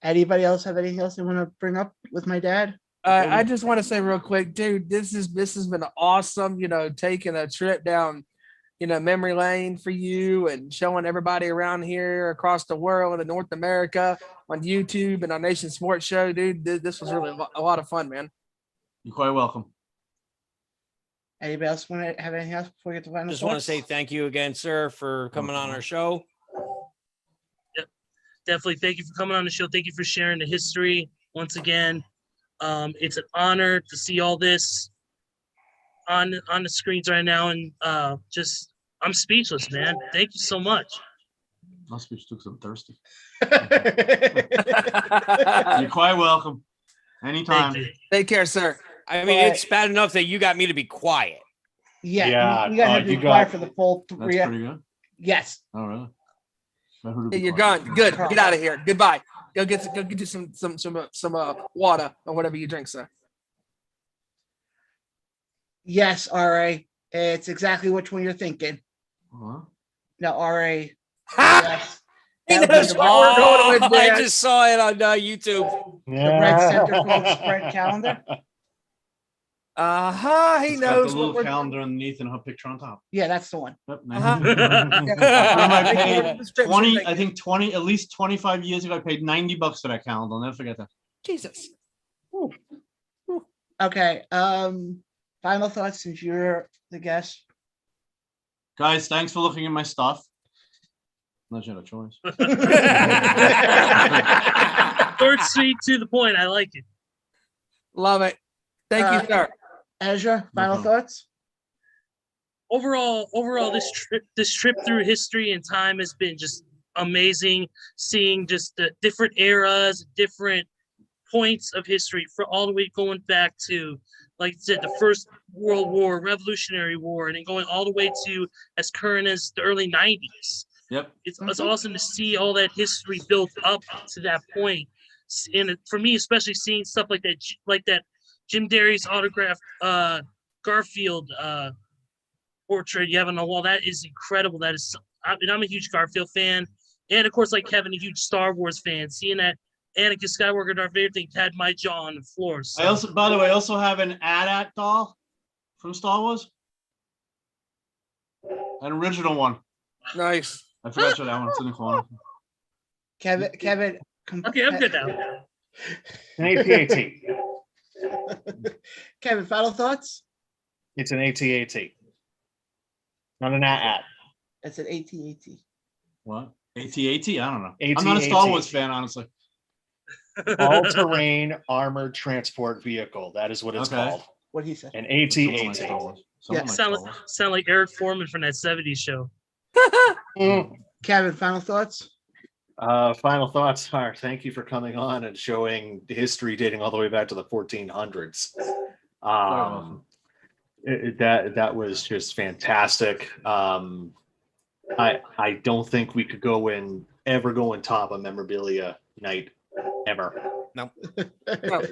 Anybody else have anything else they want to bring up with my dad? I just want to say real quick, dude, this has been awesome, taking a trip down, memory lane for you and showing everybody around here across the world and North America on YouTube and on Nation Sports Show, dude. This was really a lot of fun, man. You're quite welcome. Anybody else want to have anything else before we get to final just want to thoughts? say thank you again, sir, for coming on our show. Yep. Definitely. Thank you for coming on the show. Thank you for sharing the history once again. It's an honor to see all this on the screens right now, and I'm speechless, man. Thank you so much. My speech took some thirsty. You're quite welcome. Anytime. Thank you. Take care, sir. I mean, it's bad enough that you got me to be quiet. Yeah, you gotta have to be quiet for the full That's 3. pretty good. Yes. Oh, really? Hey, you're gone. Good. Get out of here. Goodbye. Go get you some water or whatever you drink, sir. Yes, RA. It's exactly which one you're thinking. Uh-huh. No, RA. Ha! Yes. He That knows was what we're going with, I man. just saw it on YouTube. the red center fold spread calendar. He It's got knows the what little we're calendar underneath and her picture on top. Yeah, that's the one. Yep. Uh-huh. I paid Description, 20, thank I you. think 20, at least 25 years ago, I paid $90 for that calendar. I'll never forget that. Jesus. Okay. Final thoughts since you're the guest. Guys, thanks for looking at my stuff. Unless you had a choice. Short, sweet, to the point. I like it. Love it. Thank you, sir. Ezra, final problem. thoughts? Overall, this trip through history and time has been just amazing. Seeing just the different eras, different points of history, for all the way going back to, like I said, the First World War, Revolutionary War, and then going all the way to as current as the early 90s. Yep. It's awesome to see all that history built up to that point. And for me, especially seeing stuff like that Jim Derry's autographed Garfield portrait you have on the wall. That is incredible. That is, I'm a huge Garfield fan, and of course, like Kevin, a huge Star Wars fan. Seeing that Anakin Skywalker, Darth Vader thing, had my jaw on the floor. So. I also, by the way, I also have an AT-AT doll from Star Wars. An original one. Nice. I forgot to show that one. It's in the corner. Kevin. Okay, I'm good now. An AT-AT. Kevin, final thoughts? It's an AT-AT. Not an AT-AT. It's an AT-AT. What? AT-AT? I don't know. AT-AT. I'm not a Star Wars fan, honestly. All-terrain armored transport vehicle. That is what it's Okay. called. What he said. An Someone likes AT-AT. Star Wars. Yeah, Someone likes Sound Star Wars. sound like Eric Foreman from that 70s show. Kevin, final thoughts? Final thoughts are thank you for coming on and showing history dating all the way back to the 1400s. That was just fantastic. I don't think we could ever go on top of memorabilia night ever. No.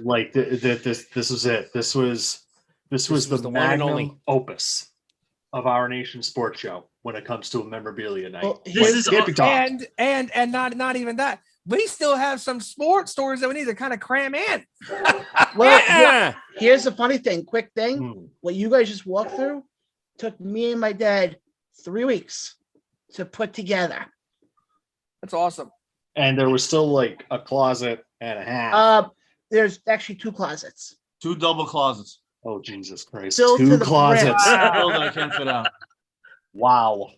Like this was it. This was the the one and only. magnum opus of our nation's sports show when it comes to a memorabilia night. Well, This is Can't be topped. And not even that. We still have some sports stories that we need to kind of cram in. Well, Yeah. here's the funny thing. Quick thing. Hmm. What you guys just walked through took me and my dad 3 weeks to put together. That's awesome. And there was still like a closet and a half. There's actually 2 closets. 2 double closets. Oh, Jesus Christ. Filled to 2 the closets. brim. Still that I can't fit out. Wow.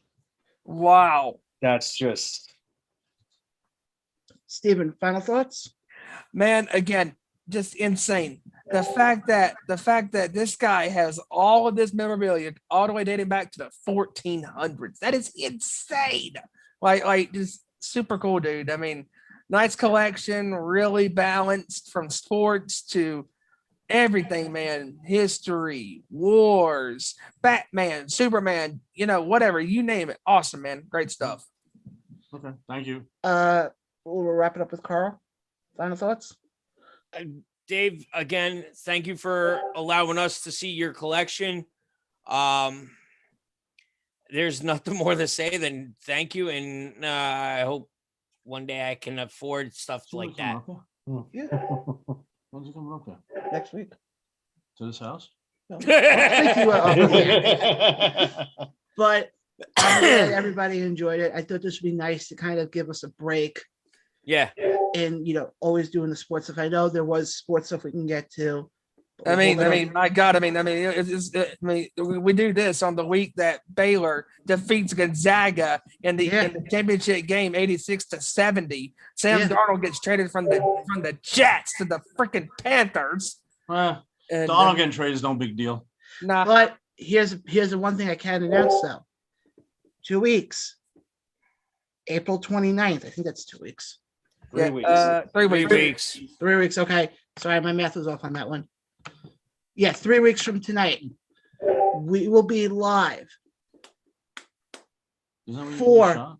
Wow. That's just Steven, final thoughts? Man, again, just insane. The fact that this guy has all of this memorabilia all the way dating back to the 1400s. That is insane. Like just super cool, dude. I mean, nice collection, really balanced from sports to everything, man. History, wars, Batman, Superman, whatever, you name it. Awesome, man. Great stuff. Okay, thank you. We'll wrap it up with Carl. Final thoughts? Dave, again, thank you for allowing us to see your collection. There's nothing more to say than thank you, and I hope one day I can afford stuff like that. Yeah. When's he coming up there? Next week. To this house? No. I'll take you up here. But I'm glad everybody enjoyed it. I thought this would be nice to kind of give us a break. Yeah. And always doing the sports stuff. I know there was sports stuff we can get to. I mean, my God, we do this on the week that Baylor defeats Gonzaga in the championship game, 86-70. Sam Darnold gets traded from the Jets to the freaking Panthers. Donald getting traded is no big deal. Nah. But here's the one thing I can announce though. 2 weeks. April 29th. I think that's 2 weeks. 3 weeks. 3 weeks. 3 weeks. 3 weeks. Okay. Sorry, my math was off on that one. Yeah, 3 weeks from tonight, we will be live. Isn't that what you For- get shot?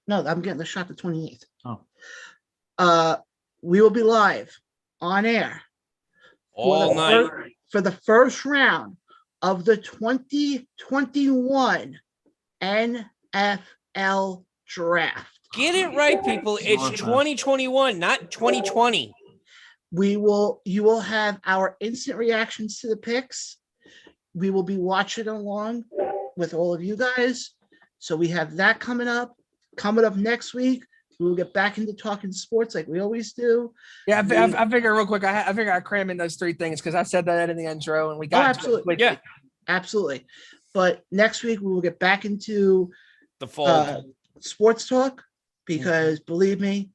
No, I'm getting the shot the 28th. Oh. We will be live on air All night. for the first round of the 2021 NFL draft. Get it right, people. It's 2021, not 2020. you will have our instant reactions to the picks. We will be watching along with all of you guys. So we have that coming up. Coming up next week, we will get back into talking sports like we always do. Yeah, I figure real quick. I figure I cram in those three things because I said that in the intro, and we got absolutely, yeah, absolutely. But next week we will get back into The fold. sports talk because believe me,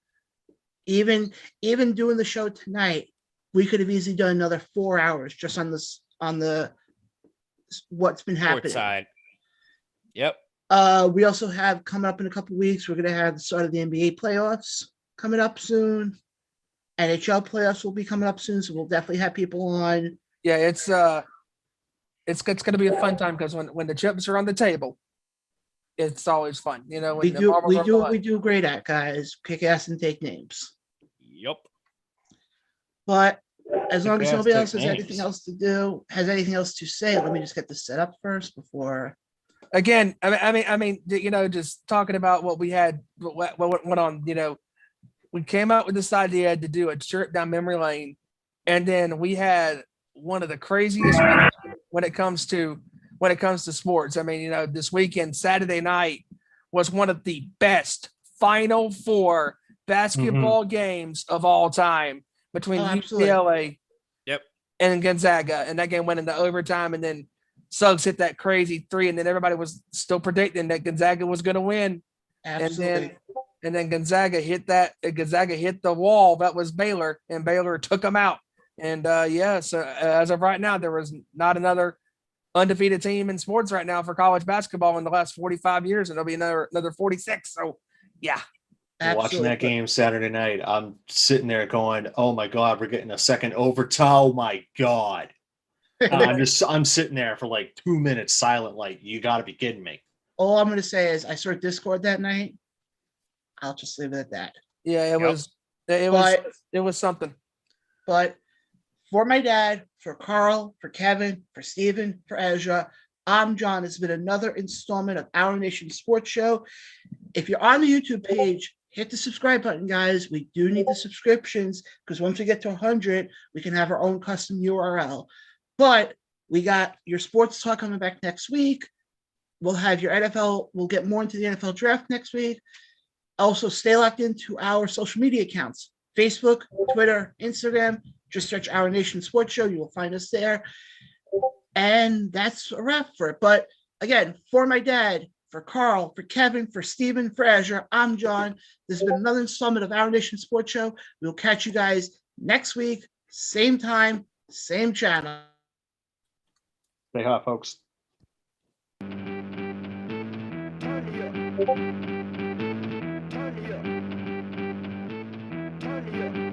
even doing the show tonight, we could have easily done another 4 hours just on the what's been Sports happening. side. Yep. We also have coming up in a couple weeks, we're going to have the start of the NBA playoffs coming up soon. NHL playoffs will be coming up soon, so we'll definitely have people on. Yeah, it's going to be a fun time because when the chips are on the table, it's always fun. You know, when we do great at, guys. Kick ass and take names. Yep. But as long as Kick ass, nobody take else has names. anything else to do, has anything else to say, let me just get this set up first before. Again, I mean, you know, just talking about what we had, what went on. You know, we came out with this idea to do a trip down memory lane, and then we had one of the craziest weeks when it comes to sports. I mean, you know, this weekend, Saturday night, was one of the best Final Four basketball games of all time between UCLA and Gonzaga, and that game went into overtime, and then Suggs hit that crazy three, and then everybody was still predicting that Gonzaga was going to win. Absolutely. And then Gonzaga hit the wall. That was Baylor, and Baylor took them out. And so as of right now, there was not another undefeated team in sports right now for college basketball in the last 45 years, and there'll be another 46. So yeah. Watching that game Saturday night, I'm sitting there going, "Oh my God, we're getting a second overtime! Oh my God!" I'm sitting there for like 2 minutes silent, like, you got to be kidding me. All I'm going to say is I saw Discord that night. I'll just leave it at that. Yeah, it was something. But for my dad, for Carl, for Kevin, for Steven, for Ezra, I'm John. It's been another installment of Our Nation Sports Show. If you're on the YouTube page, hit the subscribe button, guys. We do need the subscriptions because once we get to 100, we can have our own custom URL. But we got your sports talk coming back next week. We'll have your NFL. We'll get more into the NFL draft next week. Also, stay locked into our social media accounts, Facebook, Twitter, Instagram. Just search Our Nation Sports Show. You will find us there. And that's a wrap for it. But again, for my dad, for Carl, for Kevin, for Steven, for Ezra, I'm John. This has been another installment of Our Nation Sports Show. We'll catch you guys next week, same time, same channel. Stay hot, folks. Turn me up.